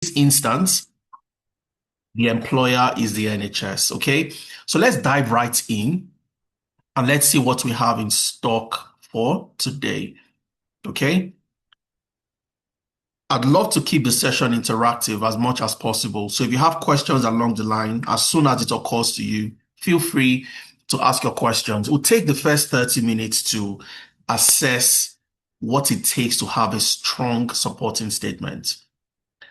this instance, the employer is the NHS. Okay. So let's dive right in and let's see what we have in stock for today. Okay. I'd love to keep the session interactive as much as possible. So if you have questions along the line, as soon as it occurs to you, feel free to ask your questions. We'll take the first 30 minutes to assess what it takes to have a strong supporting statement.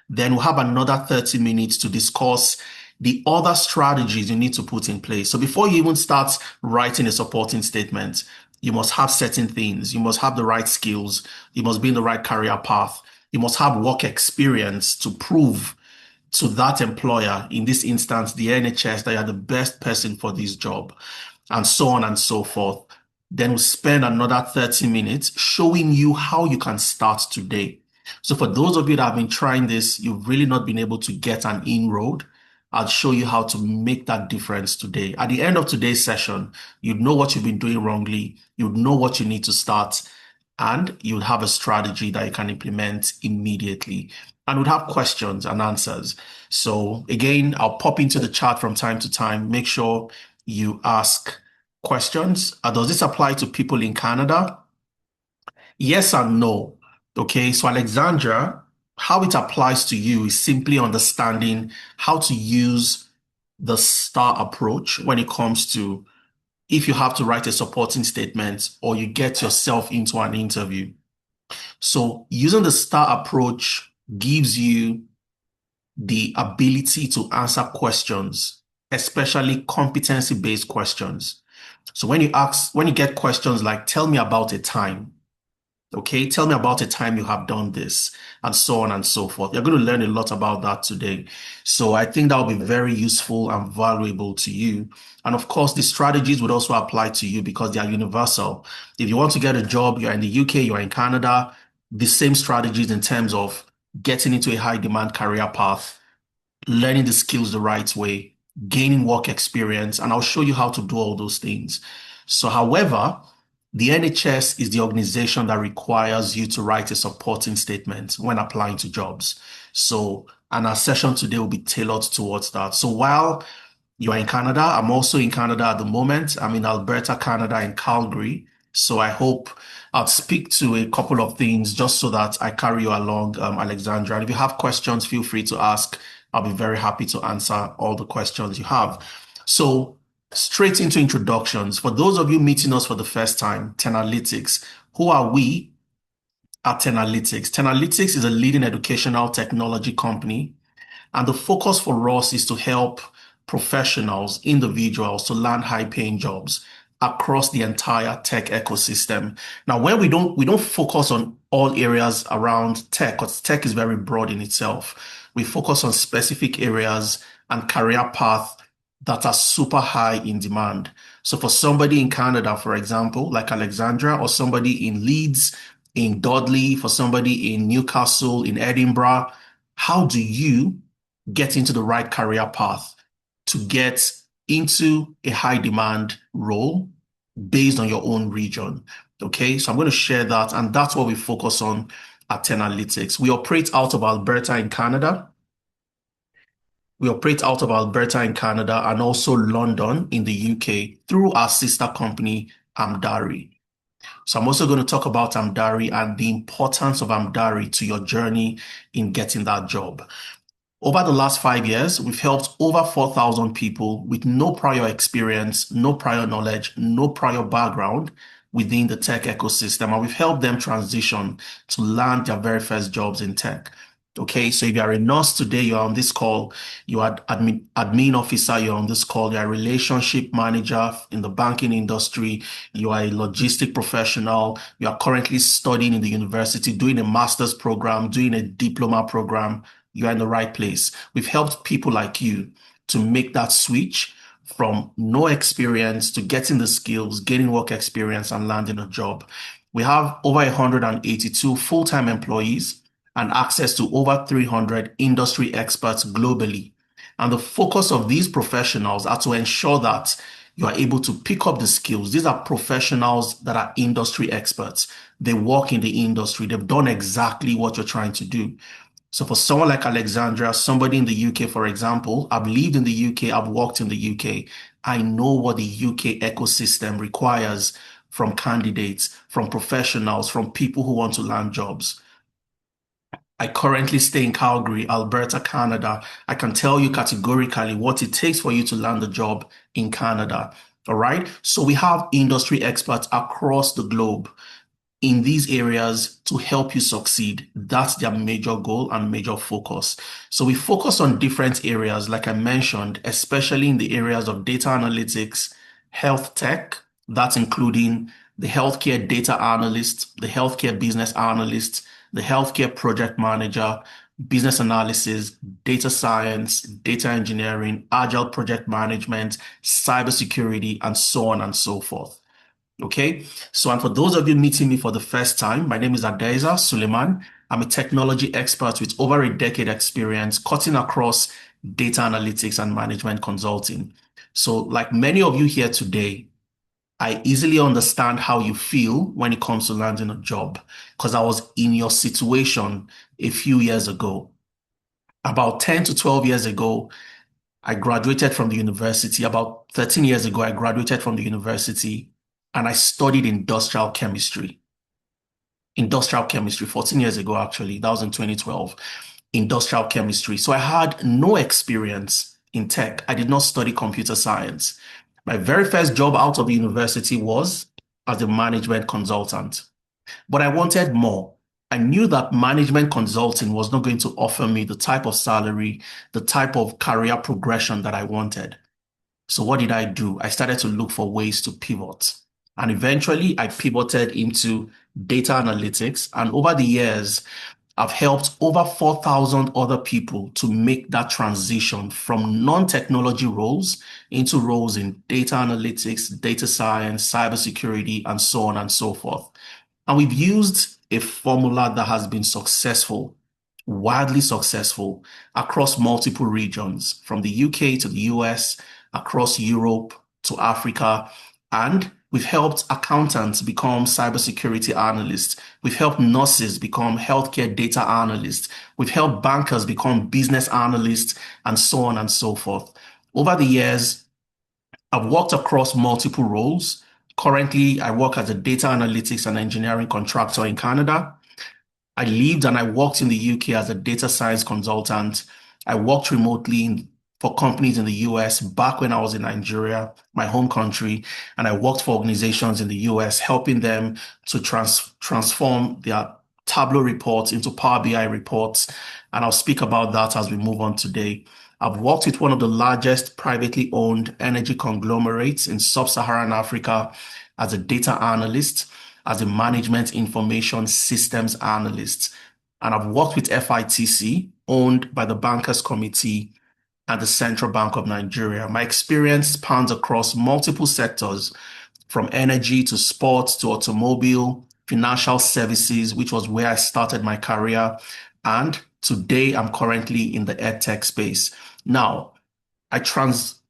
Then we'll have another 30 minutes to discuss the other strategies you need to put in place. So before you even start writing a supporting statement, you must have certain things. You must have the right skills. You must be in the right career path. You must have work experience to prove to that employer, in this instance, the NHS, that you're the best person for this job, and so on and so forth. Then we'll spend another 30 minutes showing you how you can start today. So for those of you that have been trying this, you've really not been able to get an inroad. I'll show you how to make that difference today. At the end of today's session, you'd know what you've been doing wrongly. You'd know what you need to start, and you'd have a strategy that you can implement immediately. And we'd have questions and answers. So again, I'll pop into the chat from time to time. Make sure you ask questions. Does this apply to people in Canada? Yes and no. Okay, so Alexandra, how it applies to you is simply understanding how to use the STAR approach when it comes to if you have to write a supporting statement or you get yourself into an interview. So using the STAR approach gives you the ability to answer questions, especially competency-based questions. So when you get questions like, tell me about a time, okay, tell me about a time you have done this, and so on and so forth. You're going to learn a lot about that today. So I think that will be very useful and valuable to you. And of course, the strategies would also apply to you because they are universal. If you want to get a job, you're in the UK, you're in Canada, the same strategies in terms of getting into a high demand career path, learning the skills the right way, gaining work experience, and I'll show you how to do all those things. So, however, the NHS is the organization that requires you to write a supporting statement when applying to jobs. So, and our session today will be tailored towards that. So while you are in Canada, I'm also in Canada at the moment. I'm in Alberta, Canada, in Calgary. So I hope I'll speak to a couple of things just so that I carry you along, Alexandra. And if you have questions, feel free to ask. I'll be very happy to answer all the questions you have. So straight into introductions. For those of you meeting us for the first time, Tenalytics, who are we at Tenalytics? Tenalytics is a leading educational technology company, and the focus for us is to help professionals, individuals to land high-paying jobs across the entire tech ecosystem. Now, when we don't focus on all areas around tech, because tech is very broad in itself. We focus on specific areas and career path that are super high in demand. So for somebody in Canada, for example, like Alexandra, or somebody in Leeds, in Dudley, for somebody in Newcastle, in Edinburgh, how do you get into the right career path to get into a high demand role based on your own region? Okay, so I'm going to share that, and that's what we focus on at Tenalytics. We operate out of Alberta in Canada. We operate out of Alberta in Canada and also London in the UK through our sister company, Amdari. So I'm also going to talk about Amdari and the importance of Amdari to your journey in getting that job. Over the last 5 years, we've helped over 4,000 people with no prior experience, no prior knowledge, no prior background within the tech ecosystem. And we've helped them transition to land their very first jobs in tech. Okay, so if you are a nurse today, you're on this call, you are admin officer, you're on this call, you're a relationship manager in the banking industry, you are a logistic professional, you are currently studying in the university, doing a master's program, doing a diploma program, you are in the right place. We've helped people like you to make that switch from no experience to getting the skills, gaining work experience, and landing a job. We have over 182 full-time employees and access to over 300 industry experts globally. And the focus of these professionals are to ensure that you are able to pick up the skills. These are professionals that are industry experts. They work in the industry. They've done exactly what you're trying to do. So for someone like Alexandra, somebody in the UK, for example, I've lived in the UK, I've worked in the UK. I know what the UK ecosystem requires from candidates, from professionals, from people who want to land jobs. I currently stay in Calgary, Alberta, Canada. I can tell you categorically what it takes for you to land a job in Canada. All right. So we have industry experts across the globe in these areas to help you succeed. That's their major goal and major focus. So we focus on different areas, like I mentioned, especially in the areas of data analytics, health tech, that's including the healthcare data analyst, the healthcare business analyst, the healthcare project manager, business analysis, data science, data engineering, agile project management, cybersecurity, and so on and so forth. Okay, so and for those of you meeting me for the first time, my name is Adeza Suleiman. I'm a technology expert with over a decade experience cutting across data analytics and management consulting. So like many of you here today, I easily understand how you feel when it comes to landing a job because I was in your situation a few years ago. About 10 to 12 years ago, I graduated from the university. About 13 years ago, I graduated from the university and I studied industrial chemistry. Industrial chemistry, 14 years ago, actually. That was in 2012. Industrial chemistry. So I had no experience in tech. I did not study computer science. My very first job out of the university was as a management consultant. But I wanted more. I knew that management consulting was not going to offer me the type of salary, the type of career progression that I wanted. So what did I do? I started to look for ways to pivot. And eventually I pivoted into data analytics. And over the years, I've helped over 4,000 other people to make that transition from non-technology roles into roles in data analytics, data science, cybersecurity, and so on and so forth. And we've used a formula that has been successful, widely successful across multiple regions, from the UK to the US, across Europe to Africa. And we've helped accountants become cybersecurity analysts. We've helped nurses become healthcare data analysts. We've helped bankers become business analysts, and so on and so forth. Over the years, I've worked across multiple roles. Currently, I work as a data analytics and engineering contractor in Canada. I lived and I worked in the UK as a data science consultant. I worked remotely for companies in the US back when I was in Nigeria, my home country, and I worked for organizations in the US, helping them to transform their Tableau reports into Power BI reports. And I'll speak about that as we move on today. I've worked with one of the largest privately owned energy conglomerates in sub-Saharan Africa as a data analyst, as a management information systems analyst. And I've worked with FITC, owned by the Bankers Committee and the Central Bank of Nigeria. My experience spans across multiple sectors, from energy to sports to automobile, financial services, which was where I started my career. And today I'm currently in the edtech space. Now, I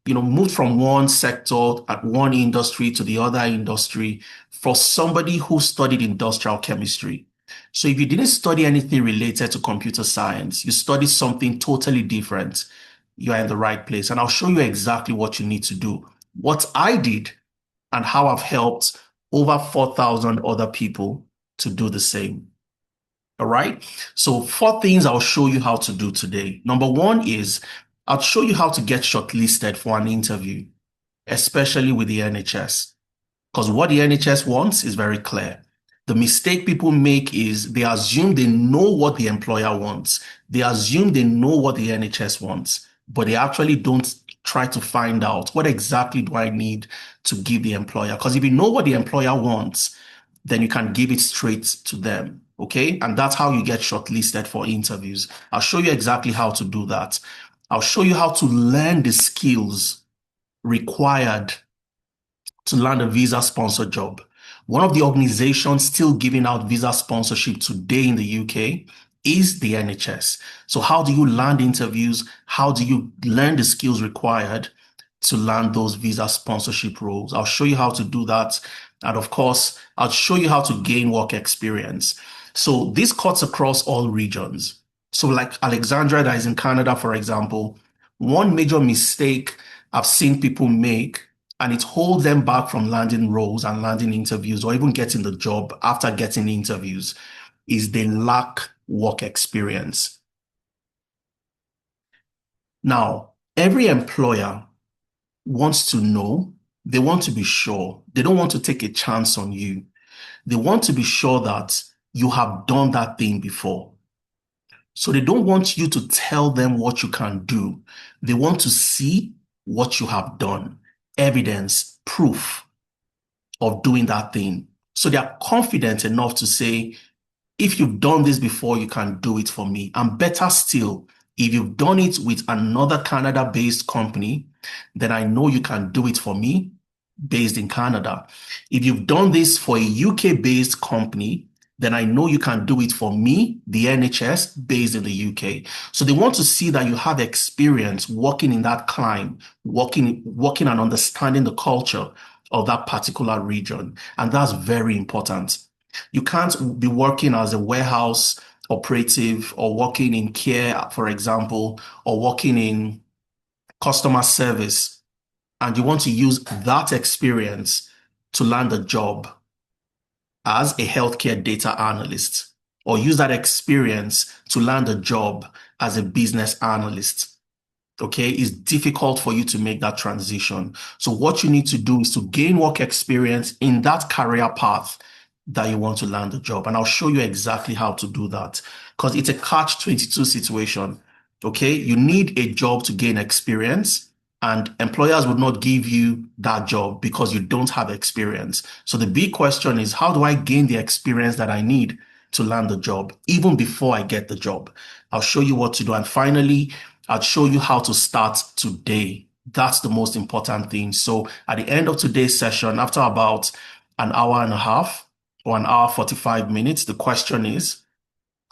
moved from one sector at one industry to the other industry for somebody who studied industrial chemistry. So if you didn't study anything related to computer science, you studied something totally different, you are in the right place. And I'll show you exactly what you need to do, what I did, and how I've helped over 4,000 other people to do the same. All right. So 4 things I'll show you how to do today. Number one is I'll show you how to get shortlisted for an interview, especially with the NHS. Because what the NHS wants is very clear. The mistake people make is they assume they know what the employer wants. They assume they know what the NHS wants, but they actually don't try to find out what exactly do I need to give the employer. Because if you know what the employer wants, then you can give it straight to them. Okay. And that's how you get shortlisted for interviews. I'll show you exactly how to do that. I'll show you how to learn the skills required to land a visa sponsor job. One of the organizations still giving out visa sponsorship today in the UK is the NHS. So how do you land interviews? How do you learn the skills required to land those visa sponsorship roles? I'll show you how to do that. And of course, I'll show you how to gain work experience. So this cuts across all regions. So, like Alexandra, that is in Canada, for example, one major mistake I've seen people make, and it holds them back from landing roles and landing interviews or even getting the job after getting interviews, is they lack work experience. Now, every employer wants to know, they want to be sure, they don't want to take a chance on you. They want to be sure that you have done that thing before. So they don't want you to tell them what you can do. They want to see what you have done, evidence, proof of doing that thing. So they are confident enough to say, if you've done this before, you can do it for me. And better still, if you've done it with another Canada-based company, then I know you can do it for me based in Canada. If you've done this for a UK-based company, then I know you can do it for me, the NHS, based in the UK. So they want to see that you have experience working in that climb, working and understanding the culture of that particular region. And that's very important. You can't be working as a warehouse operative or working in care, for example, or working in customer service, and you want to use that experience to land a job as a healthcare data analyst, or use that experience to land a job as a business analyst. Okay, it's difficult for you to make that transition. So what you need to do is to gain work experience in that career path that you want to land a job. And I'll show you exactly how to do that because it's a catch-22 situation. Okay, you need a job to gain experience, and employers would not give you that job because you don't have experience. So the big question is, how do I gain the experience that I need to land the job even before I get the job? I'll show you what to do. And finally, I'll show you how to start today. That's the most important thing. So at the end of today's session, after about an hour and a half or an hour 45 minutes, the question is,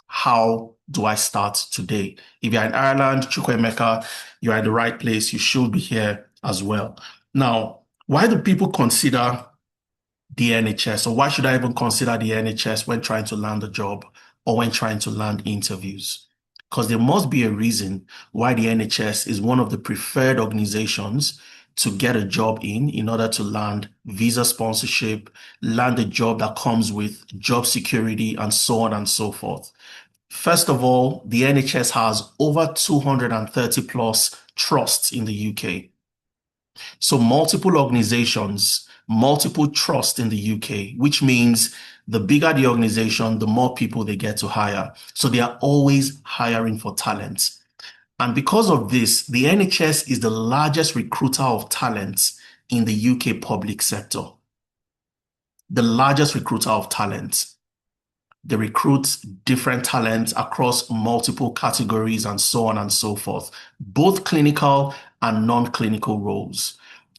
how do I start today? If you're in Ireland, Chukwemeka, you're at the right place. You should be here as well. Now, why do people consider the NHS, or why should I even consider the NHS when trying to land a job or when trying to land interviews? Because there must be a reason why the NHS is one of the preferred organizations to get a job in order to land visa sponsorship, land a job that comes with job security, and so on and so forth. First of all, the NHS has over 230 plus trusts in the UK. So multiple organizations, multiple trusts in the UK, which means the bigger the organization, the more people they get to hire. So they are always hiring for talent. And because of this, the NHS is the largest recruiter of talent in the UK public sector. The largest recruiter of talent. They recruit different talents across multiple categories and so on and so forth, both clinical and non-clinical roles.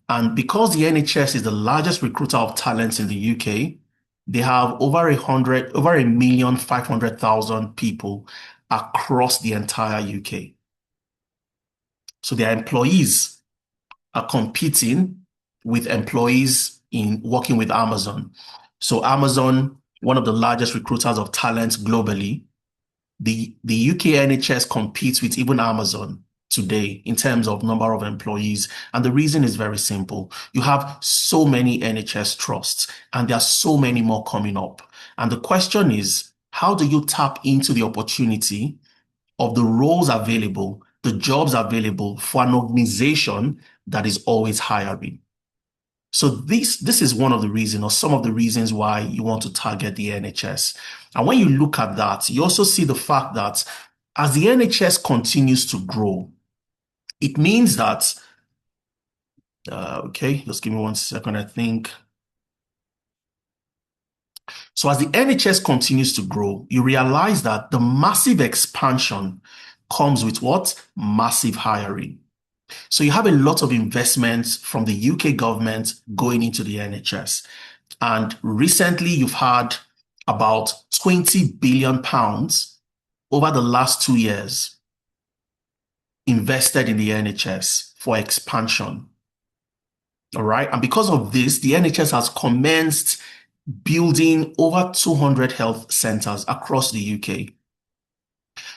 And because the NHS is the largest recruiter of talents in the UK, they have over 1,500,000 people across the entire UK. So their employees are competing with employees in working with Amazon. So Amazon, one of the largest recruiters of talent globally, the UK NHS competes with even Amazon today in terms of number of employees. And the reason is very simple. You have so many NHS trusts, and there are so many more coming up. And the question is, how do you tap into the opportunity of the roles available, the jobs available for an organization that is always hiring? So this is one of the reasons, or some of the reasons, why you want to target the NHS. And when you look at that, you also see the fact that as the NHS continues to grow, it means that, okay, just give me 1 second, I think. So as the NHS continues to grow, you realize that the massive expansion comes with what? Massive hiring. So you have a lot of investments from the UK government going into the NHS. And recently you've had about 20 billion pounds over the last 2 years invested in the NHS for expansion. All right. And because of this, the NHS has commenced building over 200 health centers across the UK.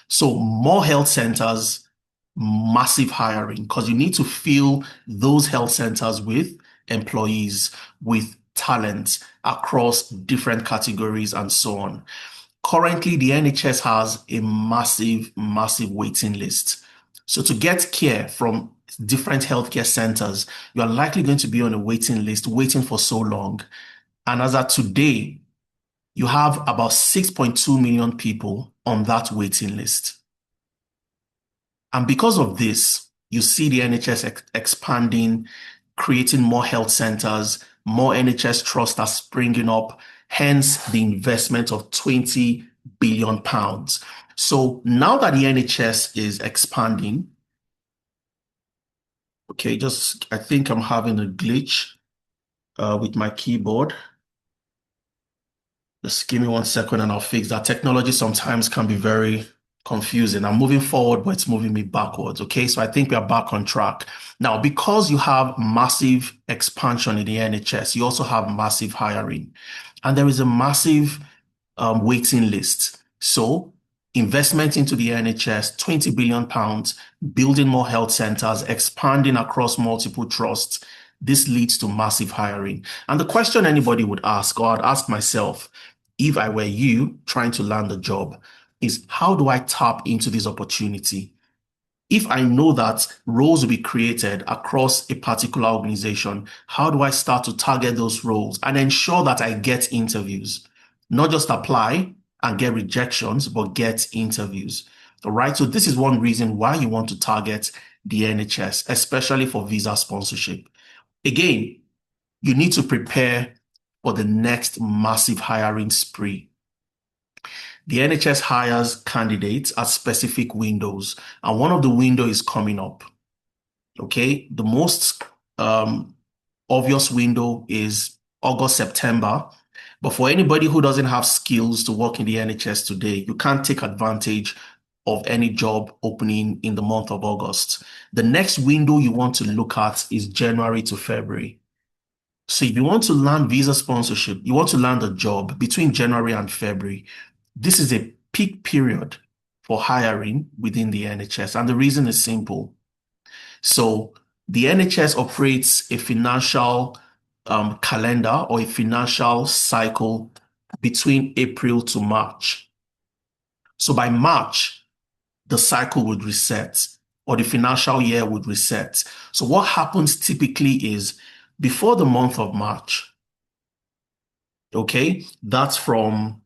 So more health centers, massive hiring, because you need to fill those health centers with employees, with talent across different categories and so on. Currently, the NHS has a massive, massive waiting list. So to get care from different healthcare centers, you are likely going to be on a waiting list, waiting for so long. And as of today, you have about 6.2 million people on that waiting list. And because of this, you see the NHS expanding, creating more health centers, more NHS trusts are springing up, hence the investment of 20 billion pounds. So now that the NHS is expanding, okay, I think I'm having a glitch with my keyboard. Just give me 1 second and I'll fix that. Technology sometimes can be very confusing. I'm moving forward, but it's moving me backwards. Okay, so I think we are back on track. Now, because you have massive expansion in the NHS, you also have massive hiring. And there is a massive waiting list. So investment into the NHS, 20 billion pounds, building more health centers, expanding across multiple trusts. This leads to massive hiring. And the question anybody would ask, or I'd ask myself, if I were you trying to land a job, is how do I tap into this opportunity? If I know that roles will be created across a particular organization, how do I start to target those roles and ensure that I get interviews? Not just apply and get rejections, but get interviews. All right. So this is one reason why you want to target the NHS, especially for visa sponsorship. Again, you need to prepare for the next massive hiring spree. The NHS hires candidates at specific windows, and one of the windows is coming up. Okay, the most obvious window is August, September. But for anybody who doesn't have skills to work in the NHS today, you can't take advantage of any job opening in the month of August. The next window you want to look at is January to February. So if you want to land visa sponsorship, you want to land a job between January and February, this is a peak period for hiring within the NHS. And the reason is simple. So the NHS operates a financial calendar or a financial cycle between April to March. So by March, the cycle would reset or the financial year would reset. So what happens typically is before the month of March, okay, that's from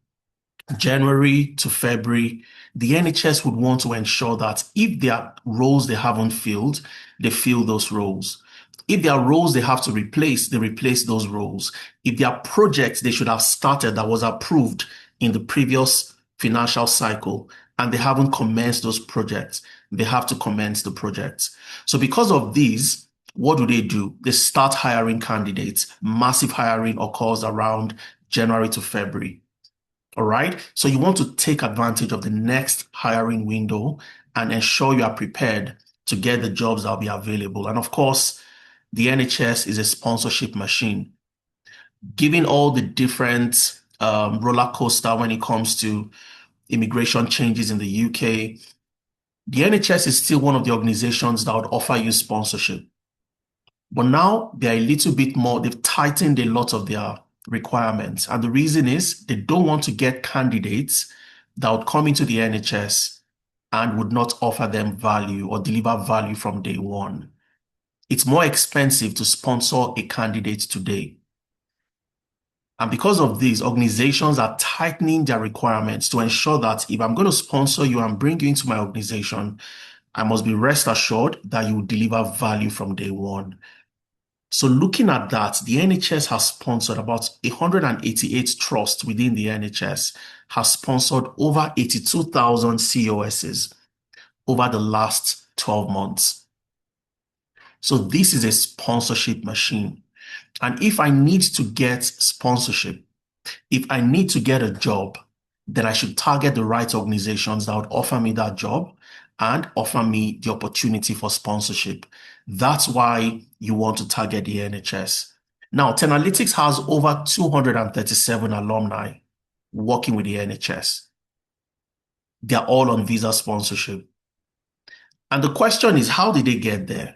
January to February, the NHS would want to ensure that if there are roles they haven't filled, they fill those roles. If there are roles they have to replace, they replace those roles. If there are projects they should have started that was approved in the previous financial cycle and they haven't commenced those projects, they have to commence the projects. So because of these, what do? They start hiring candidates. Massive hiring occurs around January to February. All right. So you want to take advantage of the next hiring window and ensure you are prepared to get the jobs that will be available. And of course, the NHS is a sponsorship machine. Given all the different roller coaster when it comes to immigration changes in the UK, the NHS is still one of the organizations that would offer you sponsorship. But now they're a little bit more, they've tightened a lot of their requirements. And the reason is they don't want to get candidates that would come into the NHS and would not offer them value or deliver value from day one. It's more expensive to sponsor a candidate today. And because of this, organizations are tightening their requirements to ensure that if I'm going to sponsor you and bring you into my organization, I must be rest assured that you will deliver value from day one. So looking at that, the NHS has sponsored about 188 trusts within the NHS, has sponsored over 82,000 COSs over the last 12 months. So this is a sponsorship machine. And if I need to get sponsorship, if I need to get a job, then I should target the right organizations that would offer me that job and offer me the opportunity for sponsorship. That's why you want to target the NHS. Now, Tenalytics has over 237 alumni working with the NHS. They're all on visa sponsorship. And the question is, how did they get there?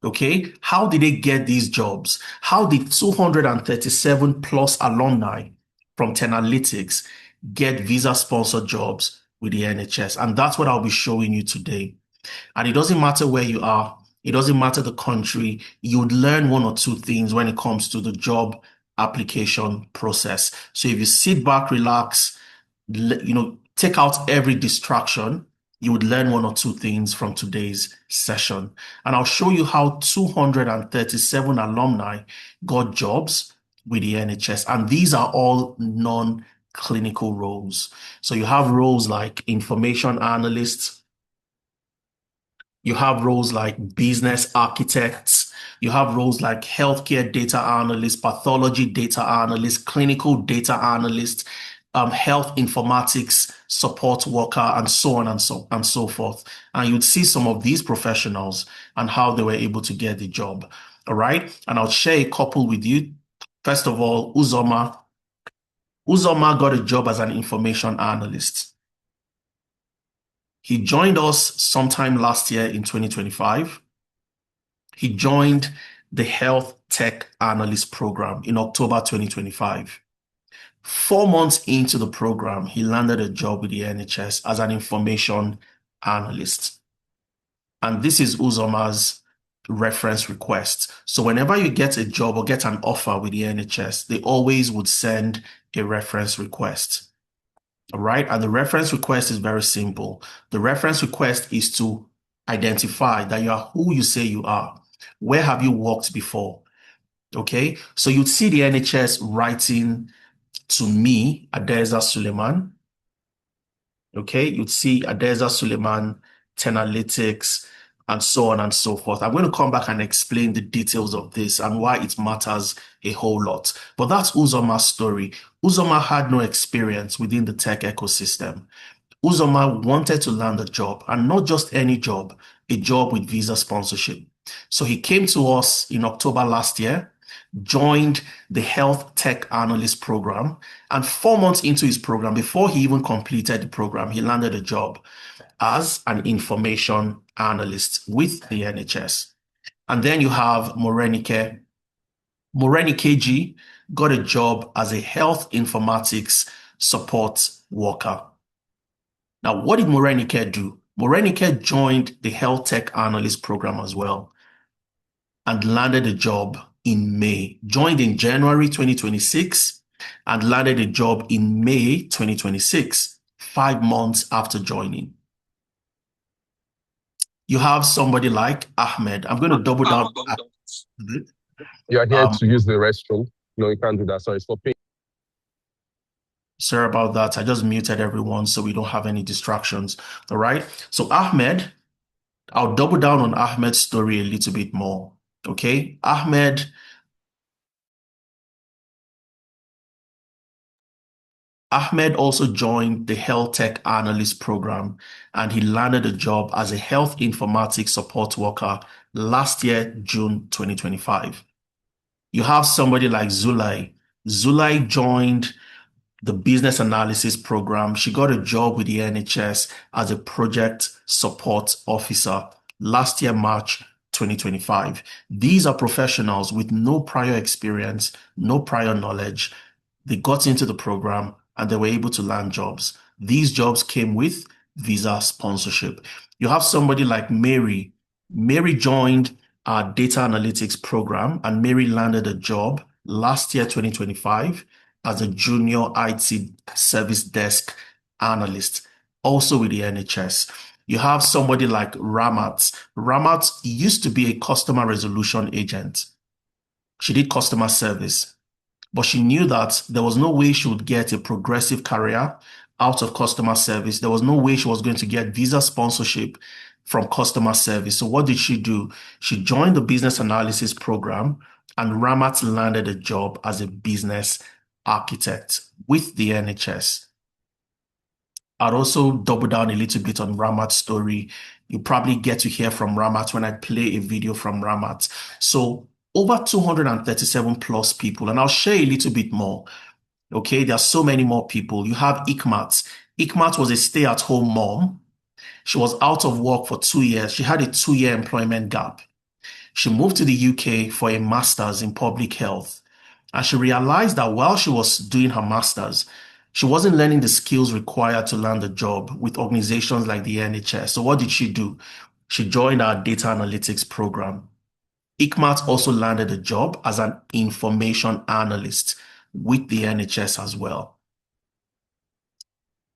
Okay, how did they get these jobs? How did 237 plus alumni from Tenalytics get visa sponsored jobs with the NHS? And that's what I'll be showing you today. And it doesn't matter where you are, it doesn't matter the country, you would learn one or two things when it comes to the job application process. So if you sit back, relax, take out every distraction, you would learn one or two things from today's session. And I'll show you how 237 alumni got jobs with the NHS. And these are all non-clinical roles. So you have roles like information analysts, you have roles like business architects. You have roles like healthcare data analyst, pathology data analyst, clinical data analyst, health informatics support worker, and so on and so forth. And you'd see some of these professionals and how they were able to get the job. All right. And I'll share a couple with you. First of all, Uzoma. Uzoma got a job as an information analyst. He joined us sometime last year in 2025. He joined the Health Tech Analyst program in October 2025. 4 months into the program, he landed a job with the NHS as an information analyst. And this is Uzoma's reference request. So whenever you get a job or get an offer with the NHS, they always would send a reference request. All right. And the reference request is very simple. The reference request is to identify that you are who you say you are. Where have you worked before? Okay. So you'd see the NHS writing to me, Adeza Suleiman. Okay. You'd see Adeza Suleiman, Tenalytics, and so on and so forth. I'm going to come back and explain the details of this and why it matters a whole lot. But that's Uzoma's story. Uzoma had no experience within the tech ecosystem. Uzoma wanted to land a job, and not just any job, a job with visa sponsorship. So he came to us in October last year, joined the Health Tech Analyst program, and 4 months into his program, before he even completed the program, he landed a job as an information analyst with the NHS. And then you have Morenike. Morenike G got a job as a health informatics support worker. Now, what did Morenike do? Morenike joined the health tech analyst program as well and landed a job in May. Joined in January 2026 and landed a job in May 2026, 5 months after joining. You have somebody like Ahmed. I'm going to double down. You are here to use the restroom. No, you can't do that. Sorry, stop. Sorry about that. I just muted everyone so we don't have any distractions. All right. So Ahmed, I'll double down on Ahmed's story a little bit more. Okay. Ahmed also joined the Health Tech Analyst program and he landed a job as a health informatics support worker last year, June 2025. You have somebody like Zulai. Zulai joined the business analysis program. She got a job with the NHS as a project support officer last year, March 2025. These are professionals with no prior experience, no prior knowledge. They got into the program and they were able to land jobs. These jobs came with visa sponsorship. You have somebody like Mary. Mary joined our data analytics program and Mary landed a job last year, 2025, as a junior IT service desk analyst, also with the NHS. You have somebody like Ramat. Ramat used to be a customer resolution agent. She did customer service, but she knew that there was no way she would get a progressive career out of customer service. There was no way she was going to get visa sponsorship from customer service. So what did she do? She joined the business analysis program and Ramat landed a job as a business architect with the NHS. I'd also double down a little bit on Ramat's story. You probably get to hear from Ramat when I play a video from Ramat. So over 237 plus people, and I'll share a little bit more. Okay, there are so many more people. You have Ikmat. Ikmat was a stay-at-home mom. She was out of work for 2 years. She had a 2-year employment gap. She moved to the UK for a master's in public health. And she realized that while she was doing her master's, she wasn't learning the skills required to land a job with organizations like the NHS. So what did she do? She joined our data analytics program. Ikmat also landed a job as an information analyst with the NHS as well.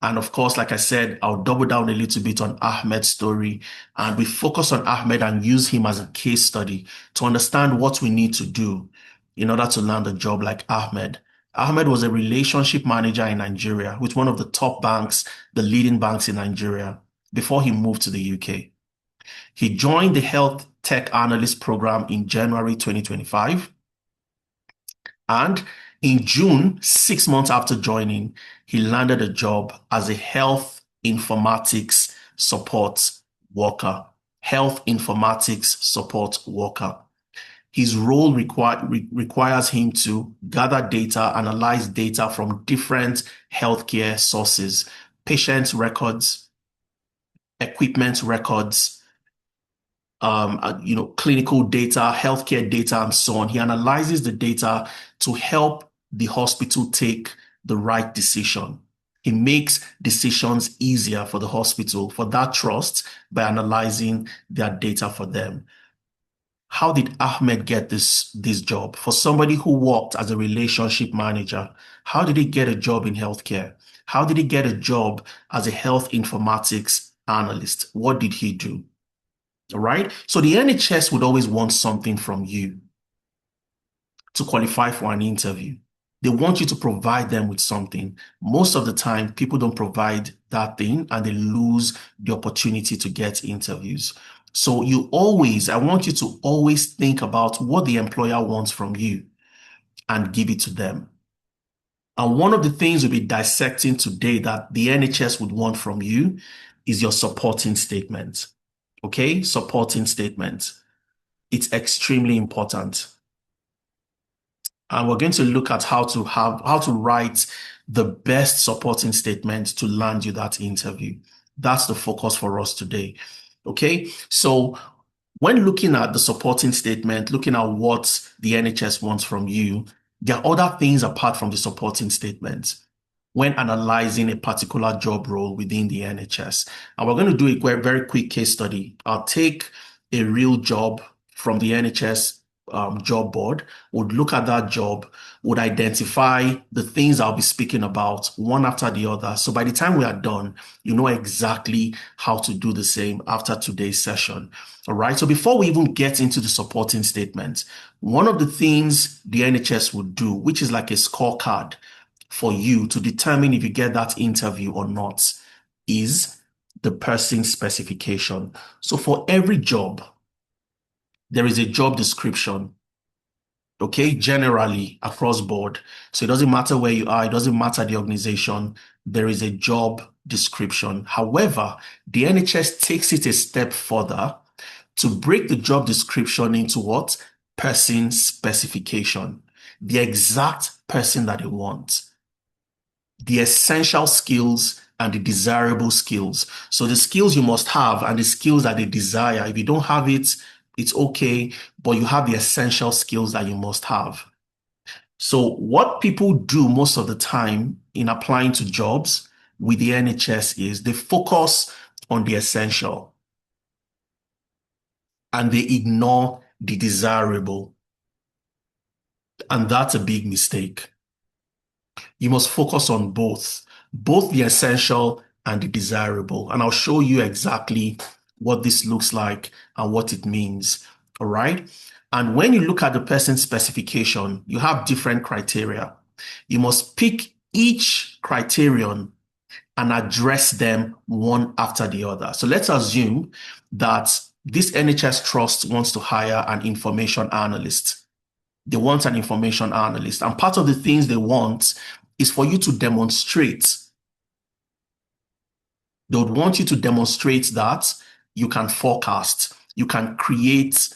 And of course, like I said, I'll double down a little bit on Ahmed's story, and we focus on Ahmed and use him as a case study to understand what we need to do in order to land a job like Ahmed. Ahmed was a relationship manager in Nigeria with one of the top banks, the leading banks in Nigeria, before he moved to the UK. He joined the health tech analyst program in January 2025. And in June, 6 months after joining, he landed a job as a health informatics support worker. Health informatics support worker. His role requires him to gather data, analyze data from different healthcare sources, patient records, equipment records, clinical data, healthcare data, and so on. He analyzes the data to help the hospital take the right decision. He makes decisions easier for the hospital, for that trust, by analyzing their data for them. How did Ahmed get this job? For somebody who worked as a relationship manager, how did he get a job in healthcare? How did he get a job as a health informatics analyst? What did he do? All right. So the NHS would always want something from you to qualify for an interview. They want you to provide them with something. Most of the time, people don't provide that thing and they lose the opportunity to get interviews. So I want you to always think about what the employer wants from you and give it to them. And one of the things we'll be dissecting today that the NHS would want from you is your supporting statement. Okay, supporting statement. It's extremely important. And we're going to look at how to write the best supporting statement to land you that interview. That's the focus for us today. Okay, so when looking at the supporting statement, looking at what the NHS wants from you, there are other things apart from the supporting statement when analyzing a particular job role within the NHS. And we're going to do a very quick case study. I'll take a real job from the NHS job board, would look at that job, would identify the things I'll be speaking about one after the other. So by the time we are done, you know exactly how to do the same after today's session. All right. So before we even get into the supporting statement, one of the things the NHS would do, which is like a scorecard for you to determine if you get that interview or not, is the person specification. So for every job, there is a job description, okay, generally across board. So it doesn't matter where you are, it doesn't matter the organization, there is a job description. However, the NHS takes it a step further to break the job description into what? Person specification. The exact person that they want. The essential skills and the desirable skills. So the skills you must have and the skills that they desire. If you don't have it, it's okay, but you have the essential skills that you must have. So what people do most of the time in applying to jobs with the NHS is they focus on the essential and they ignore the desirable. And that's a big mistake. You must focus on both the essential and the desirable. And I'll show you exactly what this looks like and what it means. All right. And when you look at the person specification, you have different criteria. You must pick each criterion and address them one after the other. So let's assume that this NHS trust wants to hire an information analyst. They want an information analyst. And part of the things they want is for you to demonstrate. They would want you to demonstrate that you can forecast, you can create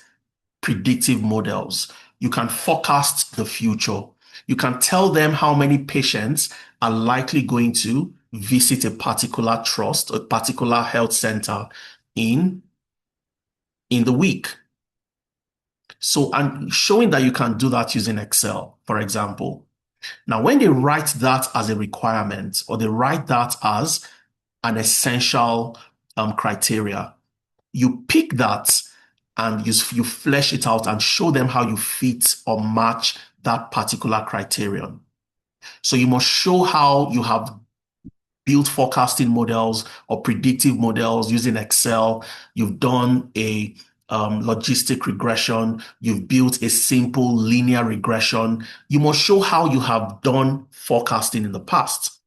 predictive models, you can forecast the future, You can tell them how many patients are likely going to visit a particular trust, a particular health center in the week. So, and showing that you can do that using Excel, for example. Now, when they write that as a requirement or they write that as an essential criteria, you pick that and you flesh it out and show them how you fit or match that particular criterion. So you must show how you have built forecasting models or predictive models using Excel. You've done a logistic regression. You've built a simple linear regression. You must show how you have done forecasting in the past.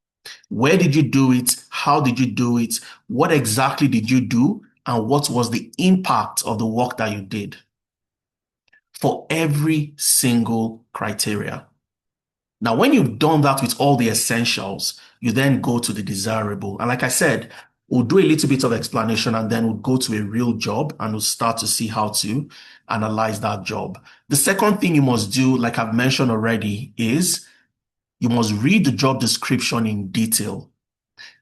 Where did you do it? How did you do it? What exactly did you do? And what was the impact of the work that you did for every single criteria? Now, when you've done that with all the essentials, you then go to the desirable. And like I said, we'll do a little bit of explanation and then we'll go to a real job and we'll start to see how to analyze that job. The second thing you must do, like I've mentioned already, is you must read the job description in detail.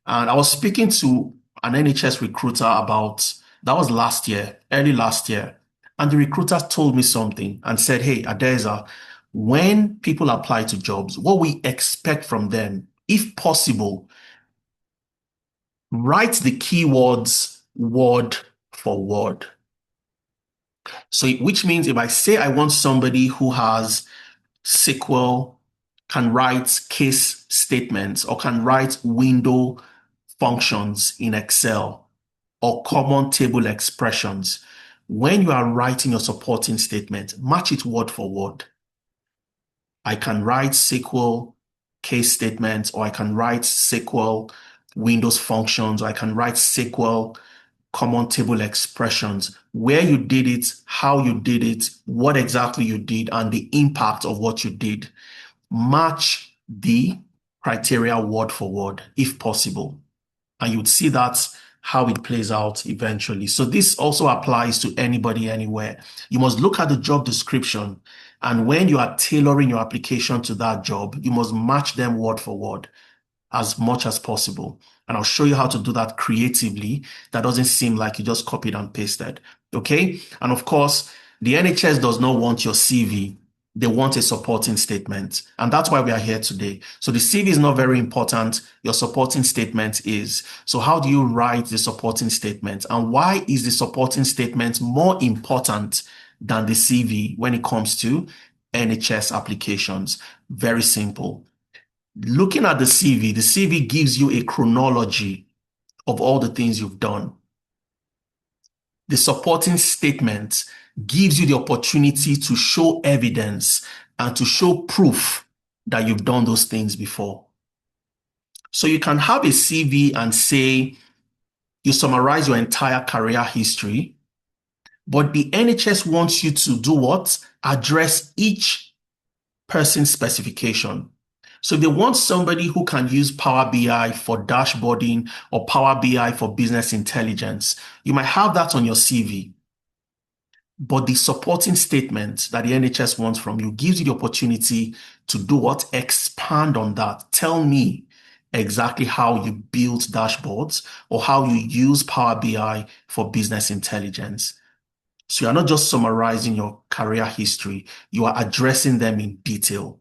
And I was speaking to an NHS recruiter about, that was last year, early last year. And the recruiter told me something and said, hey, Adeza, when people apply to jobs, what we expect from them, if possible, write the keywords word for word. So, which means if I say I want somebody who has SQL, can write case statements, or can write window functions in Excel, or common table expressions, when you are writing your supporting statement, match it word for word. I can write SQL case statements, or I can write SQL Windows functions, or I can write SQL common table expressions, where you did it, how you did it, what exactly you did, and the impact of what you did. Match the criteria word for word, if possible. And you'd see that how it plays out eventually. So this also applies to anybody, anywhere. You must look at the job description. And when you are tailoring your application to that job, you must match them word for word as much as possible. And I'll show you how to do that creatively. That doesn't seem like you just copied and pasted. Okay. And of course, the NHS does not want your CV. They want a supporting statement. And that's why we are here today. So the CV is not very important. Your supporting statement is. So how do you write the supporting statement? And why is the supporting statement more important than the CV when it comes to NHS applications? Very simple. Looking at the CV gives you a chronology of all the things you've done. The supporting statement gives you the opportunity to show evidence and to show proof that you've done those things before. So you can have a CV and say you summarize your entire career history, but the NHS wants you to do what? Address each person's specification. So they want somebody who can use Power BI for dashboarding or Power BI for business intelligence. You might have that on your CV, but the supporting statement that the NHS wants from you gives you the opportunity to do what? Expand on that. Tell me exactly how you build dashboards or how you use Power BI for business intelligence. So you're not just summarizing your career history, you are addressing them in detail.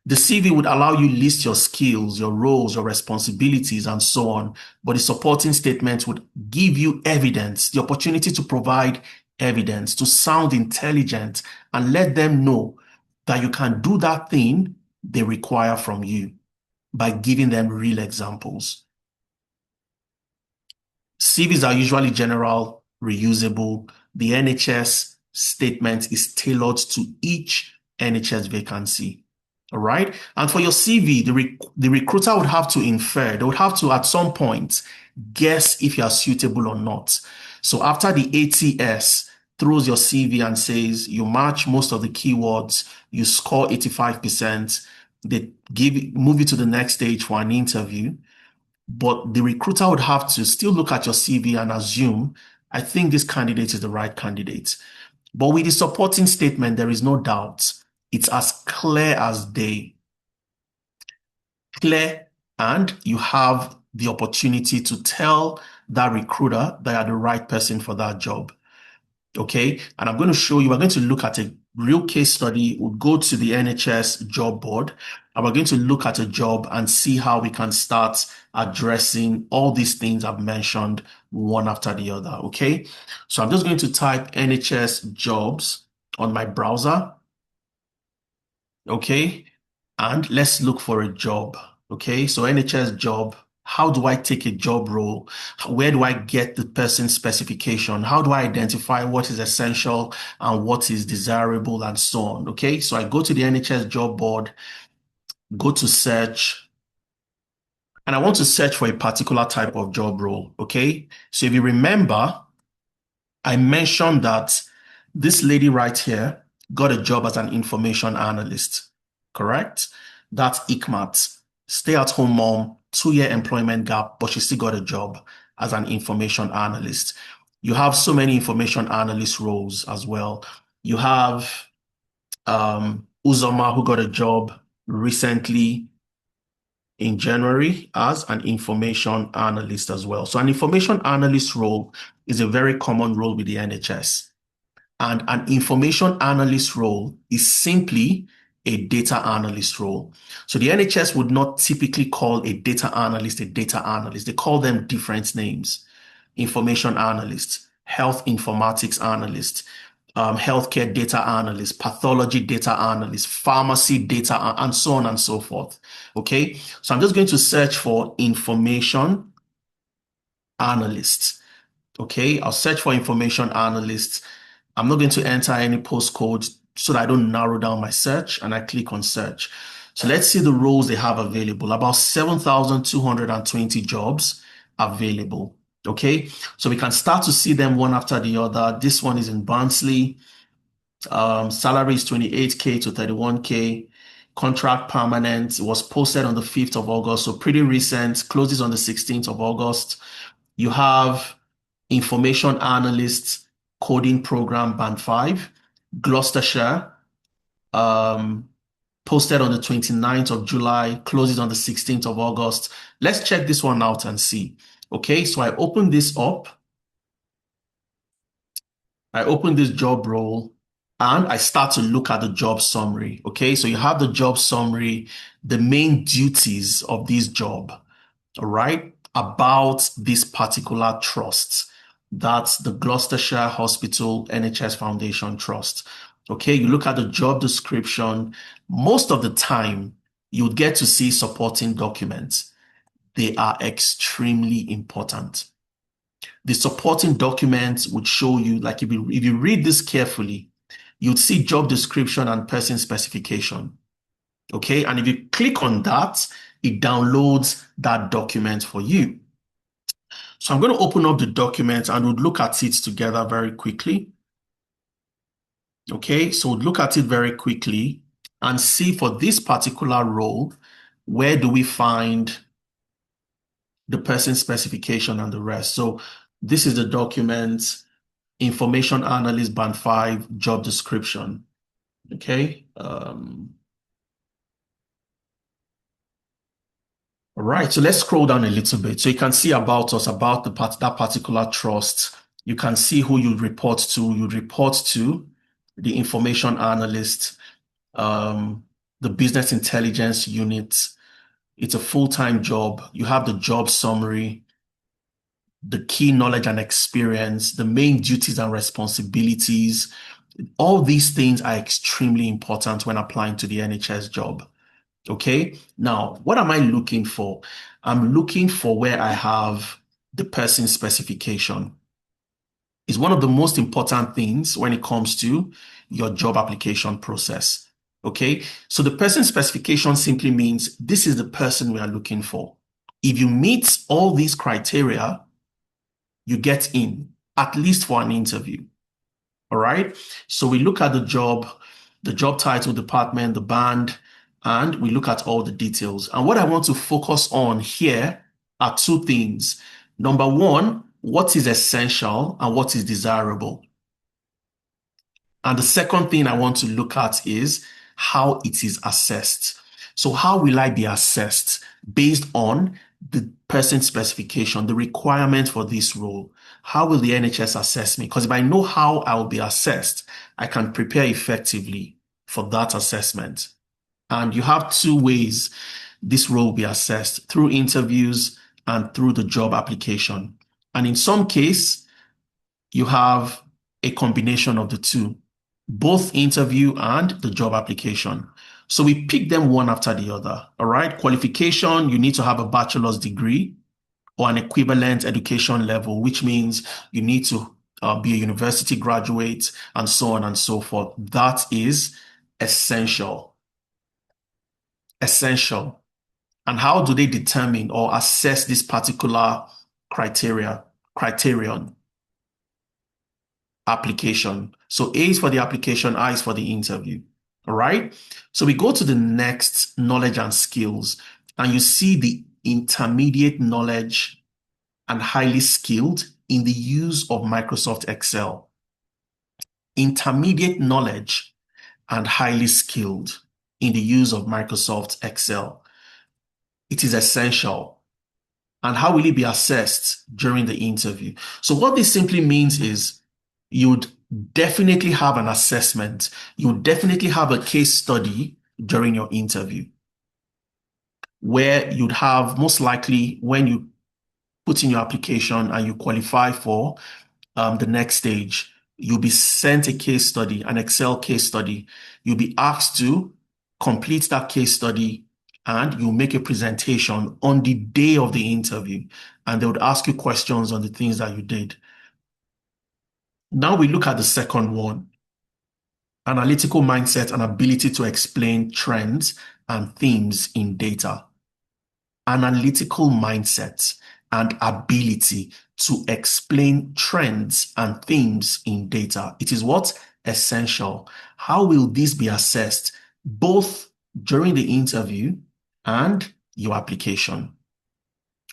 The CV would allow you list your skills, your roles, your responsibilities, and so on. But the supporting statement would give you evidence, the opportunity to provide evidence, to sound intelligent, and let them know that you can do that thing they require from you by giving them real examples. CVs are usually general, reusable. The NHS statement is tailored to each NHS vacancy. All right. And for your CV, the recruiter would have to infer, they would have to, at some point, guess if you are suitable or not. So after the ATS throws your CV and says you match most of the keywords, you score 85%, they move you to the next stage for an interview. But the recruiter would have to still look at your CV and assume, I think this candidate is the right candidate. But with the supporting statement, there is no doubt. It's as clear as day. Clear, and you have the opportunity to tell that recruiter that you're the right person for that job. Okay. And I'm going to show you, we're going to look at a real case study. We'll go to the NHS job board and we're going to look at a job and see how we can start addressing all these things I've mentioned one after the other. Okay. So I'm just going to type NHS jobs on my browser. Okay. And let's look for a job. Okay. So NHS job. How do I take a job role? Where do I get the person's specification? How do I identify what is essential and what is desirable and so on? Okay. So I go to the NHS job board, go to search, and I want to search for a particular type of job role. Okay. So if you remember, I mentioned that this lady right here got a job as an information analyst, correct? That's ICMAT, stay-at-home mom, 2-year employment gap, but she still got a job as an information analyst. You have so many information analyst roles as well. You have Uzoma, who got a job recently in January as an information analyst as well. So an information analyst role is a very common role with the NHS. And an information analyst role is simply a data analyst role. So the NHS would not typically call a data analyst a data analyst. They call them different names. Information analyst, health informatics analyst, healthcare data analyst, pathology data analyst, pharmacy data, and so on and so forth. Okay, so I'm just going to search for information analyst. Okay, I'll search for information analyst. I'm not going to enter any postcode so that I don't narrow down my search, and I click on search. So let's see the roles they have available. About 7,220 jobs available. Okay, so we can start to see them one after the other. This one is in Barnsley. Salary is 28K to 31K. Contract permanent. It was posted on the 5th of August, so pretty recent. Closes on the 16th of August. You have information analyst coding program band 5, Gloucestershire, posted on the 29th of July, closes on the 16th of August. Let's check this one out and see. Okay, so I open this up. I open this job role and I start to look at the job summary. Okay, so you have the job summary, the main duties of this job, all right, about this particular trust. That's the Gloucestershire Hospital NHS Foundation Trust. Okay, you look at the job description. Most of the time, you'll get to see supporting documents. They are extremely important. The supporting documents would show you, like if you read this carefully, you'd see job description and person specification. Okay, and if you click on that, it downloads that document for you. So I'm going to open up the document and we'll look at it together very quickly. Okay, so we'll look at it very quickly and see for this particular role, where do we find the person specification and the rest. So this is the document, information analyst band 5, job description. Okay. All right, so let's scroll down a little bit. So you can see about us, about that particular trust. You can see who you report to. You report to the information analyst, the business intelligence unit. It's a full-time job. You have the job summary, the key knowledge and experience, the main duties and responsibilities. All these things are extremely important when applying to the NHS job. Okay, now what am I looking for? I'm looking for where I have the person specification. It's one of the most important things when it comes to your job application process. Okay, so the person specification simply means this is the person we are looking for. If you meet all these criteria, you get in, at least for an interview. All right, so we look at the job title, department, the band, and we look at all the details. And what I want to focus on here are two things. Number one, what is essential and what is desirable. And the second thing I want to look at is how it is assessed. So how will I be assessed? Based on the person specification, the requirement for this role. How will the NHS assess me? Because if I know how I will be assessed, I can prepare effectively for that assessment. And you have two ways this role will be assessed: through interviews and through the job application. And in some case, you have a combination of the two, both interview and the job application. So we pick them one after the other. All right. Qualification, you need to have a bachelor's degree or an equivalent education level, which means you need to be a university graduate and so on and so forth. That is essential. Essential. And how do they determine or assess this particular criterion? Application. So A is for the application, I is for the interview. All right. So we go to the next, knowledge and skills, and you see the intermediate knowledge and highly skilled in the use of Microsoft Excel. Intermediate knowledge and highly skilled in the use of Microsoft Excel. It is essential. And how will it be assessed during the interview? So what this simply means is you'd definitely have an assessment. You definitely have a case study during your interview where you'd have, most likely, when you put in your application and you qualify for the next stage, you'll be sent a case study, an Excel case study. You'll be asked to complete that case study and you'll make a presentation on the day of the interview. And they would ask you questions on the things that you did. Now we look at the second one: analytical mindset and ability to explain trends and themes in data. Analytical mindset and ability to explain trends and themes in data. It is what? Essential. How will this be assessed both during the interview and your application?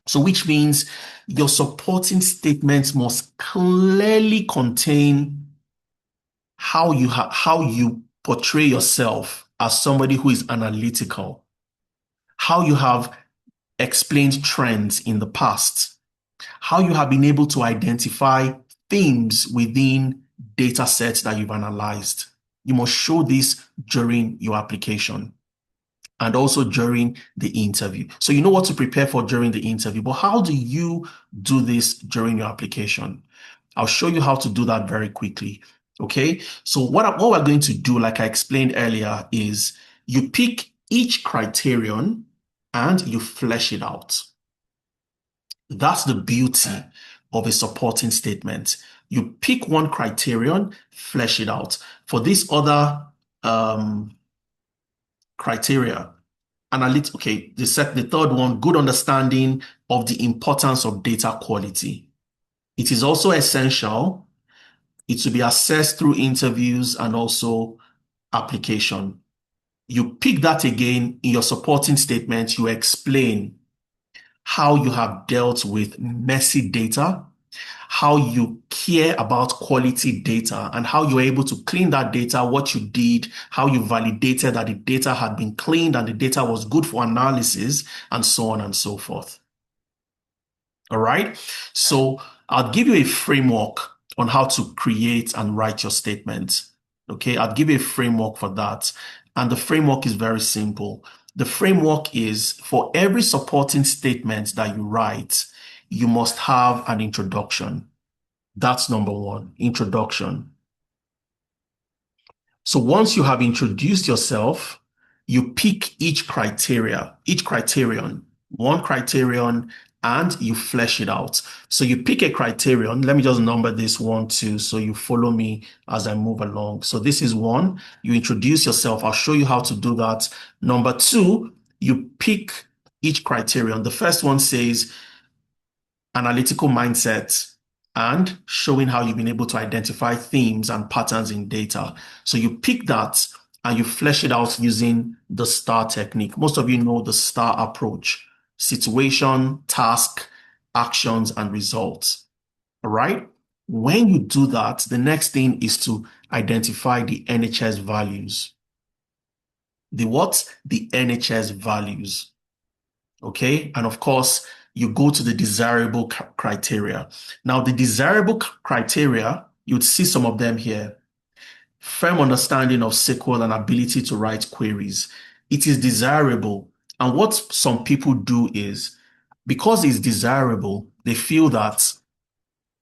So which means your supporting statements must clearly contain how you portray yourself as somebody who is analytical, how you have explained trends in the past, how you have been able to identify themes within data sets that you've analyzed. You must show this during your application and also during the interview. So you know what to prepare for during the interview, but how do you do this during your application? I'll show you how to do that very quickly. Okay, so what we're going to do, like I explained earlier, is you pick each criterion and you flesh it out. That's the beauty of a supporting statement. You pick one criterion, flesh it out. For this other criteria, okay, the third one, good understanding of the importance of data quality. It is also essential. It should be assessed through interviews and also application. You pick that again in your supporting statement. You explain how you have dealt with messy data, how you care about quality data, and how you were able to clean that data, what you did, how you validated that the data had been cleaned and the data was good for analysis, and so on and so forth. All right. So I'll give you a framework on how to create and write your statement. Okay. I'll give you a framework for that. And the framework is very simple. The framework is, for every supporting statement that you write, you must have an introduction. That's number one, introduction. So once you have introduced yourself, you pick each criterion, one criterion, and you flesh it out. So you pick a criterion. Let me just number this 1, 2, so you follow me as I move along. So this is 1. You introduce yourself. I'll show you how to do that. Number 2, you pick each criterion. The first one says analytical mindset and showing how you've been able to identify themes and patterns in data. So you pick that and you flesh it out using the STAR technique. Most of you know the STAR approach: situation, task, actions, and results. All right. When you do that, the next thing is to identify the NHS values. The what? The NHS values. Okay. And of course, you go to the desirable criteria. Now, the desirable criteria, you'd see some of them here. Firm understanding of SQL and ability to write queries. It is desirable. And what some people do is, because it's desirable, they feel that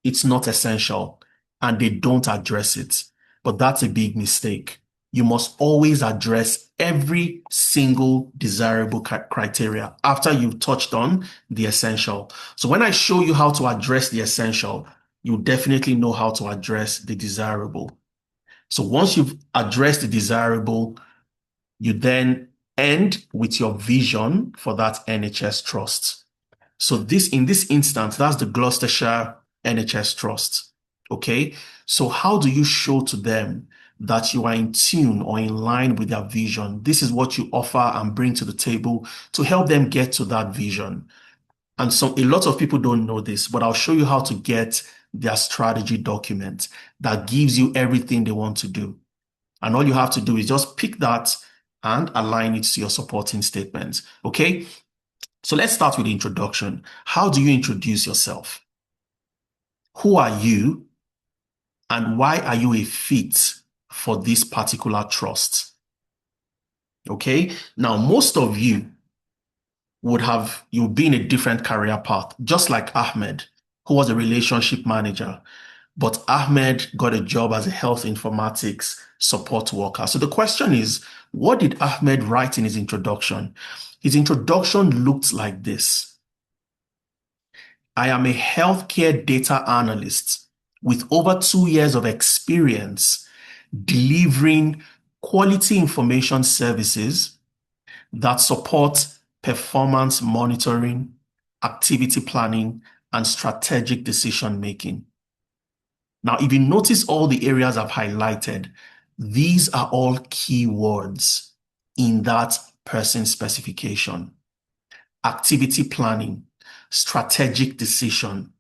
it's not essential and they don't address it. But that's a big mistake. You must always address every single desirable criteria after you've touched on the essential. So when I show you how to address the essential, you definitely know how to address the desirable. So once you've addressed the desirable, you then end with your vision for that NHS trust. So in this instance, that's the Gloucestershire NHS Trust. Okay. So how do you show to them that you are in tune or in line with their vision? This is what you offer and bring to the table to help them get to that vision. And so a lot of people don't know this, but I'll show you how to get their strategy document that gives you everything they want to do. And all you have to do is just pick that and align it to your supporting statements. Okay. So let's start with the introduction. How do you introduce yourself? Who are you? And why are you a fit for this particular trust? Okay. Now, most of you you'll be in a different career path, just like Ahmed, who was a relationship manager. But Ahmed got a job as a health informatics support worker. So the question is, what did Ahmed write in his introduction? His introduction looked like this. I am a healthcare data analyst with over 2 years of experience delivering quality information services that support performance monitoring, activity planning, and strategic decision making. Now, if you notice all the areas I've highlighted, these are all keywords in that person specification. Activity planning, strategic decision,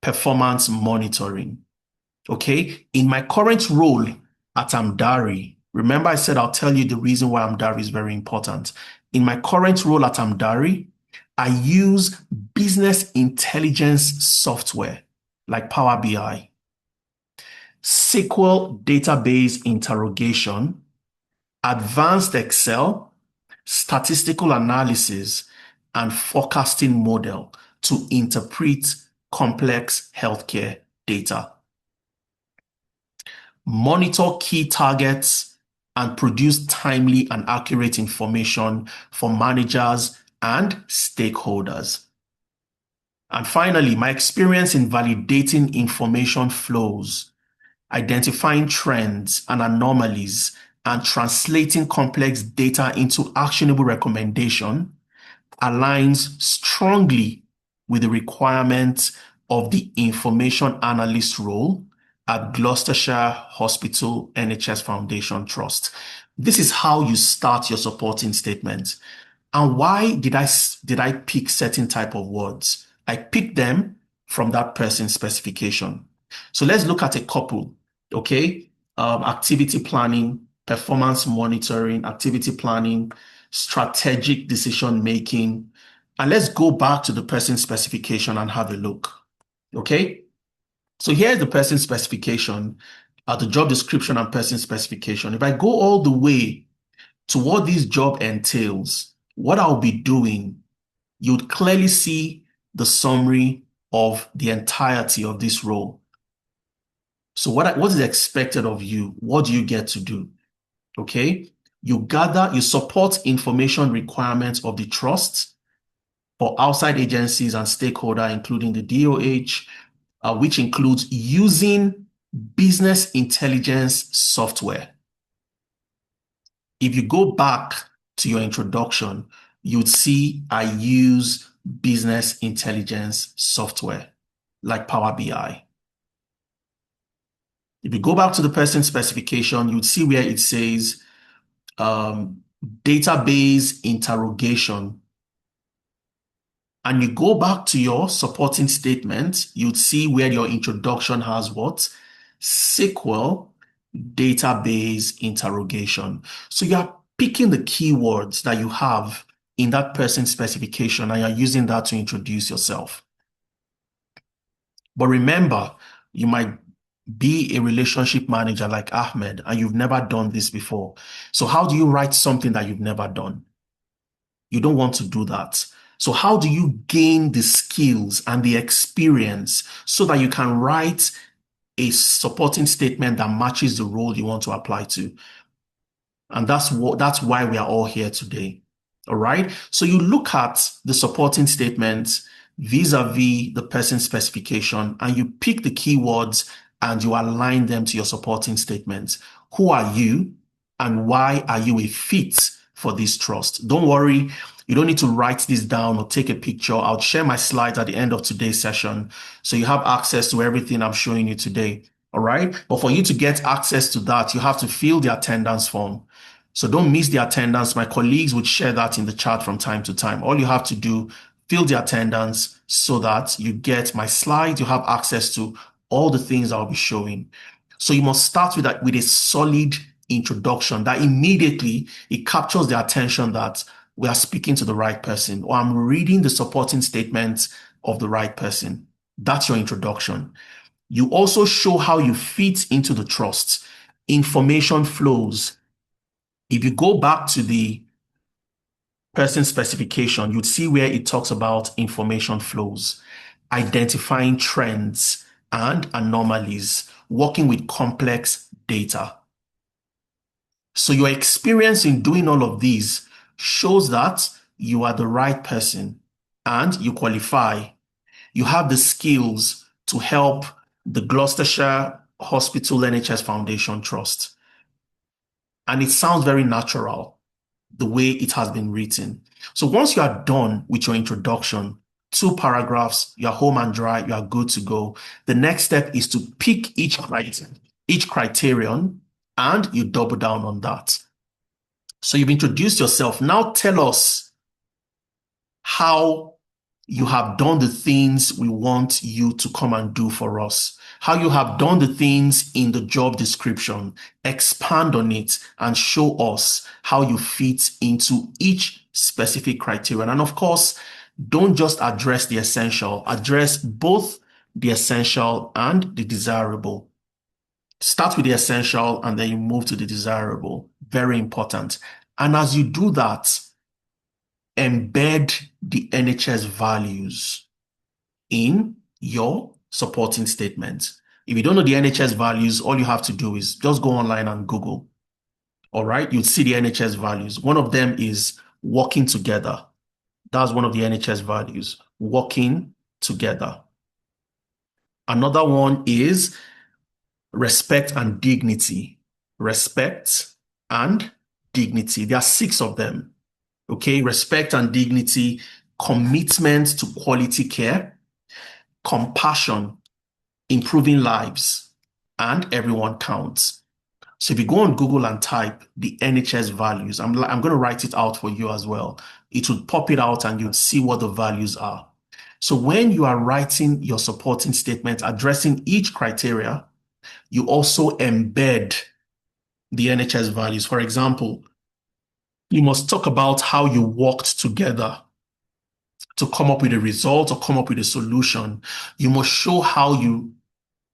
performance monitoring. Okay, in my current role at Amdari, remember I said I'll tell you the reason why Amdari is very important. In my current role at Amdari, I use business intelligence software like Power BI, SQL database interrogation, advanced Excel, statistical analysis, and forecasting model to interpret complex healthcare data. Monitor key targets and produce timely and accurate information for managers and stakeholders. And finally, my experience in validating information flows, identifying trends and anomalies, and translating complex data into actionable recommendation aligns strongly with the requirements of the information analyst role at Gloucestershire Hospital NHS Foundation Trust. This is how you start your supporting statement. And why did I pick certain type of words? I picked them from that person's specification. So let's look at a couple, okay? Activity planning, performance monitoring, activity planning, strategic decision making. And let's go back to the person's specification and have a look, okay? So here's the person's specification, the job description and person specification. If I go all the way to what this job entails, what I'll be doing, you'd clearly see the summary of the entirety of this role. So what is expected of you? What do you get to do? Okay. You support information requirements of the trust for outside agencies and stakeholders, including the DOH, which includes using business intelligence software. If you go back to your introduction, you'd see I use business intelligence software like Power BI. If you go back to the person specification, you'd see where it says database interrogation. And you go back to your supporting statement, you'd see where your introduction has what? SQL database interrogation. So you are picking the keywords that you have in that person specification and you're using that to introduce yourself. But remember, you might be a relationship manager like Ahmed and you've never done this before. So how do you write something that you've never done? You don't want to do that. So how do you gain the skills and the experience so that you can write a supporting statement that matches the role you want to apply to? And that's why we are all here today. All right. So you look at the supporting statement vis-a-vis the person specification and you pick the keywords and you align them to your supporting statement. Who are you and why are you a fit for this trust? Don't worry. You don't need to write this down or take a picture. I'll share my slides at the end of today's session so you have access to everything I'm showing you today. All right. But for you to get access to that, you have to fill the attendance form. So don't miss the attendance. My colleagues would share that in the chat from time to time. All you have to do, fill the attendance so that you get my slides. You have access to all the things I'll be showing. So you must start with that with a solid introduction that immediately it captures the attention that we are speaking to the right person or I'm reading the supporting statements of the right person. That's your introduction. You also show how you fit into the trust. Information flows. If you go back to the person specification, you'd see where it talks about information flows, identifying trends and anomalies, working with complex data. So your experience in doing all of these shows that you are the right person and you qualify. You have the skills to help the Gloucestershire Hospital NHS Foundation Trust. And it sounds very natural the way it has been written. So once you are done with your introduction, 2 paragraphs, you're home and dry, you are good to go. The next step is to pick each criterion and you double down on that. So you've introduced yourself. Now tell us how you have done the things we want you to come and do for us. How you have done the things in the job description. Expand on it and show us how you fit into each specific criterion. And of course, don't just address the essential, address both the essential and the desirable. Start with the essential and then you move to the desirable. Very important. And as you do that, embed the NHS values in your supporting statement. If you don't know the NHS values, all you have to do is just go online and Google. All right, you'll see the NHS values. One of them is working together. That's one of the NHS values, working together. Another one is respect and dignity. Respect and dignity. There are 6 of them. Okay, respect and dignity, commitment to quality care, compassion, improving lives, and everyone counts. So if you go on Google and type the NHS values, I'm going to write it out for you as well. It will pop it out and you'll see what the values are. So when you are writing your supporting statement, addressing each criteria, you also embed the NHS values. For example, you must talk about how you worked together to come up with a result or come up with a solution. You must show how you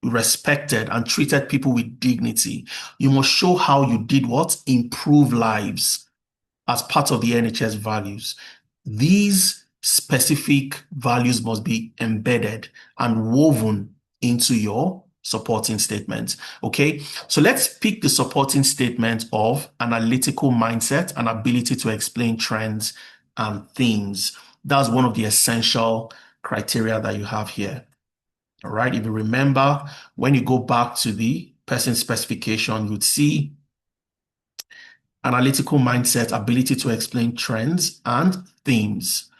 respected and treated people with dignity. You must show how you did what? Improve lives as part of the NHS values. These specific values must be embedded and woven into your supporting statement. Okay, so let's pick the supporting statement of analytical mindset and ability to explain trends and themes. That's one of the essential criteria that you have here. All right, if you remember, when you go back to the person specification, you'd see analytical mindset, ability to explain trends and themes.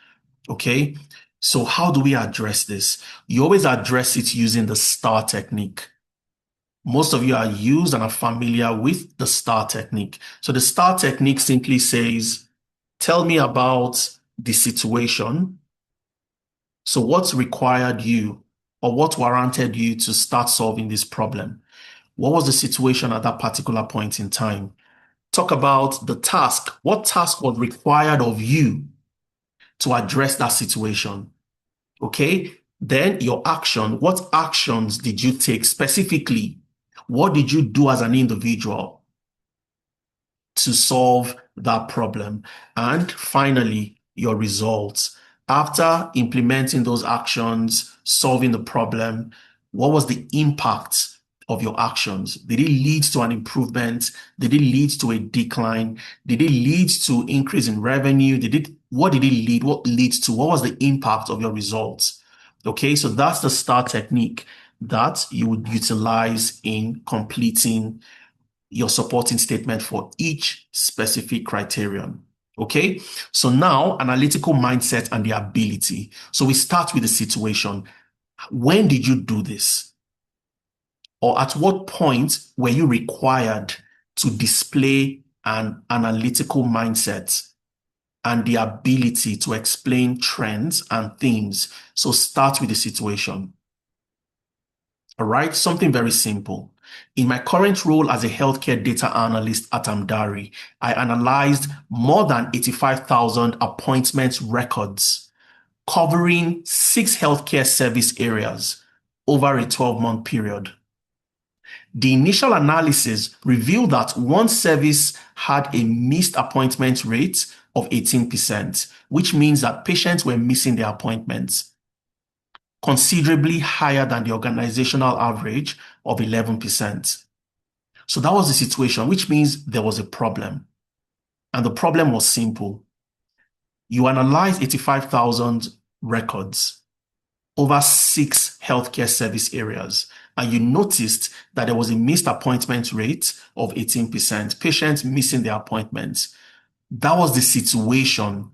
Okay, so how do we address this? You always address it using the STAR technique. Most of you are used and are familiar with the STAR technique. So the STAR technique simply says, tell me about the situation. So what's required you or what warranted you to start solving this problem? What was the situation at that particular point in time? Talk about the task. What task was required of you to address that situation? Okay. Then your action. What actions did you take specifically? What did you do as an individual to solve that problem? And finally, your results. After implementing those actions, solving the problem, what was the impact of your actions? Did it lead to an improvement? Did it lead to a decline? Did it lead to increase in revenue? What did it lead? What leads to? What was the impact of your results? Okay, so that's the STAR technique that you would utilize in completing your supporting statement for each specific criterion. Okay, so now analytical mindset and the ability. So we start with the situation. When did you do this? Or at what point were you required to display an analytical mindset and the ability to explain trends and themes? So start with the situation. All right, something very simple. In my current role as a healthcare data analyst at Amdari, I analyzed more than 85,000 appointment records covering 6 healthcare service areas over a 12-month period. The initial analysis revealed that one service had a missed appointment rate of 18%, which means that patients were missing their appointments, considerably higher than the organizational average of 11%. So that was the situation, which means there was a problem. And the problem was simple. You analyzed 85,000 records over 6 healthcare service areas, and you noticed that there was a missed appointment rate of 18%, patients missing their appointments. That was the situation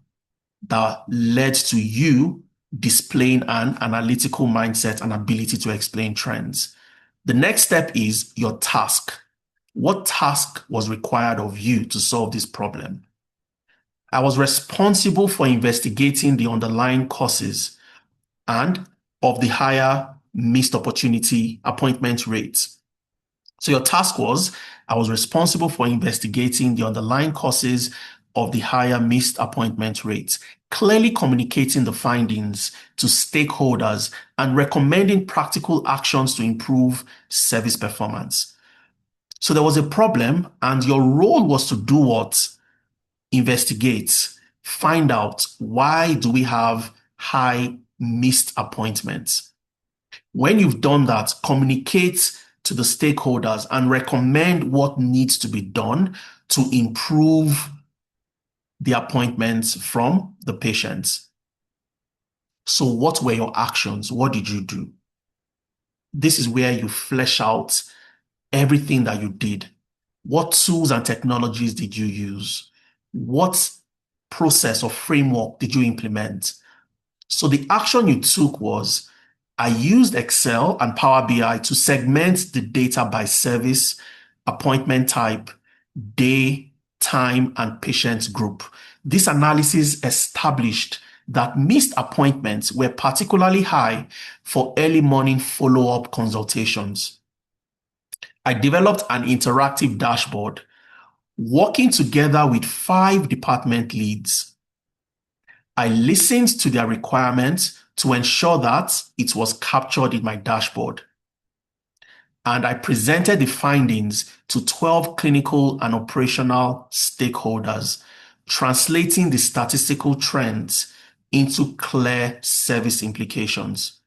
that led to you displaying an analytical mindset and ability to explain trends. The next step is your task. What task was required of you to solve this problem? I was responsible for investigating the underlying causes and of the higher missed opportunity appointment rates. So your task was, I was responsible for investigating the underlying causes of the higher missed appointment rates, clearly communicating the findings to stakeholders and recommending practical actions to improve service performance. So there was a problem, and your role was to do what? Investigate, find out why do we have high missed appointments. When you've done that, communicate to the stakeholders and recommend what needs to be done to improve the appointments from the patients. So what were your actions? What did you do? This is where you flesh out everything that you did. What tools and technologies did you use? What process or framework did you implement? So the action you took was, I used Excel and Power BI to segment the data by service, appointment type, day, time, and patient group. This analysis established that missed appointments were particularly high for early morning follow-up consultations. I developed an interactive dashboard working together with 5 department leads. I listened to their requirements to ensure that it was captured in my dashboard. And I presented the findings to 12 clinical and operational stakeholders, translating the statistical trends into clear service implications.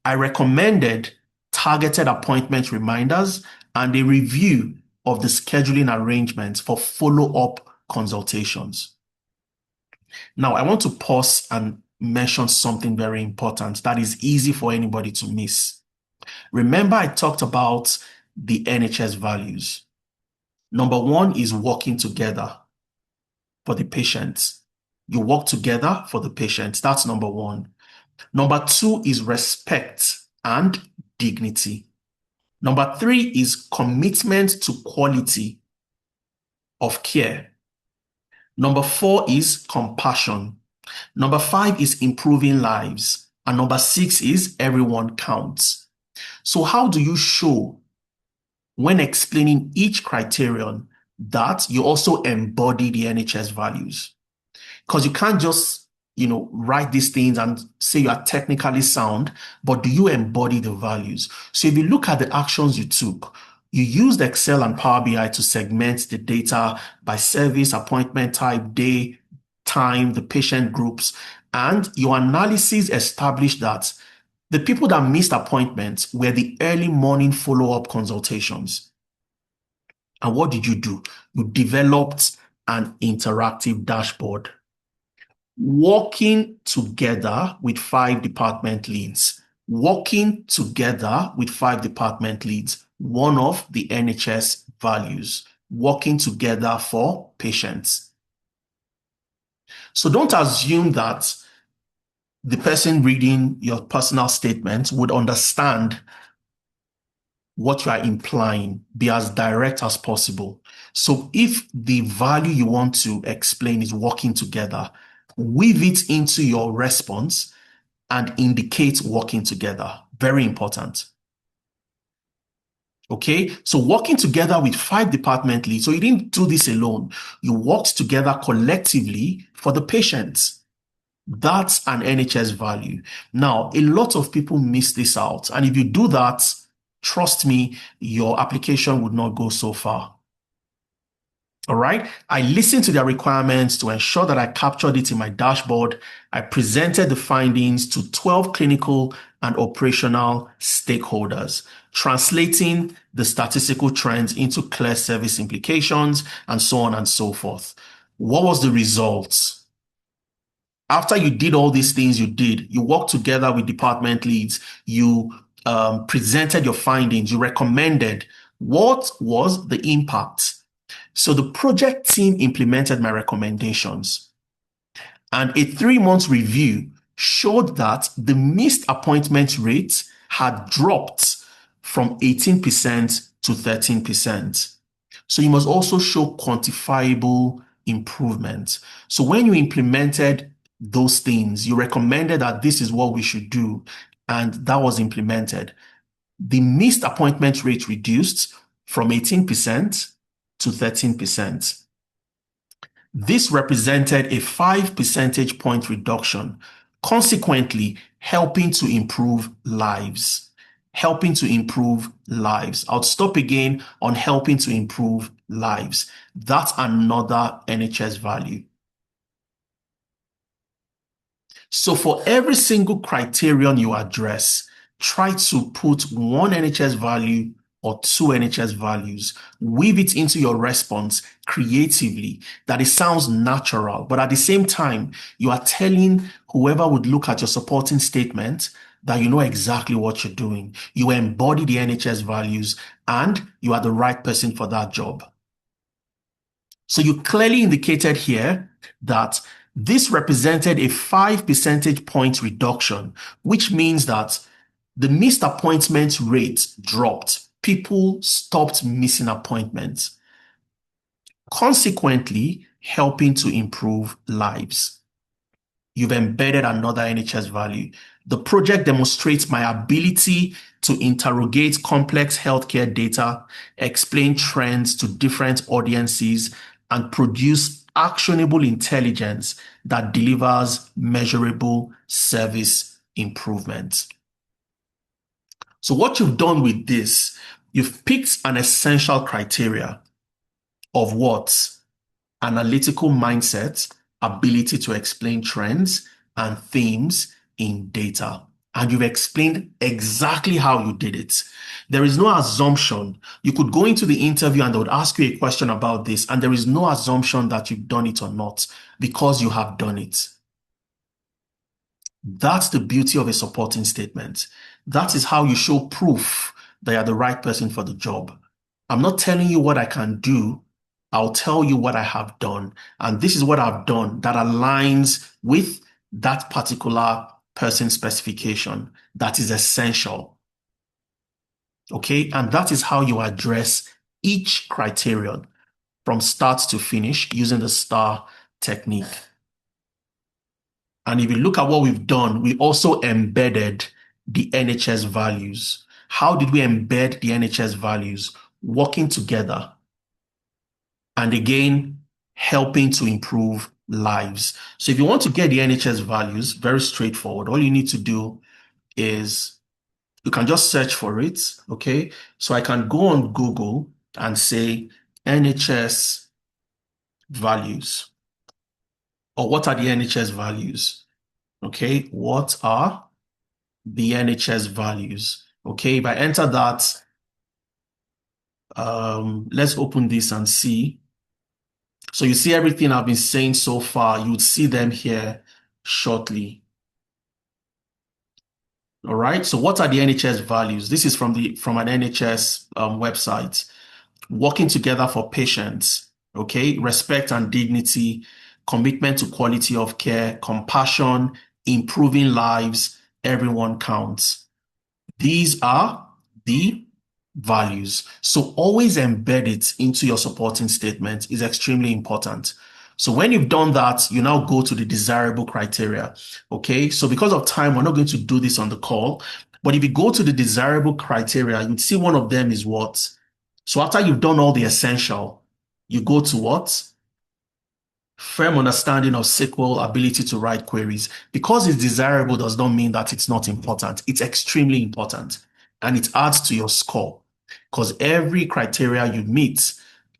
I recommended targeted appointment reminders and a review of the scheduling arrangements for follow-up consultations. Now, I want to pause and mention something very important that is easy for anybody to miss. Remember, I talked about the NHS values. Number 1 is working together for the patients. You work together for the patients. That's number 1. Number 2 is respect and dignity. Number 3 is commitment to quality of care. Number 4 is compassion. Number 5 is improving lives. And number 6 is everyone counts. So how do you show when explaining each criterion that you also embody the NHS values. Because you can't just, write these things and say you are technically sound, but do you embody the values? So if you look at the actions you took, you used Excel and Power BI to segment the data by service, appointment type, day, time, the patient groups, and your analysis established that the people that missed appointments were the early morning follow-up consultations. And what did you do? You developed an interactive dashboard. Working together with 5 department leads. Working together with 5 department leads. One of the NHS values. Working together for patients. So don't assume that the person reading your personal statement would understand what you are implying. Be as direct as possible. So if the value you want to explain is working together, weave it into your response and indicate working together. Very important. Okay, so working together with 5 department leads. So you didn't do this alone. You worked together collectively for the patients. That's an NHS value. Now, a lot of people miss this out. And if you do that, trust me, your application would not go so far. All right. I listened to their requirements to ensure that I captured it in my dashboard. I presented the findings to 12 clinical and operational stakeholders, translating the statistical trends into clear service implications and so on and so forth. What was the result? After you did all these things you worked together with department leads, you presented your findings, you recommended. What was the impact? So the project team implemented my recommendations, and a 3-month review showed that the missed appointment rate had dropped from 18% to 13%. So you must also show quantifiable improvement. So when you implemented those things, you recommended that this is what we should do, and that was implemented. The missed appointment rate reduced from 18% to 13%. This represented a 5 percentage point reduction, consequently helping to improve lives. Helping to improve lives. I'll stop again on helping to improve lives. That's another NHS value. So for every single criterion you address, try to put one NHS value or 2 NHS values, weave it into your response creatively, that it sounds natural, but at the same time, you are telling whoever would look at your supporting statement that you know exactly what you're doing. You embody the NHS values and you are the right person for that job. So you clearly indicated here that this represented a 5 percentage point reduction, which means that the missed appointment rate dropped. People stopped missing appointments, consequently helping to improve lives. You've embedded another NHS value. The project demonstrates my ability to interrogate complex healthcare data, explain trends to different audiences, and produce actionable intelligence that delivers measurable service improvement. So what you've done with this, you've picked an essential criteria of what? Analytical mindset, ability to explain trends and themes in data. And you've explained exactly how you did it. There is no assumption. You could go into the interview and they would ask you a question about this, and there is no assumption that you've done it or not, because you have done it. That's the beauty of a supporting statement. That is how you show proof that you're the right person for the job. I'm not telling you what I can do. I'll tell you what I have done. And this is what I've done that aligns with that particular person specification that is essential. Okay? And that is how you address each criterion from start to finish using the STAR technique. And if you look at what we've done, we also embedded the NHS values. How did we embed the NHS values? working together, and again, helping to improve lives. So if you want to get the NHS values, very straightforward. All you need to do is you can just search for it. Okay. So I can go on Google and say NHS values, or what are the NHS values? Okay. What are the NHS values? Okay. If I enter that, let's open this and see. So you see everything I've been saying so far. You'd see them here shortly. All right. So what are the NHS values? This is from an NHS website. Working together for patients. Okay. Respect and dignity, commitment to quality of care, compassion, improving lives. Everyone counts. These are the values. So always embed it into your supporting statement is extremely important. So when you've done that, you now go to the desirable criteria. Okay. So because of time, we're not going to do this on the call, but if you go to the desirable criteria, you'd see one of them is what? So after you've done all the essential, you go to what? Firm understanding of SQL, ability to write queries. Because it's desirable does not mean that it's not important. It's extremely important, and it adds to your score, because every criteria you meet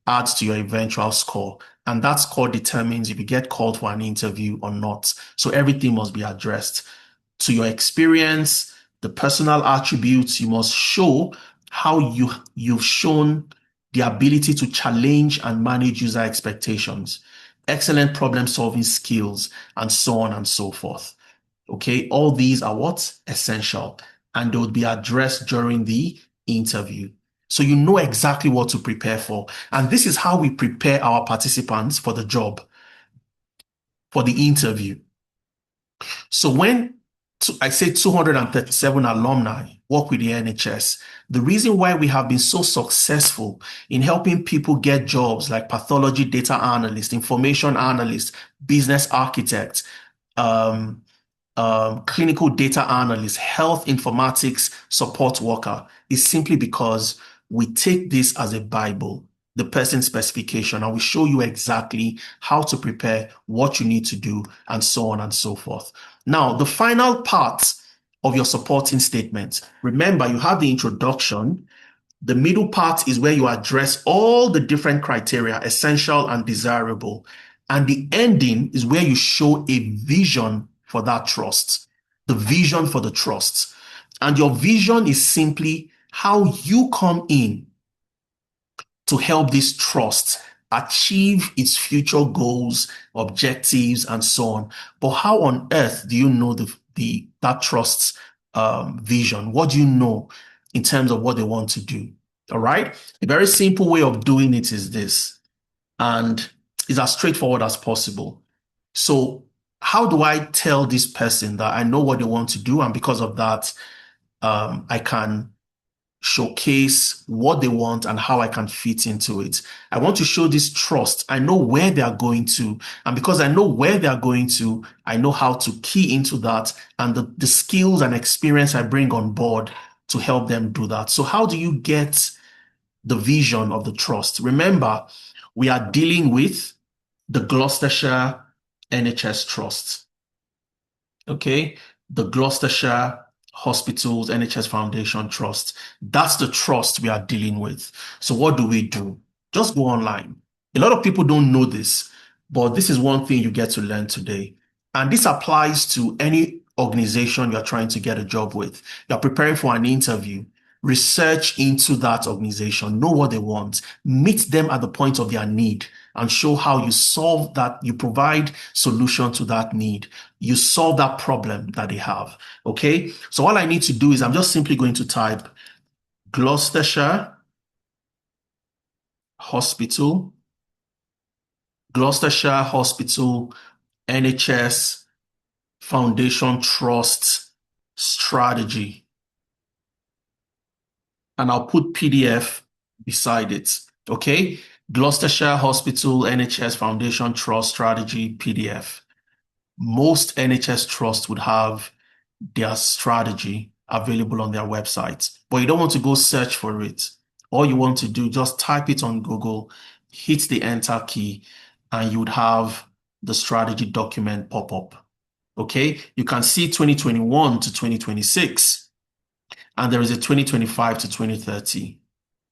adds to your eventual score, and that score determines if you get called for an interview or not. So everything must be addressed. To your experience, the personal attributes, you must show how you've shown the ability to challenge and manage user expectations, excellent problem-solving skills, and so on and so forth. Okay, all these are what? Essential, and they would be addressed during the interview. So you know exactly what to prepare for. And this is how we prepare our participants for the job, for the interview. So when I say 237 alumni work with the NHS, the reason why we have been so successful in helping people get jobs like pathology data analyst, information analyst, business architect, um, clinical data analyst, health informatics support worker is simply because we take this as a Bible, the person specification, and we show you exactly how to prepare, what you need to do, and so on and so forth. Now, the final part of your supporting statement, remember you have the introduction. The middle part is where you address all the different criteria, essential and desirable. And the ending is where you show a vision for that trust, the vision for the trust. And your vision is simply how you come in to help this trust achieve its future goals, objectives, and so on. But how on earth do you know that trust's vision? What do you know in terms of what they want to do? All right. A very simple way of doing it is this, and it's as straightforward as possible. So how do I tell this person that I know what they want to do, and because of that, I can showcase what they want and how I can fit into it? I want to show this trust. I know where they are going to. And because I know where they are going to, I know how to key into that and the skills and experience I bring on board to help them do that. So how do you get the vision of the trust? Remember, we are dealing with the Gloucestershire NHS Trust. Okay, the Gloucestershire Hospitals NHS Foundation Trust. That's the trust we are dealing with. So what do? Just go online. A lot of people don't know this, but this is one thing you get to learn today. And this applies to any organization you're trying to get a job with. You're preparing for an interview. Research into that organization, know what they want, meet them at the point of their need, and show how you solve that, you provide solution to that need. You solve that problem that they have. Okay. So all I need to do is I'm just simply going to type Gloucestershire Hospital, Gloucestershire Hospital, NHS Foundation Trust Strategy. And I'll put PDF beside it. Okay. Gloucestershire Hospital NHS Foundation Trust Strategy PDF. Most NHS trusts would have their strategy available on their website, but you don't want to go search for it. All you want to do, just type it on Google, hit the enter key, and you would have the strategy document pop up. Okay, you can see 2021 to 2026, and there is a 2025 to 2030.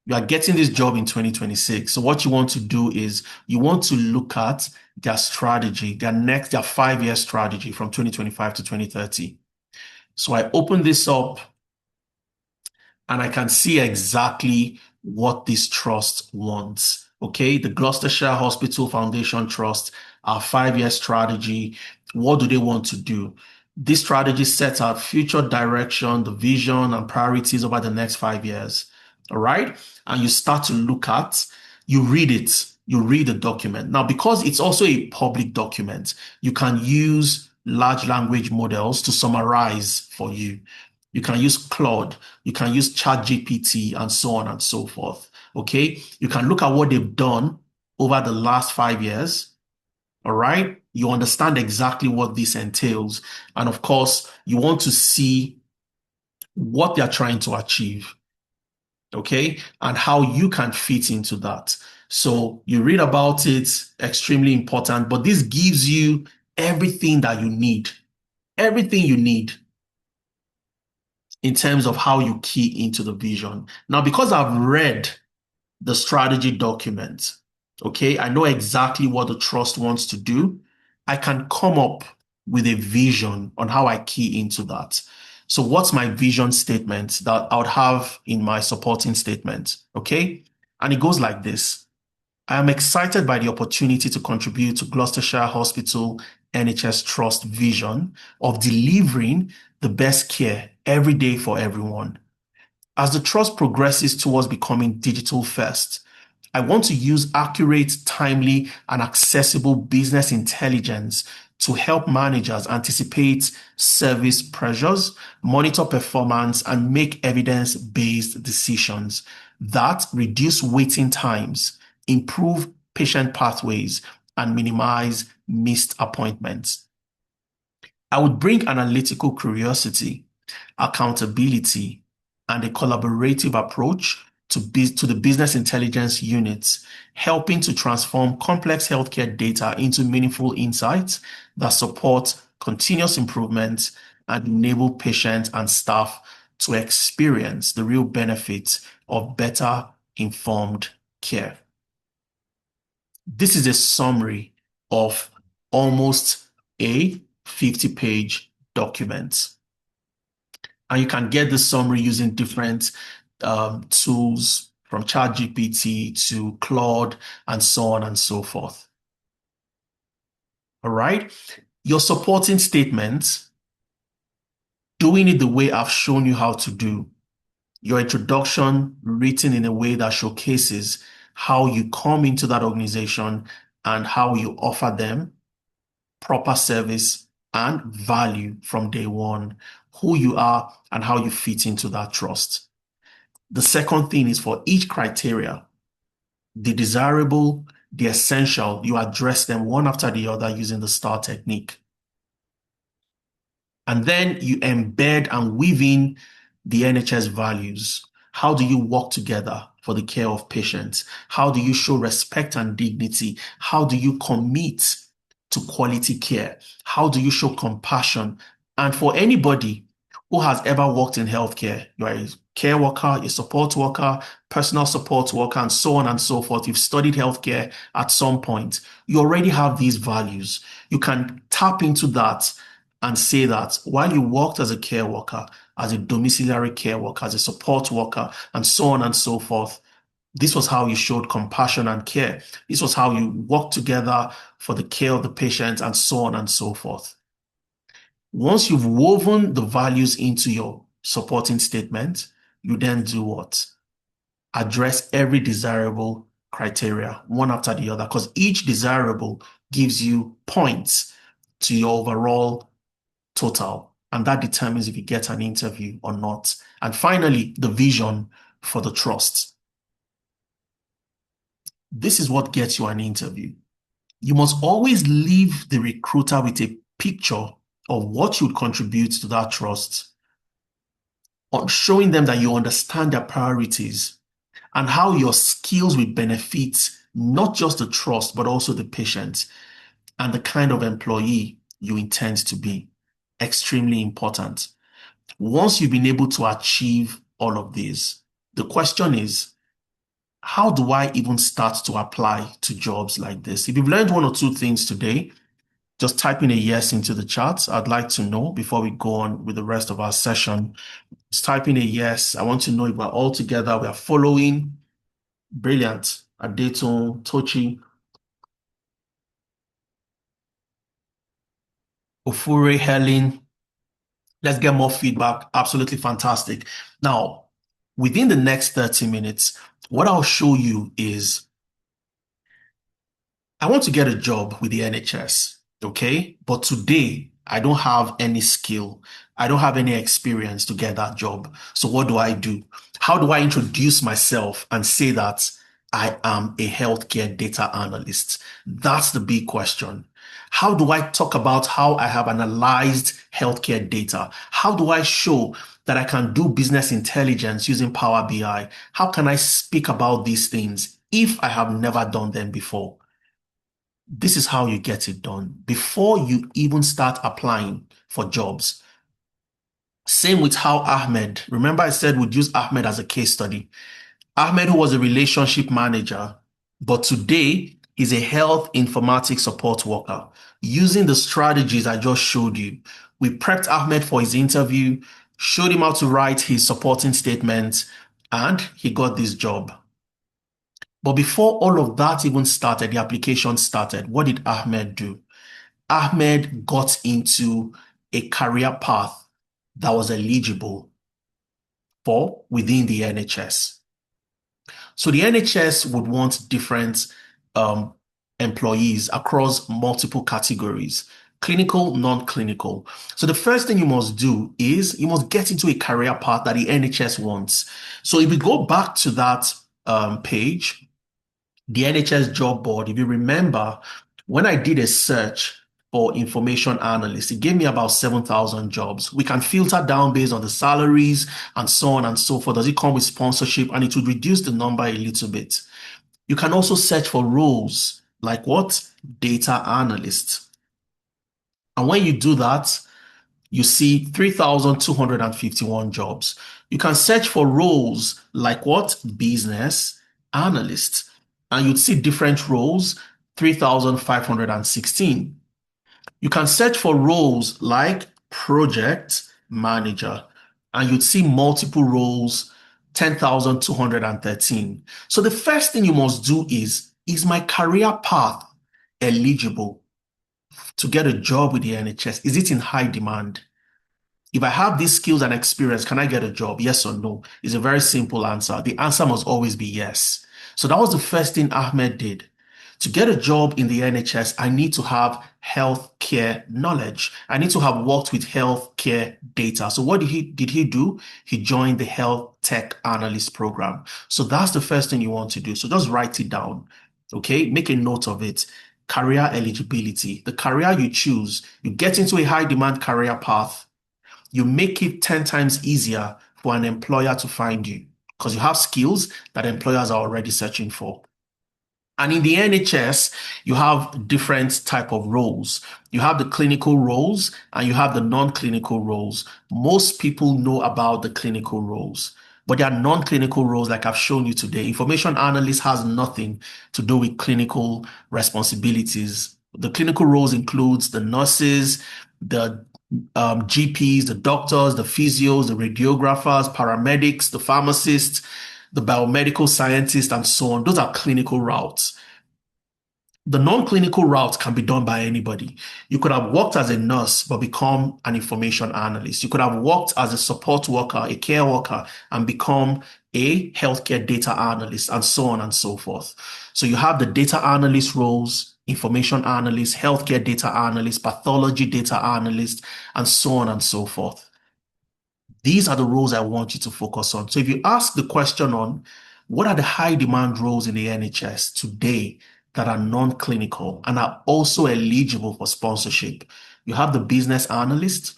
You are getting this job in 2026. So what you want to do is you want to look at their strategy, their 5-year strategy from 2025 to 2030. So I open this up and I can see exactly what this trust wants. Okay, the Gloucestershire Hospital Foundation Trust, our 5-year strategy. What do they want to do? This strategy sets out future direction, the vision, and priorities over the next 5 years. All right, and you start to look at, you read it, you read the document. Now, because it's also a public document, you can use large language models to summarize for you. You can use Claude, you can use ChatGPT, and so on and so forth. Okay, you can look at what they've done over the last 5 years. All right, you understand exactly what this entails. And of course, you want to see what they're trying to achieve. Okay, and how you can fit into that. So you read about it, extremely important, but this gives you everything that you need, everything you need in terms of how you key into the vision. Now, because I've read the strategy document, okay, I know exactly what the trust wants to do. I can come up with a vision on how I key into that. So what's my vision statement that I would have in my supporting statement? Okay. And it goes like this. I am excited by the opportunity to contribute to Gloucestershire Hospital NHS Trust vision of delivering the best care every day for everyone. As the trust progresses towards becoming digital first, I want to use accurate, timely, and accessible business intelligence to help managers anticipate service pressures, monitor performance, and make evidence-based decisions that reduce waiting times, improve patient pathways, and minimize missed appointments. I would bring analytical curiosity, accountability, and a collaborative approach to the business intelligence units, helping to transform complex healthcare data into meaningful insights that support continuous improvement and enable patients and staff to experience the real benefits of better informed care. This is a summary of almost a 50-page document. And you can get the summary using different tools from ChatGPT to Claude and so on and so forth. All right. Your supporting statement, doing it the way I've shown you how to do. Your introduction written in a way that showcases how you come into that organization and how you offer them proper service and value from day one, who you are and how you fit into that trust. The second thing is for each criteria, the desirable, the essential, you address them one after the other using the STAR technique. And then you embed and weave in the NHS values. How do you work together for the care of patients? How do you show respect and dignity? How do you commit to quality care? How do you show compassion? And for anybody who has ever worked in healthcare, you're a care worker, a support worker, personal support worker, and so on and so forth. You've studied healthcare at some point. You already have these values. You can tap into that and say that while you worked as a care worker, as a domiciliary care worker, as a support worker, and so on and so forth, this was how you showed compassion and care. This was how you worked together for the care of the patient, and so on and so forth. Once you've woven the values into your supporting statement, you then do what? Address every desirable criteria, one after the other, because each desirable gives you points to your overall total, and that determines if you get an interview or not. And finally, the vision for the trust. This is what gets you an interview. You must always leave the recruiter with a picture of what you'd contribute to that trust, on showing them that you understand their priorities and how your skills will benefit not just the trust, but also the patient and the kind of employee you intend to be. Extremely important. Once you've been able to achieve all of these, the question is, how do I even start to apply to jobs like this? If you've learned one or two things today, just type in a yes into the chat. I'd like to know before we go on with the rest of our session. Just type in a yes. I want to know if we're all together, we are following. Brilliant. Adeton, Tochi, Ofure, Helen. Let's get more feedback. Absolutely fantastic. Now, within the next 30 minutes, what I'll show you is I want to get a job with the NHS, okay? But today, I don't have any skill. I don't have any experience to get that job. So what do I do? How do I introduce myself and say that I am a healthcare data analyst? That's the big question. How do I talk about how I have analyzed healthcare data? How do I show that I can do business intelligence using Power BI? How can I speak about these things if I have never done them before? This is how you get it done before you even start applying for jobs. Same with how Ahmed, remember I said we'd use Ahmed as a case study. Ahmed, who was a relationship manager, but today is a health informatics support worker. Using the strategies I just showed you, we prepped Ahmed for his interview, showed him how to write his supporting statements, and he got this job. But before all of that even started, the application started, what did Ahmed do? Ahmed got into a career path that was eligible for within the NHS. So the NHS would want different um, employees across multiple categories, clinical, non-clinical. So the first thing you must do is you must get into a career path that the NHS wants. So if we go back to that page, the NHS job board, if you remember, when I did a search for information analyst, it gave me about 7,000 jobs. We can filter down based on the salaries and so on and so forth. Does it come with sponsorship? And it would reduce the number a little bit. You can also search for roles like what? Data analyst. And when you do that, you see 3,251 jobs. You can search for roles like what? Business analyst. And you'd see different roles, 3,516. You can search for roles like project manager, and you'd see multiple roles, 10,213. So the first thing you must do is my career path eligible to get a job with the NHS? Is it in high demand? If I have these skills and experience, can I get a job? Yes or no? It's a very simple answer. The answer must always be yes. So that was the first thing Ahmed did. To get a job in the NHS, I need to have healthcare knowledge. I need to have worked with healthcare data. So what did he do? He joined the health tech analyst program. So that's the first thing you want to do. So just write it down. Okay, make a note of it. Career eligibility. The career you choose, you get into a high demand career path. You make it 10 times easier for an employer to find you because you have skills that employers are already searching for. And in the NHS, you have different type of roles. You have the clinical roles and you have the non-clinical roles. Most people know about the clinical roles, but there are non-clinical roles like I've shown you today. Information analyst has nothing to do with clinical responsibilities. The clinical roles includes the nurses, the GPs, the doctors, the physios, the radiographers, paramedics, the pharmacists, the biomedical scientists, and so on. Those are clinical routes. The non-clinical route can be done by anybody. You could have worked as a nurse, but become an information analyst. You could have worked as a support worker, a care worker, and become a healthcare data analyst, and so on and so forth. So you have the data analyst roles, information analyst, healthcare data analyst, pathology data analyst, and so on and so forth. These are the roles I want you to focus on. So if you ask the question on what are the high demand roles in the NHS today that are non-clinical and are also eligible for sponsorship, you have the business analyst,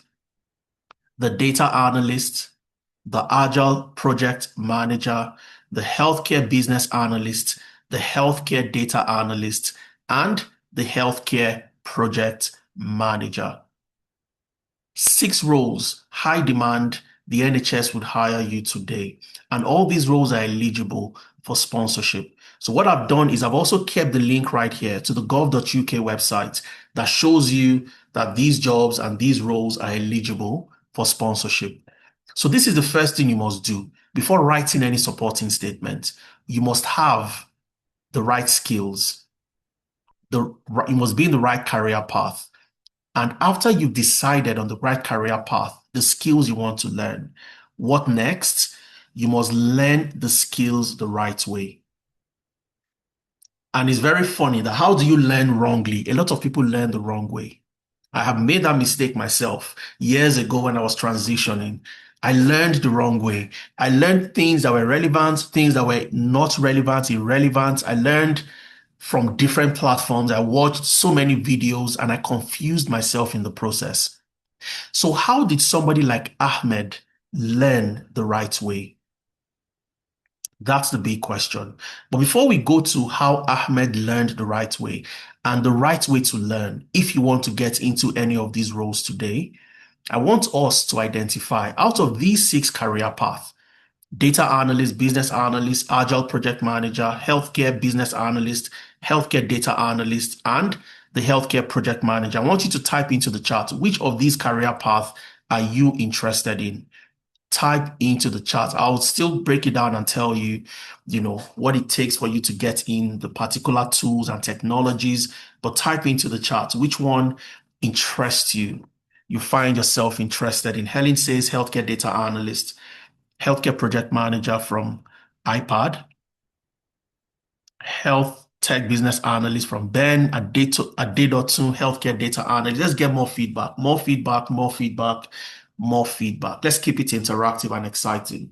the data analyst, the agile project manager, the healthcare business analyst, the healthcare data analyst, and the healthcare project manager. 6 roles, high demand, the NHS would hire you today. And all these roles are eligible for sponsorship. So what I've done is I've also kept the link right here to the gov.uk website that shows you that these jobs and these roles are eligible for sponsorship. So this is the first thing you must do before writing any supporting statement. You must have the right skills. You must be in the right career path. And after you've decided on the right career path, the skills you want to learn, what next? You must learn the skills the right way. And it's very funny that how do you learn wrongly? A lot of people learn the wrong way. I have made that mistake myself years ago when I was transitioning. I learned the wrong way. I learned things that were relevant, things that were not relevant, irrelevant. I learned from different platforms. I watched so many videos and I confused myself in the process. So how did somebody like Ahmed learn the right way? That's the big question. But before we go to how Ahmed learned the right way and the right way to learn, if you want to get into any of these roles today, I want us to identify out of these 6 career paths, data analyst, business analyst, agile project manager, healthcare business analyst, healthcare data analyst, and the healthcare project manager. I want you to type into the chat, which of these career paths are you interested in? Type into the chat. I'll still break it down and tell you, what it takes for you to get in the particular tools and technologies, but type into the chat which one interests you. You find yourself interested in. Helen says healthcare data analyst, healthcare project manager from iPad, health tech business analyst from Ben, Adedotu, healthcare data analyst. Let's get more feedback, more feedback, more feedback, more feedback. Let's keep it interactive and exciting.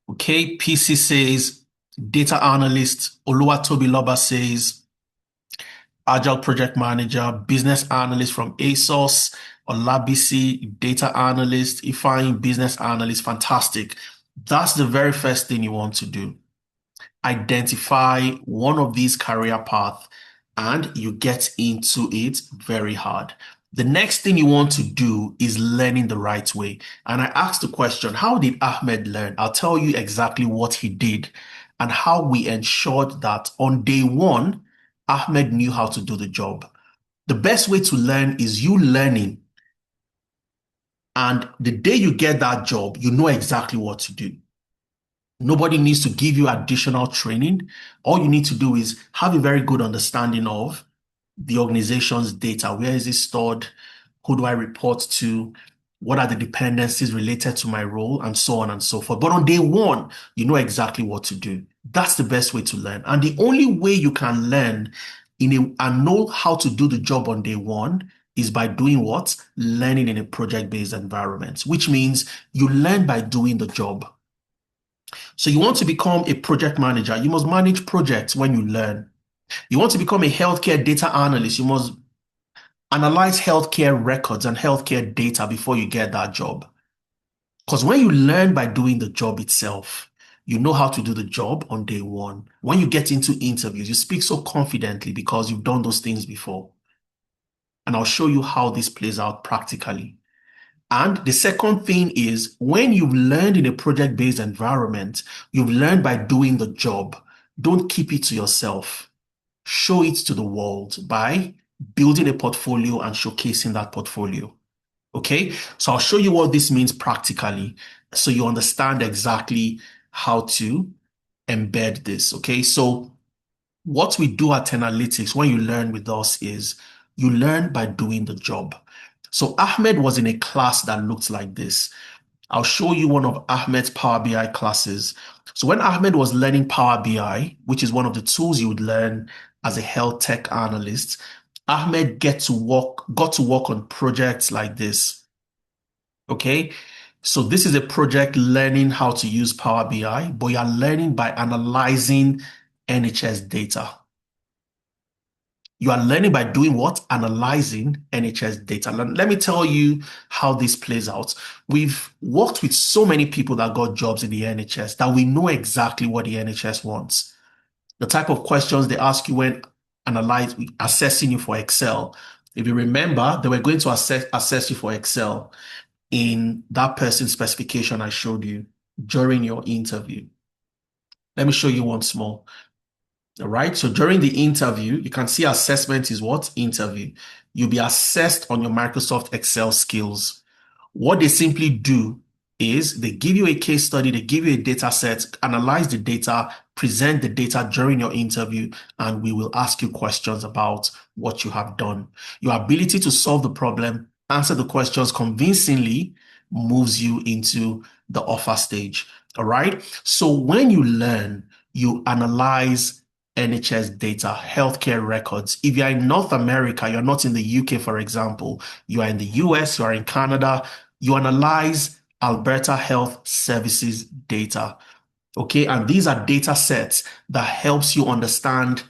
Okay, PC says data analyst. Oluwatobiloba says agile project manager, business analyst from ASOS. Olabisi, data analyst. Ifeanyi, business analyst. Fantastic. That's the very first thing you want to do. Identify one of these career paths and you get into it very hard. The next thing you want to do is learning the right way. And I asked the question, how did Ahmed learn? I'll tell you exactly what he did and how we ensured that on day 1, Ahmed knew how to do the job. The best way to learn is you learning. And the day you get that job, you know exactly what to do. Nobody needs to give you additional training. All you need to do is have a very good understanding of the organization's data. Where is it stored? Who do I report to? What are the dependencies related to my role? And so on and so forth. But on day 1, you know exactly what to do. That's the best way to learn. And the only way you can learn and know how to do the job on day 1 is by doing what? Learning in a project-based environment, which means you learn by doing the job. So you want to become a project manager, you must manage projects when you learn. You want to become a healthcare data analyst, you must analyze healthcare records and healthcare data before you get that job. Because when you learn by doing the job itself, you know how to do the job on day 1. When you get into interviews, you speak so confidently because you've done those things before. And I'll show you how this plays out practically. And the second thing is when you've learned in a project-based environment, you've learned by doing the job. Don't keep it to yourself. Show it to the world by building a portfolio and showcasing that portfolio. Okay, so I'll show you what this means practically so you understand exactly how to embed this. Okay, so what we do at Analytics when you learn with us is you learn by doing the job. So Ahmed was in a class that looked like this. I'll show you one of Ahmed's Power BI classes. So when Ahmed was learning Power BI, which is one of the tools you would learn as a health tech analyst, Ahmed got to work on projects like this. Okay, so this is a project learning how to use Power BI, but you're learning by analyzing NHS data. You are learning by doing what? Analyzing NHS data. Let me tell you how this plays out. We've worked with so many people that got jobs in the NHS that we know exactly what the NHS wants. The type of questions they ask you when assessing you for Excel. If you remember, they were going to assess you for Excel in that person's specification I showed you during your interview. Let me show you once more. All right. So during the interview, you can see assessment is what? Interview. You'll be assessed on your Microsoft Excel skills. What they simply do is they give you a case study, they give you a data set, analyze the data, present the data during your interview, and we will ask you questions about what you have done. Your ability to solve the problem, answer the questions convincingly moves you into the offer stage. All right. So when you learn, you analyze NHS data, healthcare records. If you're in North America, you're not in the UK, for example, you are in the US, you are in Canada, you analyze Alberta Health Services data. Okay, and these are data sets that helps you understand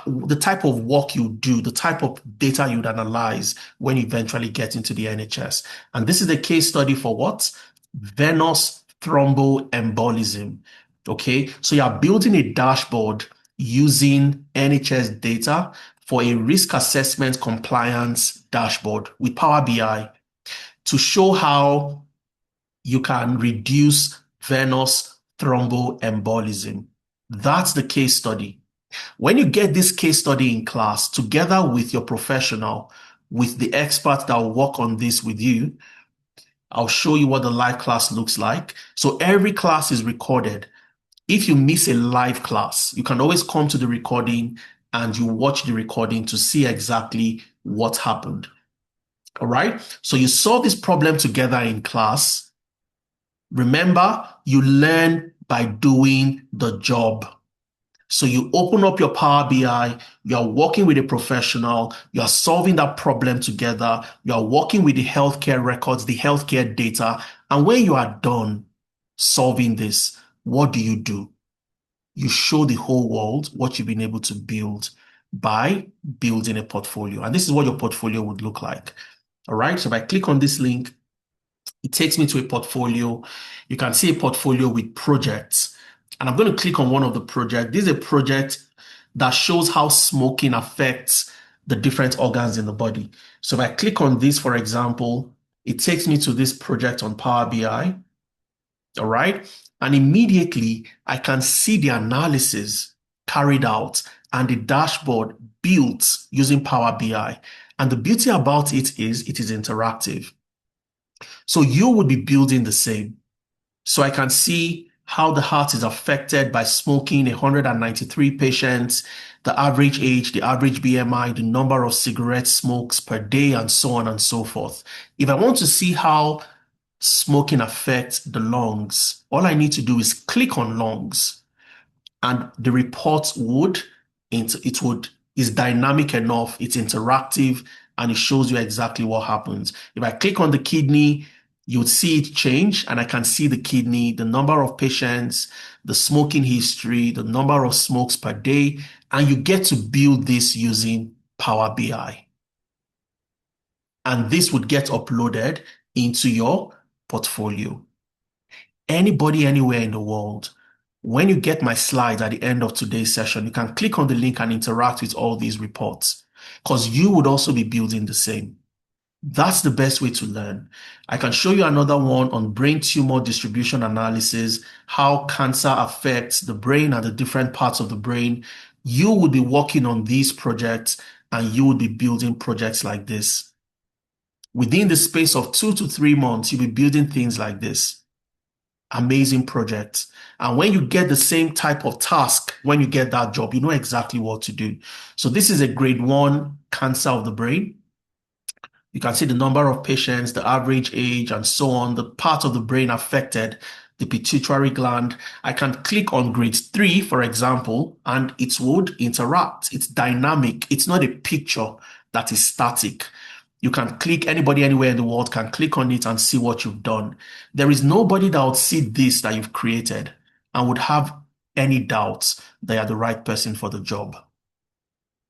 the type of work you do, the type of data you'd analyze when you eventually get into the NHS. And this is a case study for what? Venous thromboembolism. Okay, so you're building a dashboard using NHS data for a risk assessment compliance dashboard with Power BI to show how you can reduce venous thromboembolism. That's the case study. When you get this case study in class together with your professional, with the expert that will work on this with you, I'll show you what the live class looks like. So every class is recorded. If you miss a live class, you can always come to the recording and you watch the recording to see exactly what happened. All right. So you solve this problem together in class. Remember, you learn by doing the job. So you open up your Power BI, you are working with a professional, you are solving that problem together, you are working with the healthcare records, the healthcare data, and when you are done solving this, what do? You show the whole world what you've been able to build by building a portfolio. And this is what your portfolio would look like. All right, so if I click on this link, it takes me to a portfolio. You can see a portfolio with projects. And I'm going to click on one of the projects. This is a project that shows how smoking affects the different organs in the body. So if I click on this, for example, it takes me to this project on Power BI. All right. And immediately I can see the analysis carried out and the dashboard built using Power BI. And the beauty about it is interactive. So you would be building the same. So I can see how the heart is affected by smoking, 193 patients, the average age, the average BMI, the number of cigarette smokes per day, and so on and so forth. If I want to see how smoking affects the lungs, all I need to do is click on lungs, and the report is dynamic enough, it's interactive, and it shows you exactly what happens. If I click on the kidney, you'd see it change, and I can see the kidney, the number of patients, the smoking history, the number of smokes per day, and you get to build this using Power BI. And this would get uploaded into your portfolio. Anybody, anywhere in the world, when you get my slides at the end of today's session, you can click on the link and interact with all these reports because you would also be building the same. That's the best way to learn. I can show you another one on brain tumor distribution analysis, how cancer affects the brain and the different parts of the brain. You would be working on these projects and you would be building projects like this. Within the space of 2 to 3 months, you'll be building things like this. Amazing projects. And when you get the same type of task, when you get that job, you know exactly what to do. So this is a grade 1 cancer of the brain. You can see the number of patients, the average age, and so on, the part of the brain affected, the pituitary gland. I can click on grade 3, for example, and it would interact. It's dynamic. It's not a picture that is static. You can click, anybody anywhere in the world can click on it and see what you've done. There is nobody that would see this that you've created and would have any doubts that you're the right person for the job.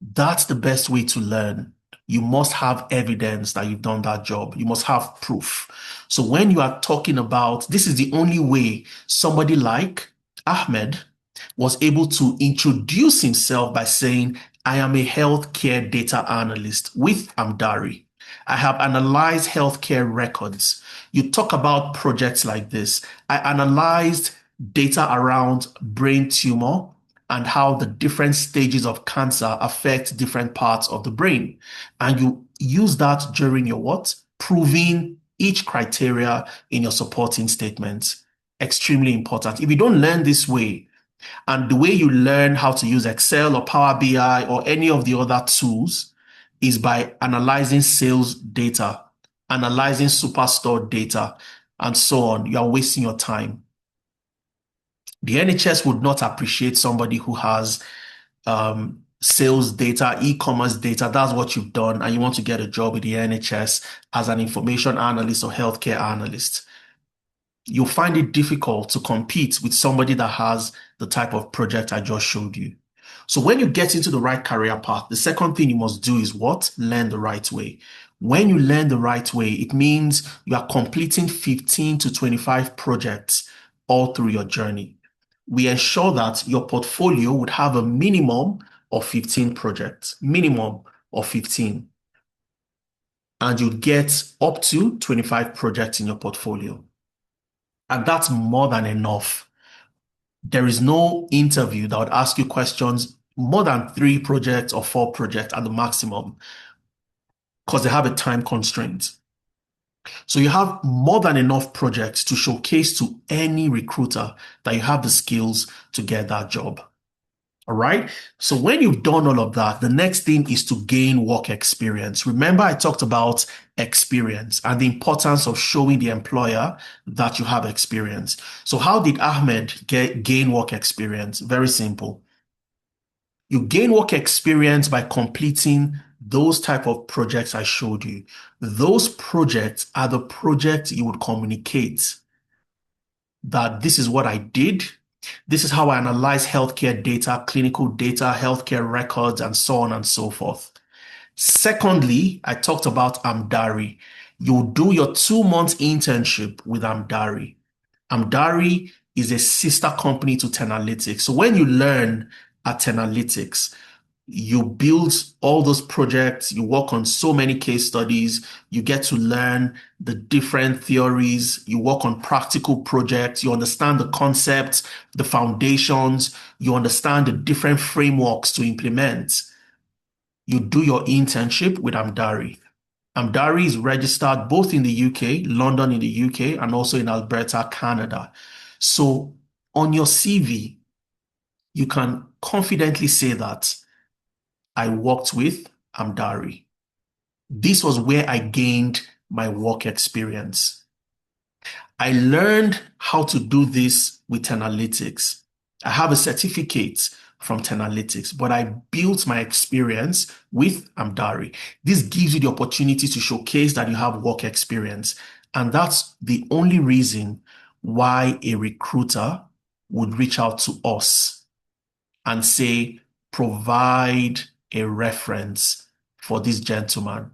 That's the best way to learn. You must have evidence that you've done that job. You must have proof. So when you are talking about, this is the only way somebody like Ahmed was able to introduce himself by saying, I am a healthcare data analyst with Amdari. I have analyzed healthcare records. You talk about projects like this. I analyzed data around brain tumor and how the different stages of cancer affect different parts of the brain. And you use that during your what? Proving each criteria in your supporting statement. Extremely important. If you don't learn this way, and the way you learn how to use Excel or Power BI or any of the other tools is by analyzing sales data, analyzing superstore data, and so on. You are wasting your time. The NHS would not appreciate somebody who has sales data, e-commerce data. That's what you've done, and you want to get a job with the NHS as an information analyst or healthcare analyst. You'll find it difficult to compete with somebody that has the type of project I just showed you. So when you get into the right career path, the second thing you must do is what? Learn the right way. When you learn the right way, it means you are completing 15 to 25 projects all through your journey. We ensure that your portfolio would have a minimum of 15 projects, minimum of 15. And you'd get up to 25 projects in your portfolio. And that's more than enough. There is no interview that would ask you questions more than 3 projects or 4 projects at the maximum because they have a time constraint. So you have more than enough projects to showcase to any recruiter that you have the skills to get that job. All right. So when you've done all of that, the next thing is to gain work experience. Remember, I talked about experience and the importance of showing the employer that you have experience. So how did Ahmed gain work experience? Very simple. You gain work experience by completing those type of projects I showed you. Those projects are the projects you would communicate that this is what I did. This is how I analyze healthcare data, clinical data, healthcare records, and so on and so forth. Secondly, I talked about Amdari. You do your 2 months internship with Amdari. Amdari is a sister company to Tenalytics. So when you learn at Tenalytics, you build all those projects, you work on so many case studies, you get to learn the different theories, you work on practical projects, you understand the concepts, the foundations, you understand the different frameworks to implement. You do your internship with Amdari. Amdari is registered both in the UK, London in the UK, and also in Alberta, Canada. So on your CV, you can confidently say that I worked with Amdari. This was where I gained my work experience. I learned how to do this with Tenalytics. I have a certificate from Tenalytics, but I built my experience with Amdari. This gives you the opportunity to showcase that you have work experience. And that's the only reason why a recruiter would reach out to us and say, provide a reference for this gentleman.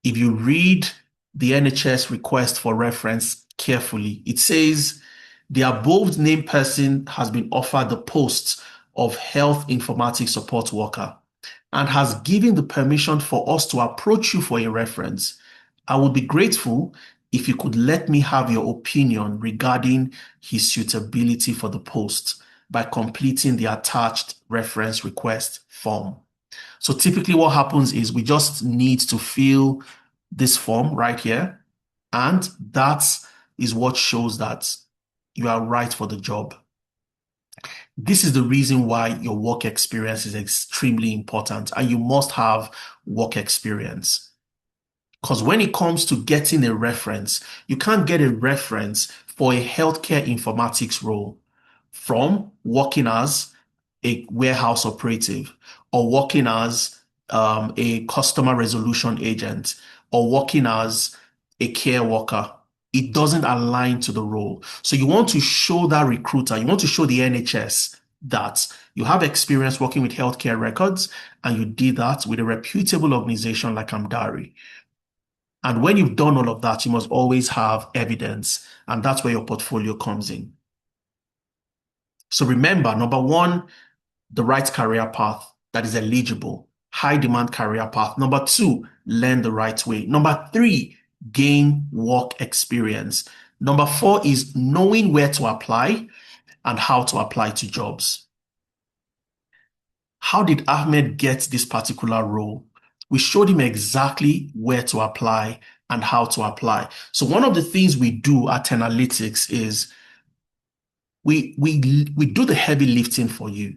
If you read the NHS request for reference carefully, it says the above named person has been offered the post of health informatics support worker and has given the permission for us to approach you for a reference. I would be grateful if you could let me have your opinion regarding his suitability for the post by completing the attached reference request form. So typically what happens is we just need to fill this form right here, and that is what shows that you are right for the job. This is the reason why your work experience is extremely important, and you must have work experience. Because when it comes to getting a reference, you can't get a reference for a healthcare informatics role from working as a warehouse operative or working as a customer resolution agent or working as a care worker. It doesn't align to the role. So you want to show that recruiter, you want to show the NHS that you have experience working with healthcare records and you did that with a reputable organization like Amdari. And when you've done all of that, you must always have evidence, and that's where your portfolio comes in. So remember, number one, the right career path that is eligible, high demand career path. Number two, learn the right way. Number three, gain work experience. Number four is knowing where to apply and how to apply to jobs. How did Ahmed get this particular role? We showed him exactly where to apply and how to apply. So one of the things we do at Analytics is we do the heavy lifting for you.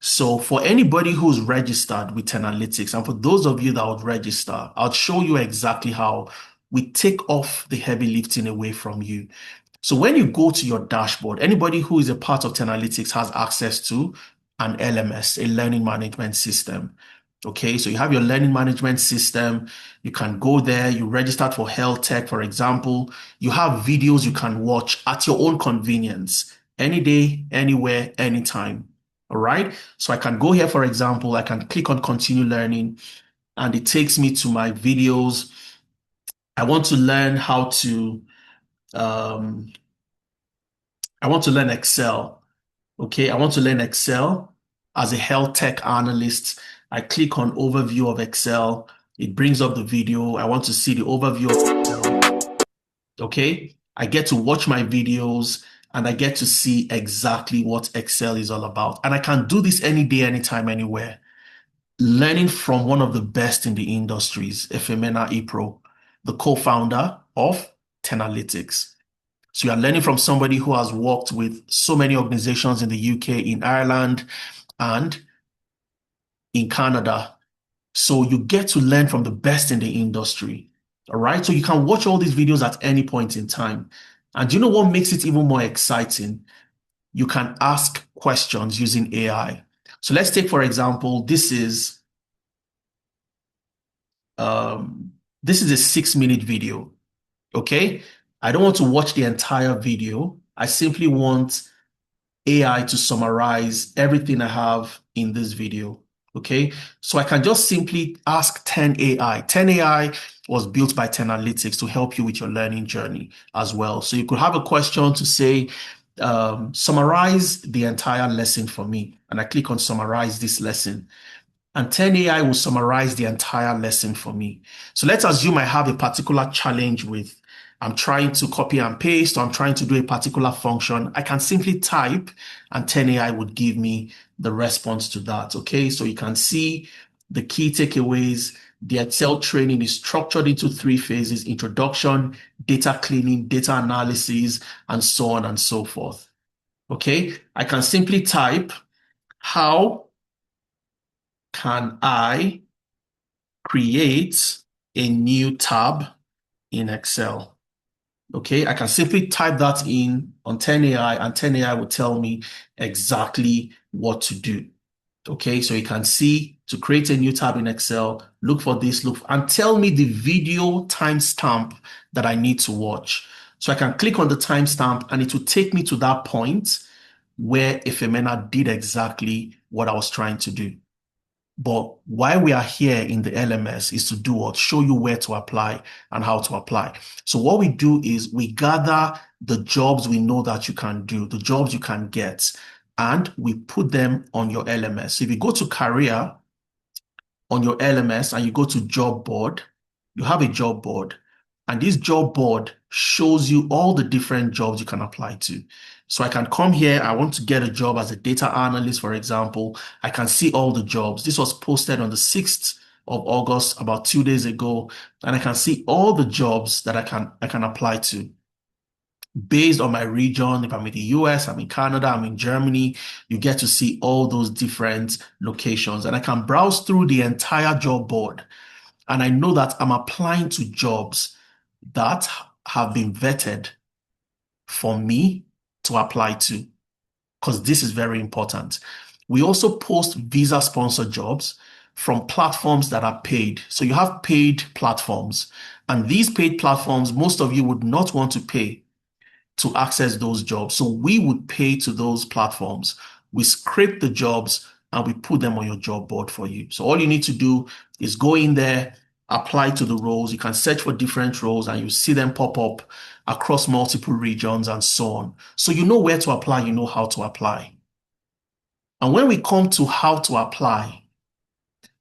So for anybody who's registered with Analytics, and for those of you that would register, I'll show you exactly how we take off the heavy lifting away from you. So when you go to your dashboard, anybody who is a part of Analytics has access to an LMS, a learning management system. Okay, so you have your learning management system. You can go there. You registered for health tech, for example. You have videos you can watch at your own convenience, any day, anywhere, anytime. All right. So I can go here, for example, I can click on continue learning and it takes me to my videos. I want to learn how to, I want to learn Excel. Okay. I want to learn Excel as a health tech analyst. I click on overview of Excel. It brings up the video. I want to see the overview of Excel. Okay. I get to watch my videos and I get to see exactly what Excel is all about. And I can do this any day, anytime, anywhere. Learning from one of the best in the industries, Efemena Ipro, the co-founder of Tenalytics. So you are learning from somebody who has worked with so many organizations in the UK, in Ireland, and in Canada. So you get to learn from the best in the industry. All right. So you can watch all these videos at any point in time. And do you know what makes it even more exciting? You can ask questions using AI. So let's take, for example, this is a 6-minute video. Okay. I don't want to watch the entire video. I simply want AI to summarize everything I have in this video. Okay, so I can just simply ask 10 AI. 10 AI was built by Tenalytics to help you with your learning journey as well. So you could have a question to say, summarize the entire lesson for me. And I click on summarize this lesson. And 10 AI will summarize the entire lesson for me. So let's assume I have a particular challenge with I'm trying to copy and paste, or I'm trying to do a particular function. I can simply type and 10 AI would give me the response to that. Okay, so you can see the key takeaways. The Excel training is structured into 3 phases: introduction, data cleaning, data analysis, and so on and so forth. Okay, I can simply type, how can I create a new tab in Excel? Okay, I can simply type that in on 10 AI and 10 AI will tell me exactly what to do. Okay, so you can see to create a new tab in Excel, look for this, and tell me the video timestamp that I need to watch. So I can click on the timestamp and it will take me to that point where Efemena did exactly what I was trying to do. But why we are here in the LMS is to do what? Show you where to apply and how to apply. So what we do is we gather the jobs we know that you can do, the jobs you can get, and we put them on your LMS. So if you go to career on your LMS and you go to job board, you have a job board. And this job board shows you all the different jobs you can apply to. So I can come here. I want to get a job as a data analyst, for example. I can see all the jobs. This was posted on the 6th of August, about 2 days ago. And I can see all the jobs that I can apply to based on my region. If I'm in the US, I'm in Canada, I'm in Germany, you get to see all those different locations. And I can browse through the entire job board. And I know that I'm applying to jobs that have been vetted for me to apply to, because this is very important. We also post visa sponsored jobs from platforms that are paid. So you have paid platforms, and these paid platforms, most of you would not want to pay to access those jobs. So we would pay to those platforms. We scrape the jobs and we put them on your job board for you. So all you need to do is go in there, apply to the roles. You can search for different roles and you see them pop up across multiple regions and so on. So you know where to apply, you know how to apply. And when we come to how to apply,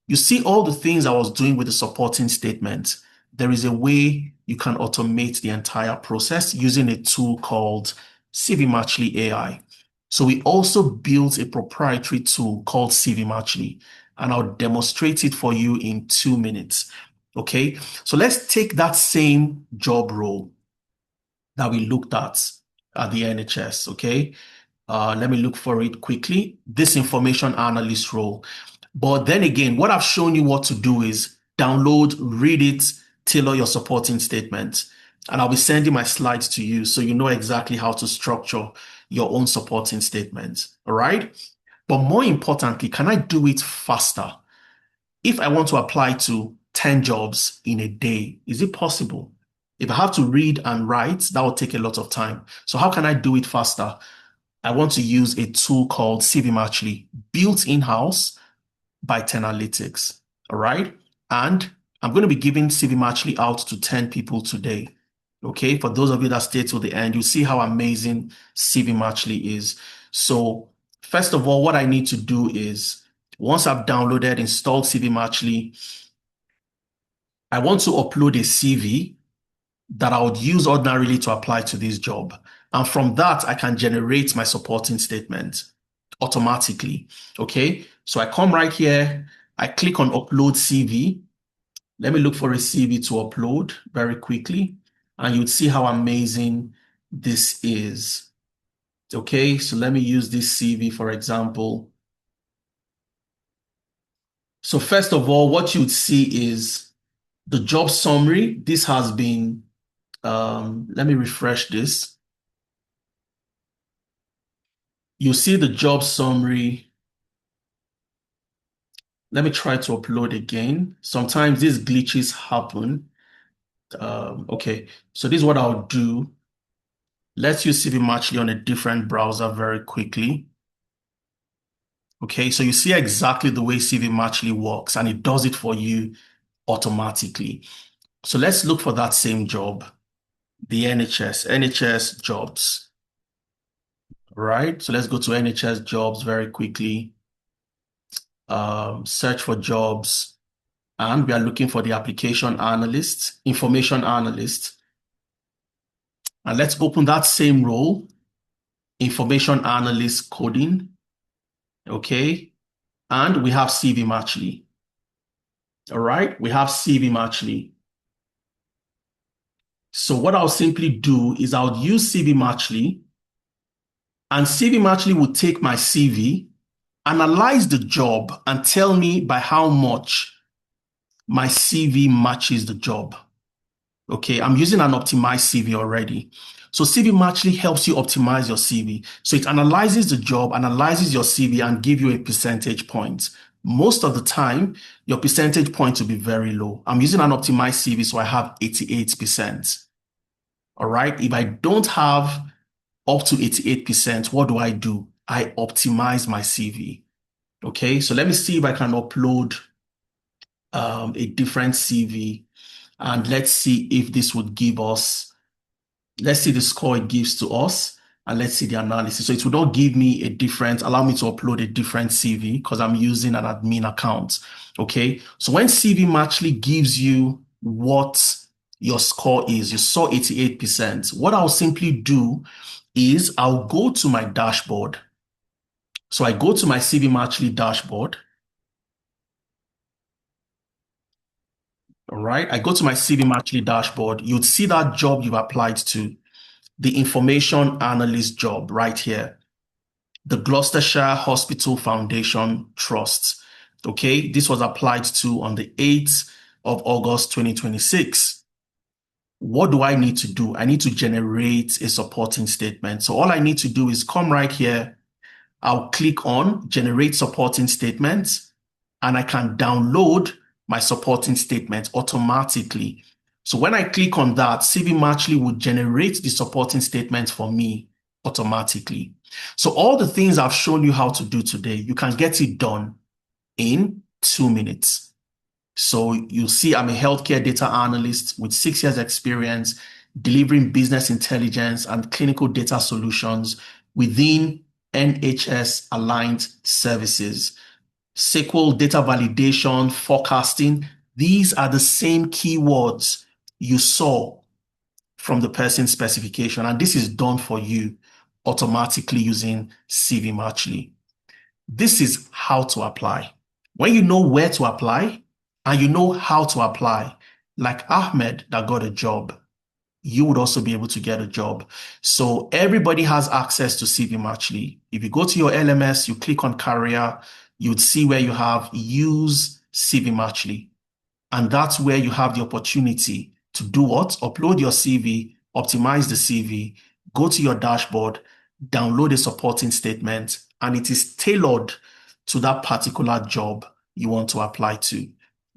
you see all the things I was doing with the supporting statement. There is a way you can automate the entire process using a tool called CV Matchly AI. So we also built a proprietary tool called CV Matchly, and I'll demonstrate it for you in 2 minutes. Okay, so let's take that same job role that we looked at the NHS. Okay, let me look for it quickly. This information analyst role. But then again, what I've shown you what to do is download, read it, tailor your supporting statement. And I'll be sending my slides to you so you know exactly how to structure your own supporting statement. All right. But more importantly, can I do it faster? If I want to apply to 10 jobs in a day, is it possible? If I have to read and write, that will take a lot of time. So how can I do it faster? I want to use a tool called CV Matchly, built in-house by 10 Analytics. All right. And I'm going to be giving CV Matchly out to 10 people today. Okay. For those of you that stay till the end, you see how amazing CV Matchly is. So first of all, what I need to do is once I've downloaded, installed CV Matchly, I want to upload a CV that I would use ordinarily to apply to this job. And from that, I can generate my supporting statement automatically. Okay. So I come right here, I click on upload CV. Let me look for a CV to upload very quickly. And you'd see how amazing this is. Okay. So let me use this CV, for example. So first of all, what you'd see is the job summary. This has been, let me refresh this. You see the job summary. Let me try to upload again. Sometimes these glitches happen. Okay, so this is what I'll do. Let's use CV Matchly on a different browser very quickly. Okay, so you see exactly the way CV Matchly works, and it does it for you automatically. So let's look for that same job, the NHS jobs. Right, so let's go to NHS jobs very quickly. Search for jobs, and we are looking for the application analyst, information analyst. And let's open that same role, information analyst coding. Okay. And we have CV Matchly. All right. We have CV Matchly. So what I'll simply do is I'll use CV Matchly, and CV Matchly will take my CV, analyze the job, and tell me by how much my CV matches the job. Okay, I'm using an optimized CV already. So CV Matchly helps you optimize your CV. So it analyzes the job, analyzes your CV, and give you a percentage point. Most of the time, your percentage point will be very low. I'm using an optimized CV, so I have 88%. All right. If I don't have up to 88%, what do? I optimize my CV. Okay. So let me see if I can upload a different CV, and let's see if this would give us, let's see the score it gives to us, and let's see the analysis. So it will not give me a different, allow me to upload a different CV because I'm using an admin account. Okay. So when CV Matchly gives you what your score is, you saw 88%. What I'll simply do is I'll go to my dashboard. So I go to my CV Matchly dashboard. All right. I go to my CV Matchly dashboard. You'd see that job you've applied to, the information analyst job right here, the Gloucestershire Hospital Foundation Trust. Okay. This was applied to on the 8th of August, 2026. What do I need to do? I need to generate a supporting statement. So all I need to do is come right here. I'll click on generate supporting statements, and I can download my supporting statement automatically. So when I click on that, CV Matchly would generate the supporting statement for me. automatically. So all the things I've shown you how to do today, you can get it done in 2 minutes. So you see, I'm a healthcare data analyst with 6 years experience delivering business intelligence and clinical data solutions within NHS aligned services. SQL data validation, forecasting, these are the same keywords you saw from the person specification, and this is done for you automatically using CV Matchly. This is how to apply. When you know where to apply and you know how to apply, like Ahmed that got a job, you would also be able to get a job. So everybody has access to CV Matchly. If you go to your LMS, you click on career, you'd see where you have use CV Matchly. And that's where you have the opportunity to do what? Upload your CV, optimize the CV, go to your dashboard, download a supporting statement, and it is tailored to that particular job you want to apply to.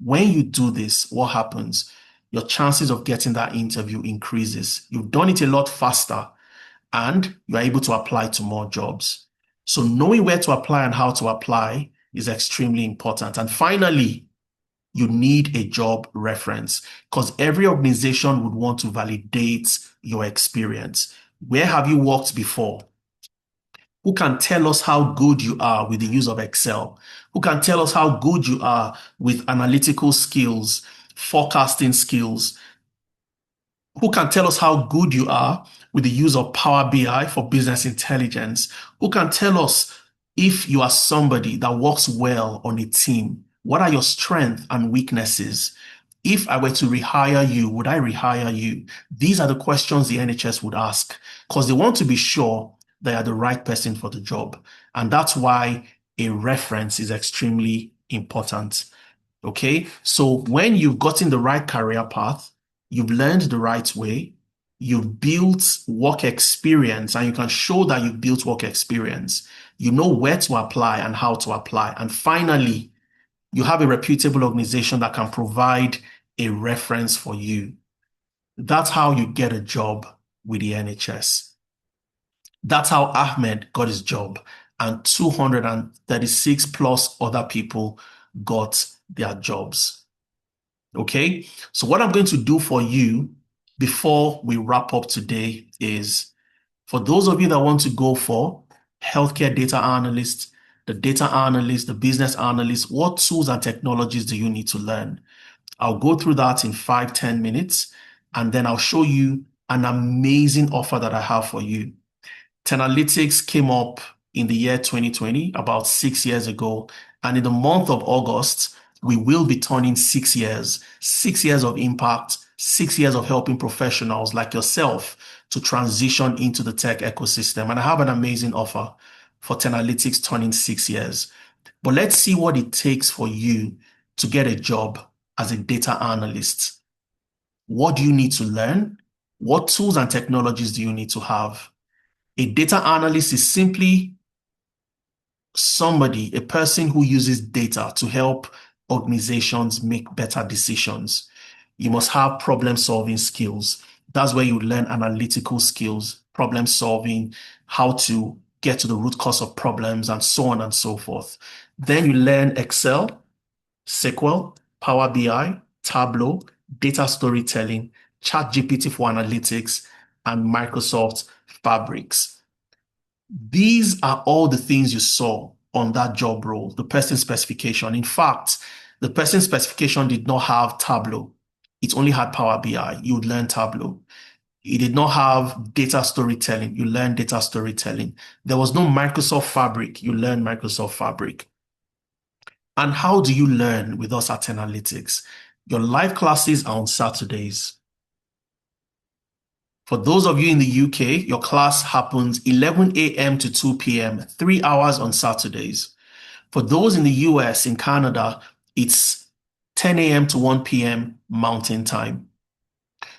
When you do this, what happens? Your chances of getting that interview increases. You've done it a lot faster and you're able to apply to more jobs. So knowing where to apply and how to apply is extremely important. And finally, you need a job reference because every organization would want to validate your experience. Where have you worked before? Who can tell us how good you are with the use of Excel? Who can tell us how good you are with analytical skills, forecasting skills? Who can tell us how good you are with the use of Power BI for business intelligence? Who can tell us if you are somebody that works well on a team? What are your strengths and weaknesses? If I were to rehire you, would I rehire you? These are the questions the NHS would ask because they want to be sure they are the right person for the job. And that's why a reference is extremely important. Okay, so when you've gotten the right career path, you've learned the right way, you've built work experience, and you can show that you've built work experience, you know where to apply and how to apply. And finally, you have a reputable organization that can provide a reference for you. That's how you get a job with the NHS. That's how Ahmed got his job, and 236 plus other people got their jobs. Okay, so what I'm going to do for you before we wrap up today is for those of you that want to go for healthcare data analyst, the data analyst, the business analyst, what tools and technologies do you need to learn? I'll go through that in 5-10 minutes, and then I'll show you an amazing offer that I have for you. Tenalytics came up in the year 2020, about 6 years ago. And in the month of August, we will be turning 6 years, 6 years of impact, 6 years of helping professionals like yourself to transition into the tech ecosystem. And I have an amazing offer for Tenalytics turning 6 years. But let's see what it takes for you to get a job as a data analyst. What do you need to learn? What tools and technologies do you need to have? A data analyst is simply somebody, a person who uses data to help organizations make better decisions. You must have problem-solving skills. That's where you learn analytical skills, problem-solving, how to get to the root cause of problems, and so on and so forth. Then you learn Excel, SQL, Power BI, Tableau, data storytelling, ChatGPT for analytics, and Microsoft Fabrics. These are all the things you saw on that job role, the person specification. In fact, the person specification did not have Tableau. It only had Power BI. You would learn Tableau. It did not have data storytelling. You learn data storytelling. There was no Microsoft Fabric. You learn Microsoft Fabric. And how do you learn with us at Analytics? Your live classes are on Saturdays. For those of you in the UK, your class happens 11 a.m. to 2 p.m., 3 hours on Saturdays. For those in the US, in Canada, it's 10 a.m. to 1 p.m. Mountain Time.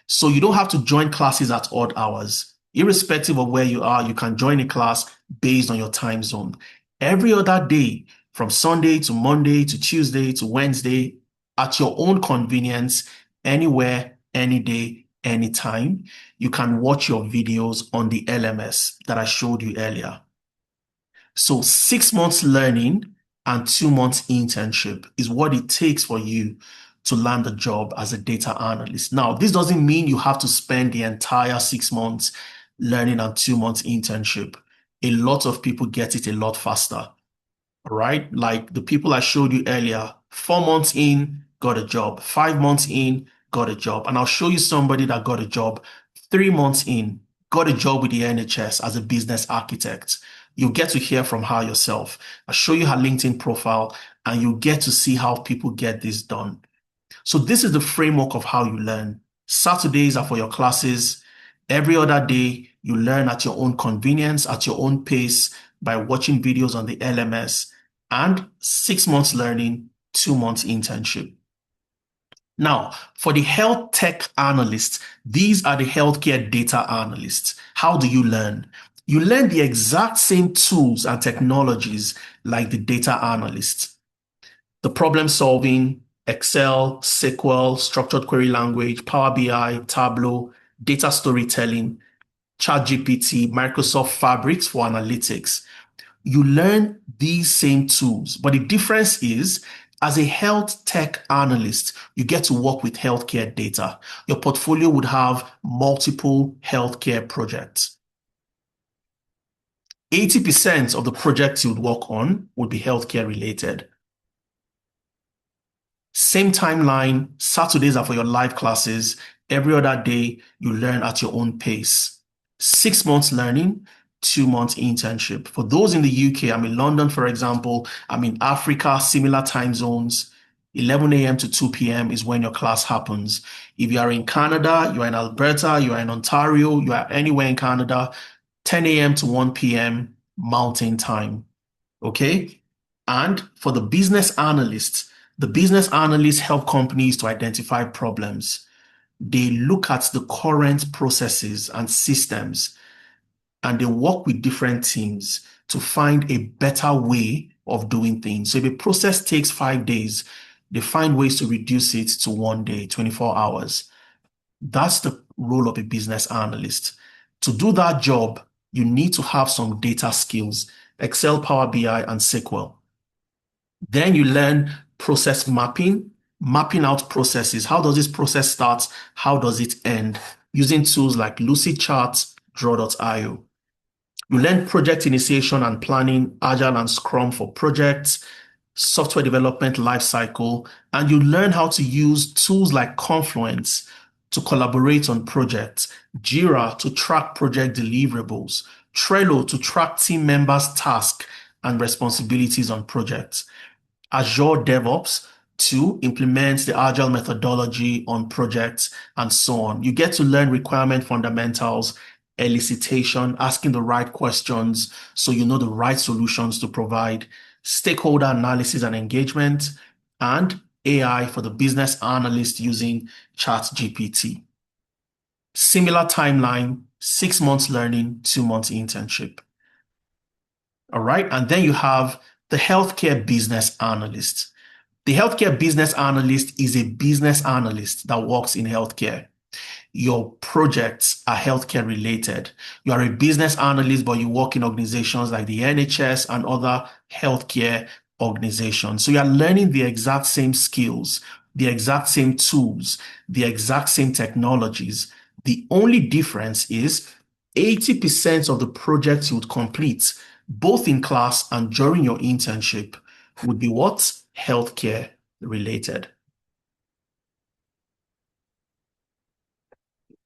So you don't have to join classes at odd hours. Irrespective of where you are, you can join a class based on your time zone. Every other day, from Sunday to Monday to Tuesday to Wednesday, at your own convenience, anywhere, any day, anytime. You can watch your videos on the LMS that I showed you earlier. So 6 months learning and 2 months internship is what it takes for you to land a job as a data analyst. Now, this doesn't mean you have to spend the entire 6 months learning and 2 months internship. A lot of people get it a lot faster, right? Like the people I showed you earlier, 4 months in, got a job, 5 months in, got a job. And I'll show you somebody that got a job 3 months in, got a job with the NHS as a business architect. You'll get to hear from her yourself. I'll show you her LinkedIn profile and you'll get to see how people get this done. So this is the framework of how you learn. Saturdays are for your classes. Every other day, you learn at your own convenience, at your own pace by watching videos on the LMS, and 6 months learning, 2 months internship. Now, for the health tech analysts, these are the healthcare data analysts. How do you learn? You learn the exact same tools and technologies like the data analysts. The problem solving, Excel, SQL, structured query language, Power BI, Tableau, data storytelling, ChatGPT, Microsoft Fabrics for analytics. You learn these same tools, but the difference is as a health tech analyst, you get to work with healthcare data. Your portfolio would have multiple healthcare projects. 80% of the projects you would work on would be healthcare related. Same timeline, Saturdays are for your live classes. Every other day, you learn at your own pace. 6 months learning, 2 months internship. For those in the UK, I'm in London, for example, I'm in Africa, similar time zones. 11 a.m. to 2 p.m. is when your class happens. If you are in Canada, you are in Alberta, you are in Ontario, you are anywhere in Canada, 10 a.m. to 1 p.m. Mountain Time. Okay? And for the business analysts help companies to identify problems. They look at the current processes and systems, and they work with different teams to find a better way of doing things. So if a process takes 5 days, they find ways to reduce it to 1 day, 24 hours. That's the role of a business analyst. To do that job, you need to have some data skills, Excel, Power BI, and SQL. Then you learn process mapping, mapping out processes. How does this process start? How does it end? Using tools like Lucidchart, Draw.io. You learn project initiation and planning, Agile and Scrum for projects, software development lifecycle, and you learn how to use tools like Confluence to collaborate on projects, Jira to track project deliverables, Trello to track team members' tasks and responsibilities on projects, Azure DevOps to implement the Agile methodology on projects, and so on. You get to learn requirement fundamentals, elicitation, asking the right questions so you know the right solutions to provide, stakeholder analysis and engagement, and AI for the business analyst using ChatGPT. Similar timeline, 6 months learning, 2 months internship. All right. And then you have the healthcare business analyst. The healthcare business analyst is a business analyst that works in healthcare. Your projects are healthcare related. You are a business analyst, but you work in organizations like the NHS and other healthcare organizations. So you are learning the exact same skills, the exact same tools, the exact same technologies. The only difference is 80% of the projects you would complete, both in class and during your internship, would be what? Healthcare related.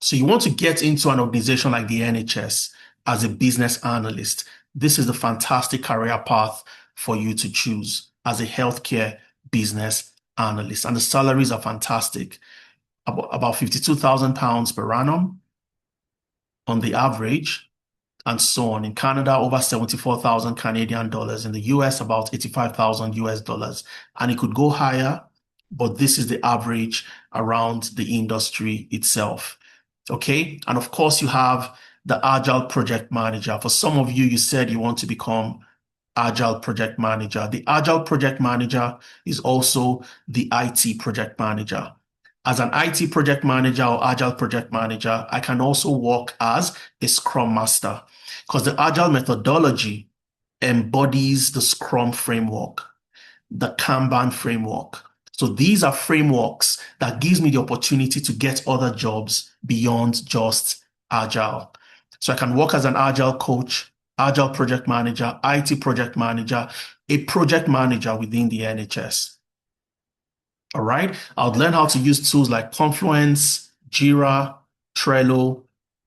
So you want to get into an organization like the NHS as a business analyst. This is the fantastic career path for you to choose as a healthcare business analyst. And the salaries are fantastic. About £52,000 per annum on the average, and so on. In Canada, over 74,000 Canadian dollars. In the US, about 85,000 US dollars. And it could go higher, but this is the average around the industry itself. Okay. And of course, you have the Agile project manager. For some of you, you said you want to become Agile project manager. The Agile project manager is also the IT project manager. As an IT project manager or agile project manager, I can also work as a scrum master because the agile methodology embodies the scrum framework, the Kanban framework. So these are frameworks that gives me the opportunity to get other jobs beyond just agile. So I can work as an agile coach, agile project manager, IT project manager, a project manager within the NHS. All right. I'll learn how to use tools like Confluence, Jira, Trello,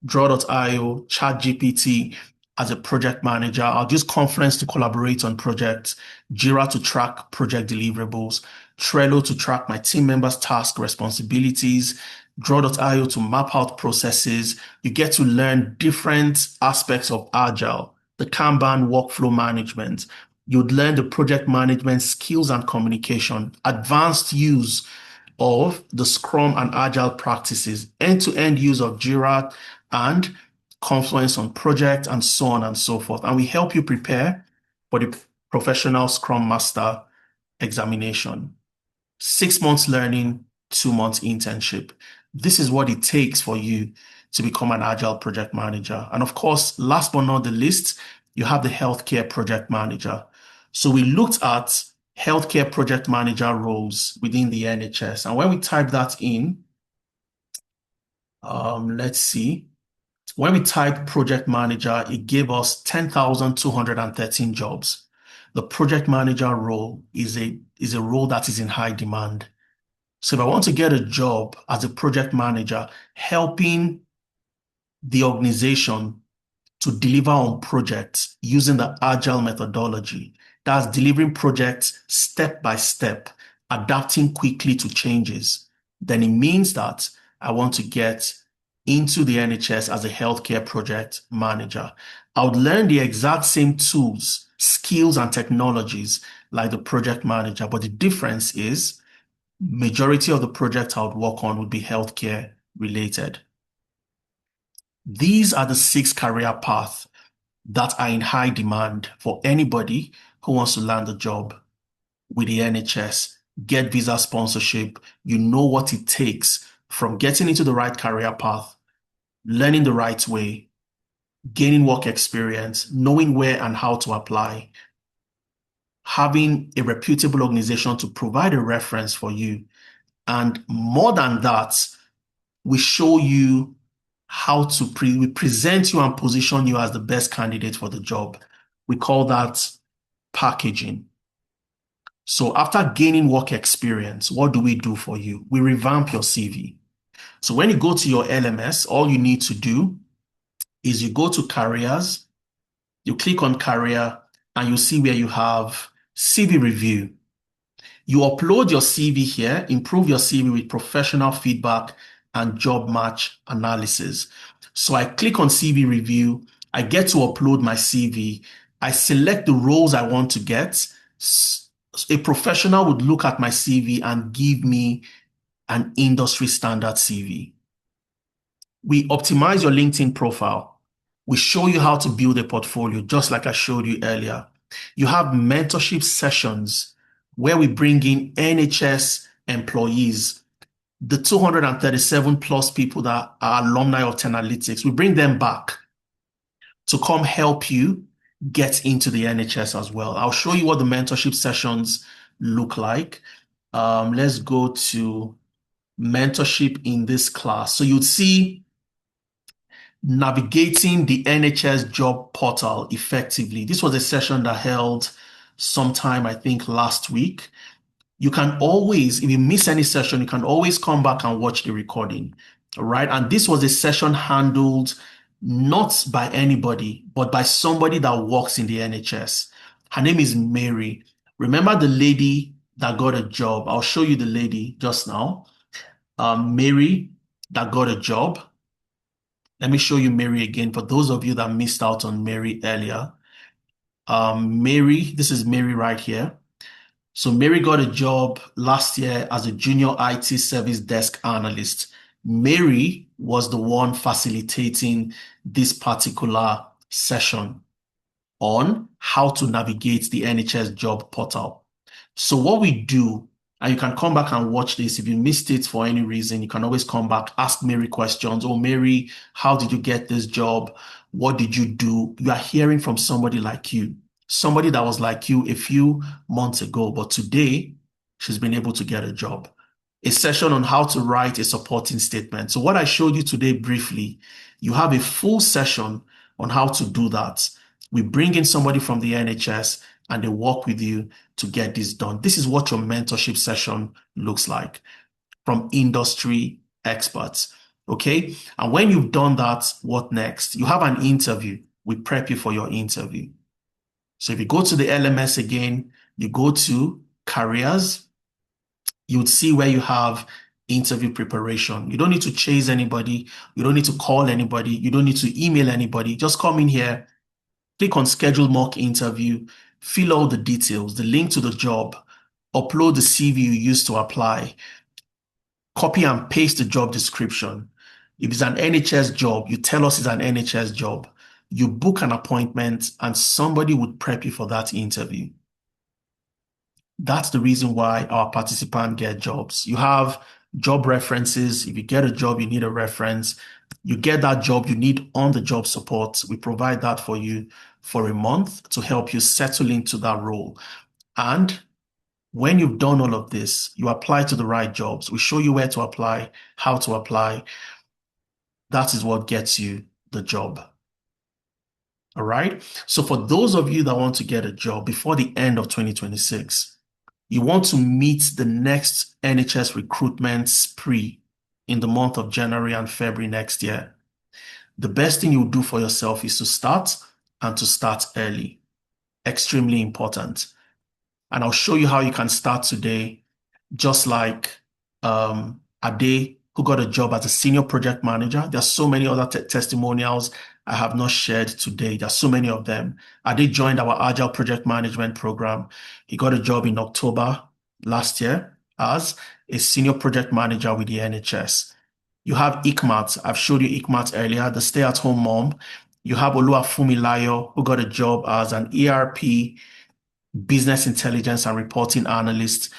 Draw.io, ChatGPT as a project manager. I'll use Confluence to collaborate on projects, Jira to track project deliverables, Trello to track my team members' task responsibilities, Draw.io to map out processes. You get to learn different aspects of Agile, the Kanban workflow management. You'd learn the project management skills and communication, advanced use of the Scrum and Agile practices, end-to-end use of Jira and Confluence on projects, and so on and so forth. And we help you prepare for the professional Scrum Master examination. 6 months learning, 2 months internship. This is what it takes for you to become an Agile project manager. And of course, last but not the least, you have the healthcare project manager. So we looked at healthcare project manager roles within the NHS. And when we type that in, let's see. When we typed project manager, it gave us 10,213 jobs. The project manager role is a role that is in high demand. So if I want to get a job as a project manager, helping the organization to deliver on projects using the agile methodology, that's delivering projects step by step, adapting quickly to changes, then it means that I want to get into the NHS as a healthcare project manager. I would learn the exact same tools, skills, and technologies like the project manager, but the difference is majority of the projects I would work on would be healthcare related. These are the 6 career paths that are in high demand for anybody who wants to land a job with the NHS, get visa sponsorship. You know what it takes from getting into the right career path, learning the right way, gaining work experience, knowing where and how to apply, having a reputable organization to provide a reference for you. And more than that, we show you how to we present you and position you as the best candidate for the job. We call that packaging. So after gaining work experience, what do we do for you? We revamp your CV. So when you go to your LMS, all you need to do is you go to careers, you click on career, and you see where you have CV review. You upload your CV here, improve your CV with professional feedback and job match analysis. So I click on CV review, I get to upload my CV, I select the roles I want to get. A professional would look at my CV and give me an industry standard CV. We optimize your LinkedIn profile. We show you how to build a portfolio, just like I showed you earlier. You have mentorship sessions where we bring in NHS employees, the 237 plus people that are alumni of Tenalytics. We bring them back to come help you get into the NHS as well. I'll show you what the mentorship sessions look like. Let's go to mentorship in this class. So you'd see navigating the NHS job portal effectively. This was a session that held sometime, I think, last week. You can always, if you miss any session, you can always come back and watch the recording. All right. And this was a session handled not by anybody, but by somebody that works in the NHS. Her name is Mary. Remember the lady that got a job? I'll show you the lady just now. Mary that got a job. Let me show you Mary again for those of you that missed out on Mary earlier. Mary, this is Mary right here. So Mary got a job last year as a junior IT service desk analyst. Mary was the one facilitating this particular session on how to navigate the NHS job portal. So what we do And you can come back and watch this. If you missed it for any reason, you can always come back, ask Mary questions. Oh, Mary, how did you get this job? What did you do? You are hearing from somebody like you, somebody that was like you a few months ago, but today she's been able to get a job. A session on how to write a supporting statement. So what I showed you today briefly, you have a full session on how to do that. We bring in somebody from the NHS and they work with you to get this done. This is what your mentorship session looks like from industry experts. Okay. And when you've done that, what next? You have an interview. We prep you for your interview. So if you go to the LMS again, you go to careers, you would see where you have interview preparation. You don't need to chase anybody. You don't need to call anybody. You don't need to email anybody. Just come in here, click on schedule mock interview, fill all the details, the link to the job, upload the CV you used to apply, copy and paste the job description. If it's an NHS job, you tell us it's an NHS job. You book an appointment and somebody would prep you for that interview. That's the reason why our participants get jobs. You have job references. If you get a job, you need a reference. You get that job, you need on-the-job support. We provide that for you for a month to help you settle into that role. And when you've done all of this, you apply to the right jobs. We show you where to apply, how to apply. That is what gets you the job. All right. So for those of you that want to get a job before the end of 2026, you want to meet the next NHS recruitment spree in the month of January and February next year, the best thing you do for yourself is to start and to start early. Extremely important. And I'll show you how you can start today, just like Ade, who got a job as a senior project manager. There's so many other testimonials I have not shared today. There's so many of them. Ade joined our Agile Project Management program. He got a job in October last year as a senior project manager with the NHS. You have Ikmat. I've showed you Ikmat earlier, the stay-at-home mom. You have Oluwafumilayo, who got a job as an ERP business intelligence and reporting analyst.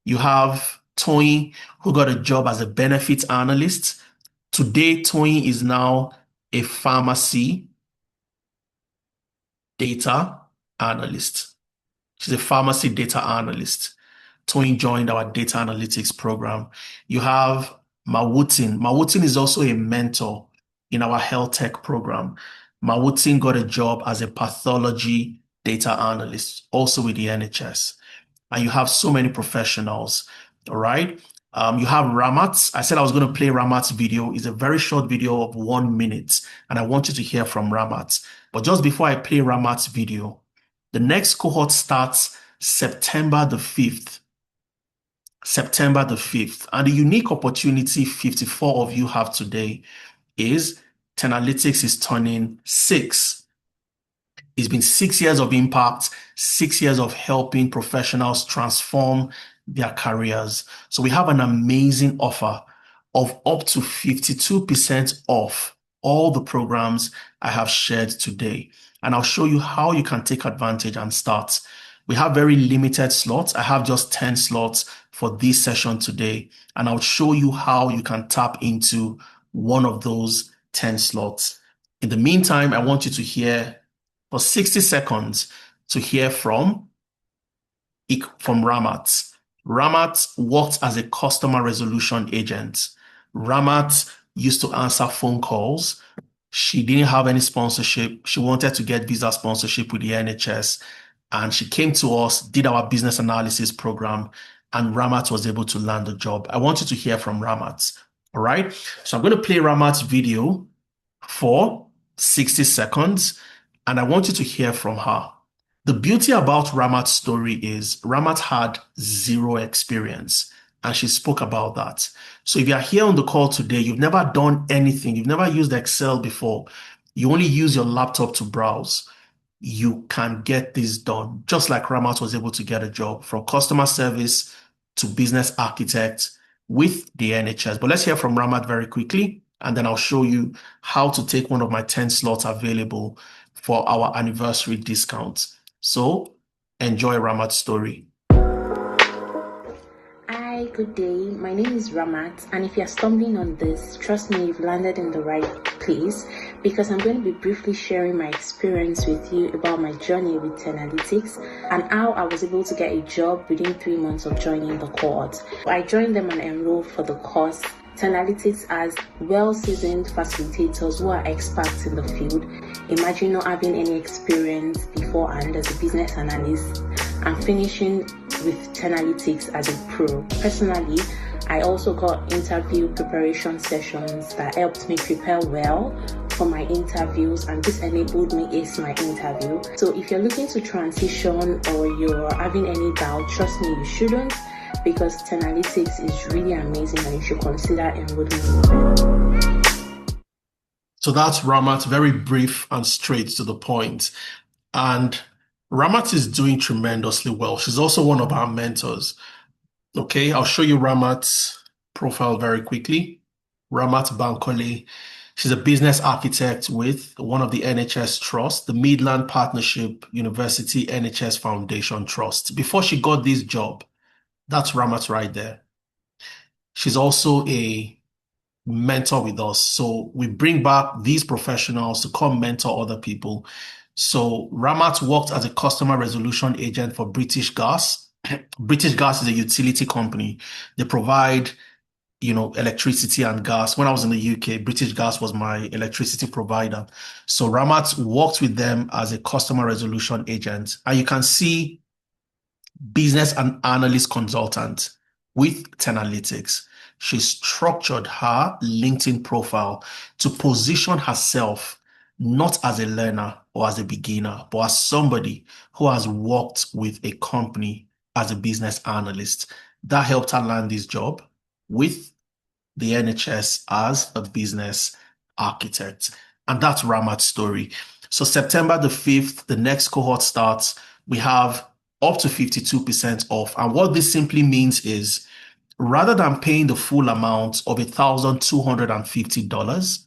You have Toyin, who got a job as a benefits analyst. Today, Toyin is now a pharmacy data analyst. She's a pharmacy data analyst. Toyin joined our data analytics program. You have Mawutin. Mawutin is also a mentor in our health tech program. Mawutin got a job as a pathology data analyst, also with the NHS. And you have so many professionals, all right? You have Ramat. I said I was going to play Ramat's video. It's a very short video of 1 minute, and I want you to hear from Ramat. But just before I play Ramat's video, the next cohort starts September the 5th. September the 5th. And the unique opportunity 54 of you have today is Tenalytics is turning 6. It's been 6 years of impact, 6 years of helping professionals transform their careers. So we have an amazing offer of up to 52% off all the programs I have shared today. And I'll show you how you can take advantage and start. We have very limited slots. I have just 10 slots for this session today. And I'll show you how you can tap into one of those 10 slots. In the meantime, I want you to hear for 60 seconds to hear from Ramat. Ramat worked as a customer resolution agent. Ramat used to answer phone calls. She didn't have any sponsorship. She wanted to get visa sponsorship with the NHS. And she came to us, did our business analysis program, and Ramat was able to land a job. I want you to hear from Ramat. All right. So I'm going to play Ramat's video for 60 seconds. And I want you to hear from her. The beauty about Ramat's story is Ramat had zero experience, and she spoke about that. So if you are here on the call today, you've never done anything, you've never used Excel before, you only use your laptop to browse, you can get this done, just like Ramat was able to get a job from customer service to business architect with the NHS. But let's hear from Ramat very quickly, and then I'll show you how to take one of my 10 slots available for our anniversary discount. So enjoy Ramat's story. Good day, my name is Ramat, and if you're stumbling on this, trust me, you've landed in the right place because I'm going to be briefly sharing my experience with you about my journey with Analytics and how I was able to get a job within 3 months of joining the cohort. I joined them and enrolled for the course. Analytics as well-seasoned facilitators who are experts in the field. Imagine not having any experience beforehand as a business analyst and finishing with Analytics as a pro. Personally, I also got interview preparation sessions that helped me prepare well for my interviews, and this enabled me ace my interview. So if you're looking to transition or you're having any doubt, trust me, you shouldn't, because Analytics is really amazing and you should consider enrolling. So that's Ramat, very brief and straight to the point. And Ramat is doing tremendously well. She's also one of our mentors. Okay, I'll show you Ramat's profile very quickly. Ramat Bankole. She's a business architect with one of the NHS trusts, the Midland Partnership University NHS Foundation Trust. Before she got this job, that's Ramat right there. She's also a mentor with us. So we bring back these professionals to come mentor other people. So Ramat worked as a customer resolution agent for British Gas. British Gas is a utility company. They provide, electricity and gas. When I was in the UK, British Gas was my electricity provider. So Ramat worked with them as a customer resolution agent. And you can see business and analyst consultant with Analytics. She structured her LinkedIn profile to position herself not as a learner or as a beginner, but as somebody who has worked with a company as a business analyst. That helped her land this job with the NHS as a business architect. And that's Ramat's story. So September the 5th, the next cohort starts. We have up to 52% off. And what this simply means is rather than paying the full amount of $1,250,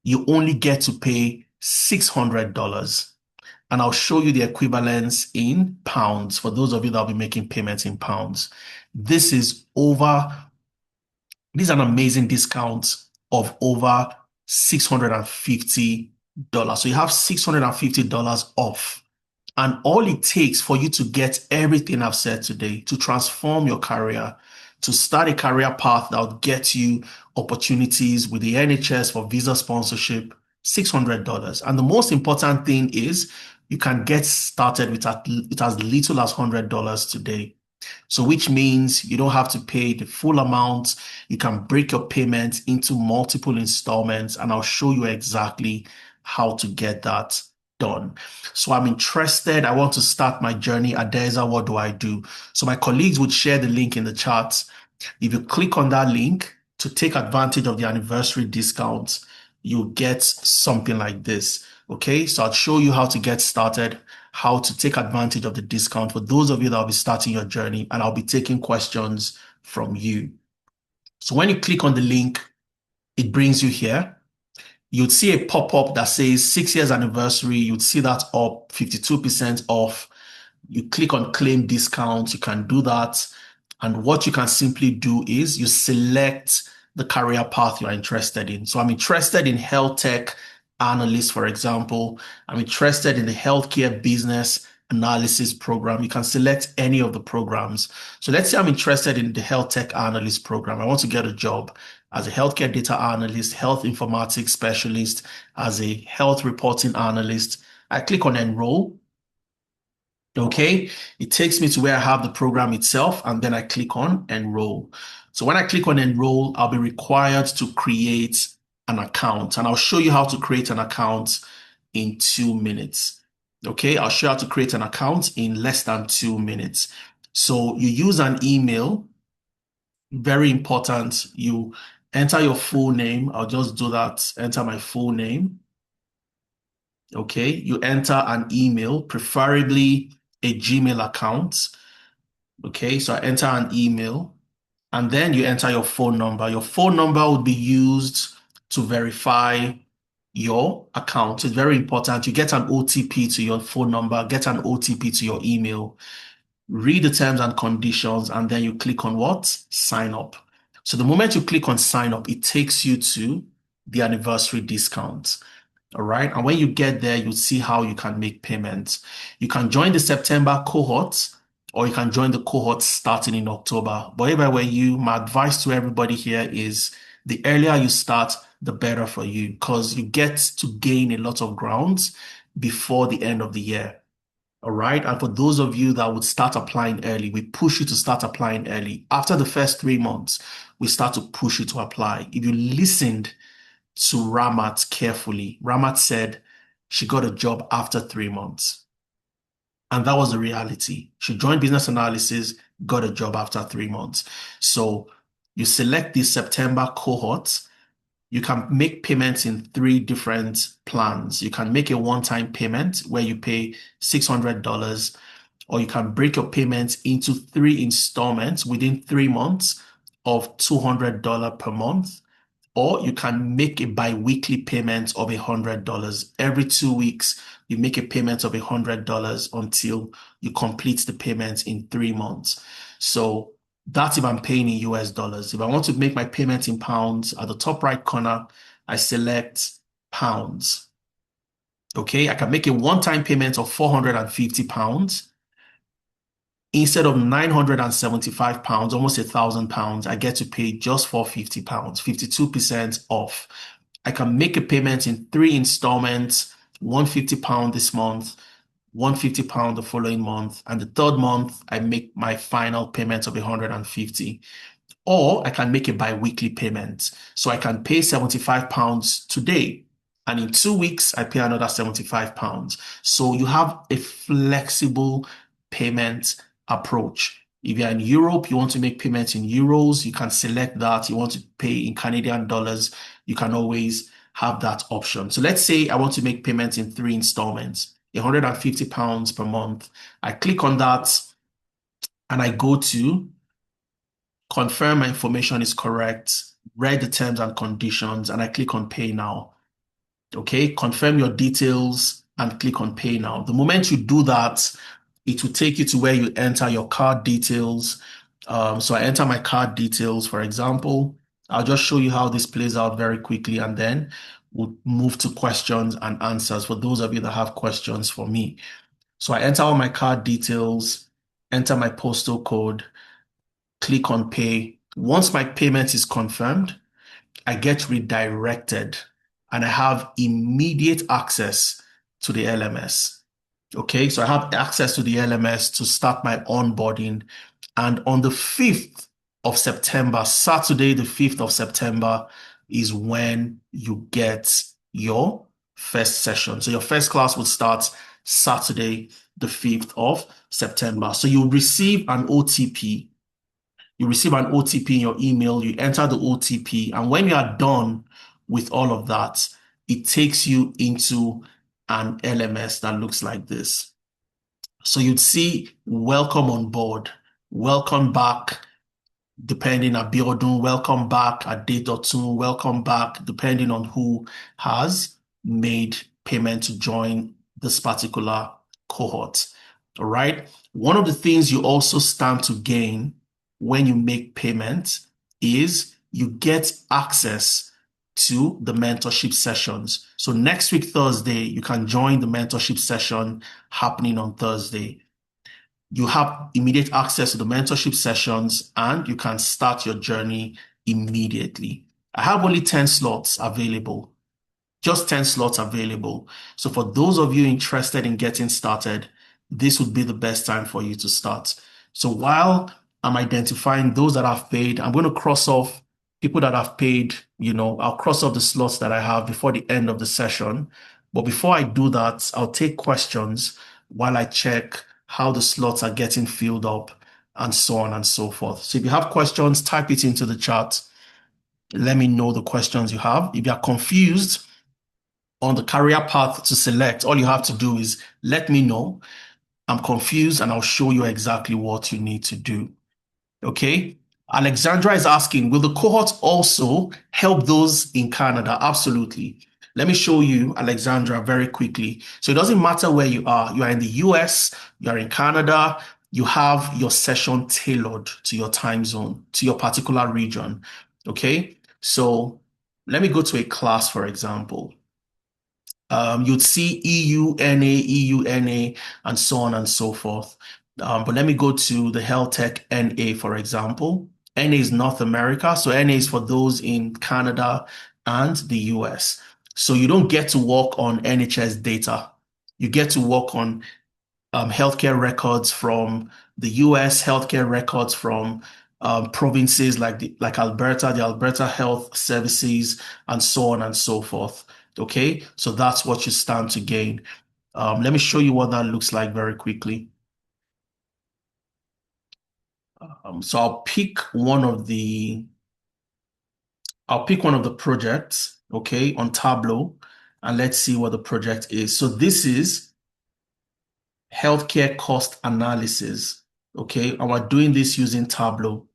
you only get to pay $600. And I'll show you the equivalence in pounds for those of you that will be making payments in pounds. This is an amazing discount of over $650. So you have $650 off. And all it takes for you to get everything I've said today, to transform your career, to start a career path that will get you opportunities with the NHS for visa sponsorship, $600. And the most important thing is you can get started with as little as $100 today. So which means you don't have to pay the full amount. You can break your payment into multiple installments, and I'll show you exactly how to get that done. So I'm interested. I want to start my journey. Adeza, what do I do? So my colleagues would share the link in the chat. If you click on that link to take advantage of the anniversary discount, you'll get something like this. Okay, so I'll show you how to get started, how to take advantage of the discount for those of you that will be starting your journey, and I'll be taking questions from you. So when you click on the link, it brings you here. You'd see a pop-up that says 6 years anniversary. You'd see that up 52% off. You click on claim discount. You can do that. And what you can simply do is you select the career path you're interested in. So I'm interested in health tech analyst, for example. I'm interested in the healthcare business analysis program. You can select any of the programs. So let's say I'm interested in the health tech analyst program. I want to get a job as a healthcare data analyst, health informatics specialist, as a health reporting analyst. I click on enroll. Okay, it takes me to where I have the program itself, and then I click on enroll. So when I click on enroll, I'll be required to create an account, and I'll show you how to create an account in 2 minutes. Okay, I'll show you how to create an account in less than 2 minutes. So you use an email. Very important. You enter your full name. I'll just do that. Enter my full name. Okay, you enter an email, preferably a Gmail account. Okay, so I enter an email, and then you enter your phone number. Your phone number would be used to verify your account. It's very important. You get an OTP to your phone number, get an OTP to your email. read the terms and conditions, and then you click on what? Sign up. So the moment you click on sign up, it takes you to the anniversary discount. All right. And when you get there, you'll see how you can make payments. You can join the September cohort, or you can join the cohort starting in October. But if I were you, my advice to everybody here is the earlier you start, the better for you, because you get to gain a lot of grounds before the end of the year. All right. And for those of you that would start applying early, we push you to start applying early. After the first 3 months, we start to push you to apply. If you listened to Ramat carefully, Ramat said she got a job after 3 months. And that was the reality. She joined business analysis, got a job after 3 months. So you select the September cohort. You can make payments in 3 different plans. You can make a one-time payment where you pay $600, or you can break your payments into 3 installments within 3 months of $200 per month, or you can make a bi-weekly payment of $100. Every 2 weeks, you make a payment of $100 until you complete the payments in 3 months. So that's if I'm paying in US dollars. If I want to make my payment in pounds, at the top right corner, I select pounds. Okay, I can make a one-time payment of £450. Instead of £975, almost £1,000, I get to pay just £450, 52% off. I can make a payment in 3 installments, £150 this month, £150 the following month, and the third month, I make my final payment of £150. Or I can make a bi-weekly payment. So I can pay £75 today, and in 2 weeks, I pay another £75. So you have a flexible payment approach. If you're in Europe, you want to make payments in euros, you can select that. You want to pay in Canadian dollars, you can always have that option. So let's say I want to make payments in 3 installments, £150 per month. I click on that and I go to confirm my information is correct, read the terms and conditions, and I click on pay now. Okay, confirm your details and click on pay now. The moment you do that, it will take you to where you enter your card details. So I enter my card details, for example. I'll just show you how this plays out very quickly, and then we'll move to questions and answers for those of you that have questions for me. So I enter all my card details, enter my postal code, click on pay. Once my payment is confirmed, I get redirected and I have immediate access to the LMS. Okay, so I have access to the LMS to start my onboarding. And on the 5th of September, Saturday, the 5th of September, is when you get your first session. So your first class will start Saturday, the 5th of September. So you'll receive an OTP. You receive an OTP in your email, you enter the OTP, and when you are done with all of that, it takes you into an LMS that looks like this. So you'd see welcome on board, welcome back, depending on Biodun, welcome back at Day.2, welcome back, depending on who has made payment to join this particular cohort. All right. One of the things you also stand to gain when you make payment is you get access to the mentorship sessions. So next week, Thursday, you can join the mentorship session happening on Thursday. You have immediate access to the mentorship sessions and you can start your journey immediately. I have only 10 slots available, just 10 slots available. So for those of you interested in getting started, this would be the best time for you to start. So while I'm identifying those that have paid, I'm going to cross off people that have paid, I'll cross off the slots that I have before the end of the session. But before I do that, I'll take questions while I check how the slots are getting filled up and so on and so forth. So if you have questions, type it into the chat. Let me know the questions you have. If you are confused on the career path to select, all you have to do is let me know. I'm confused and I'll show you exactly what you need to do. Okay. Alexandra is asking, will the cohort also help those in Canada? Absolutely. Let me show you, Alexandra, very quickly. So it doesn't matter where you are. You are in the US, you are in Canada, you have your session tailored to your time zone, to your particular region. Okay. So let me go to a class, for example. You'd see EUNA, and so on and so forth. But let me go to the Health Tech NA, for example. NA is North America, so NA is for those in Canada and the US. So you don't get to work on NHS data. You get to work on healthcare records from the US, healthcare records from provinces like Alberta, the Alberta Health Services, and so on and so forth. Okay, so that's what you stand to gain. Let me show you what that looks like very quickly. So I'll pick one of the projects, okay, on Tableau, and let's see what the project is. So this is healthcare cost analysis, okay, and we're doing this using Tableau.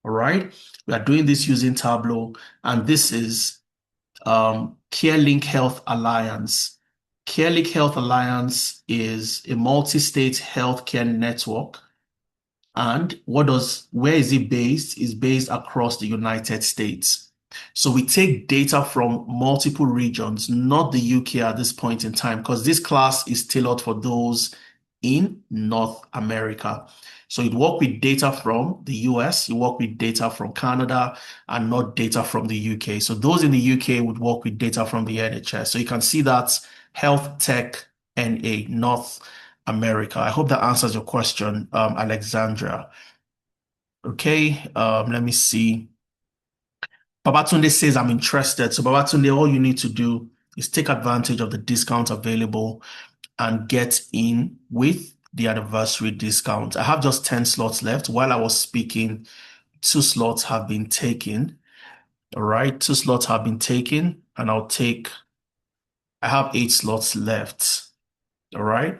All right, we are doing this using Tableau, and this is CareLink Health Alliance. CareLink Health Alliance is a multi-state healthcare network. And where is it based? It's based across the United States. So we take data from multiple regions, not the UK at this point in time, because this class is tailored for those in North America. So you work with data from the US, you work with data from Canada, and not data from the UK. So those in the UK would work with data from the NHS. So you can see that Health Tech NA, North America. I hope that answers your question, Alexandra. Okay, let me see. Babatunde says, I'm interested. So Babatunde, all you need to do is take advantage of the discount available and get in with the anniversary discount. I have just 10 slots left. While I was speaking, 2 slots have been taken. All right, 2 slots have been taken, and I have 8 slots left. All right.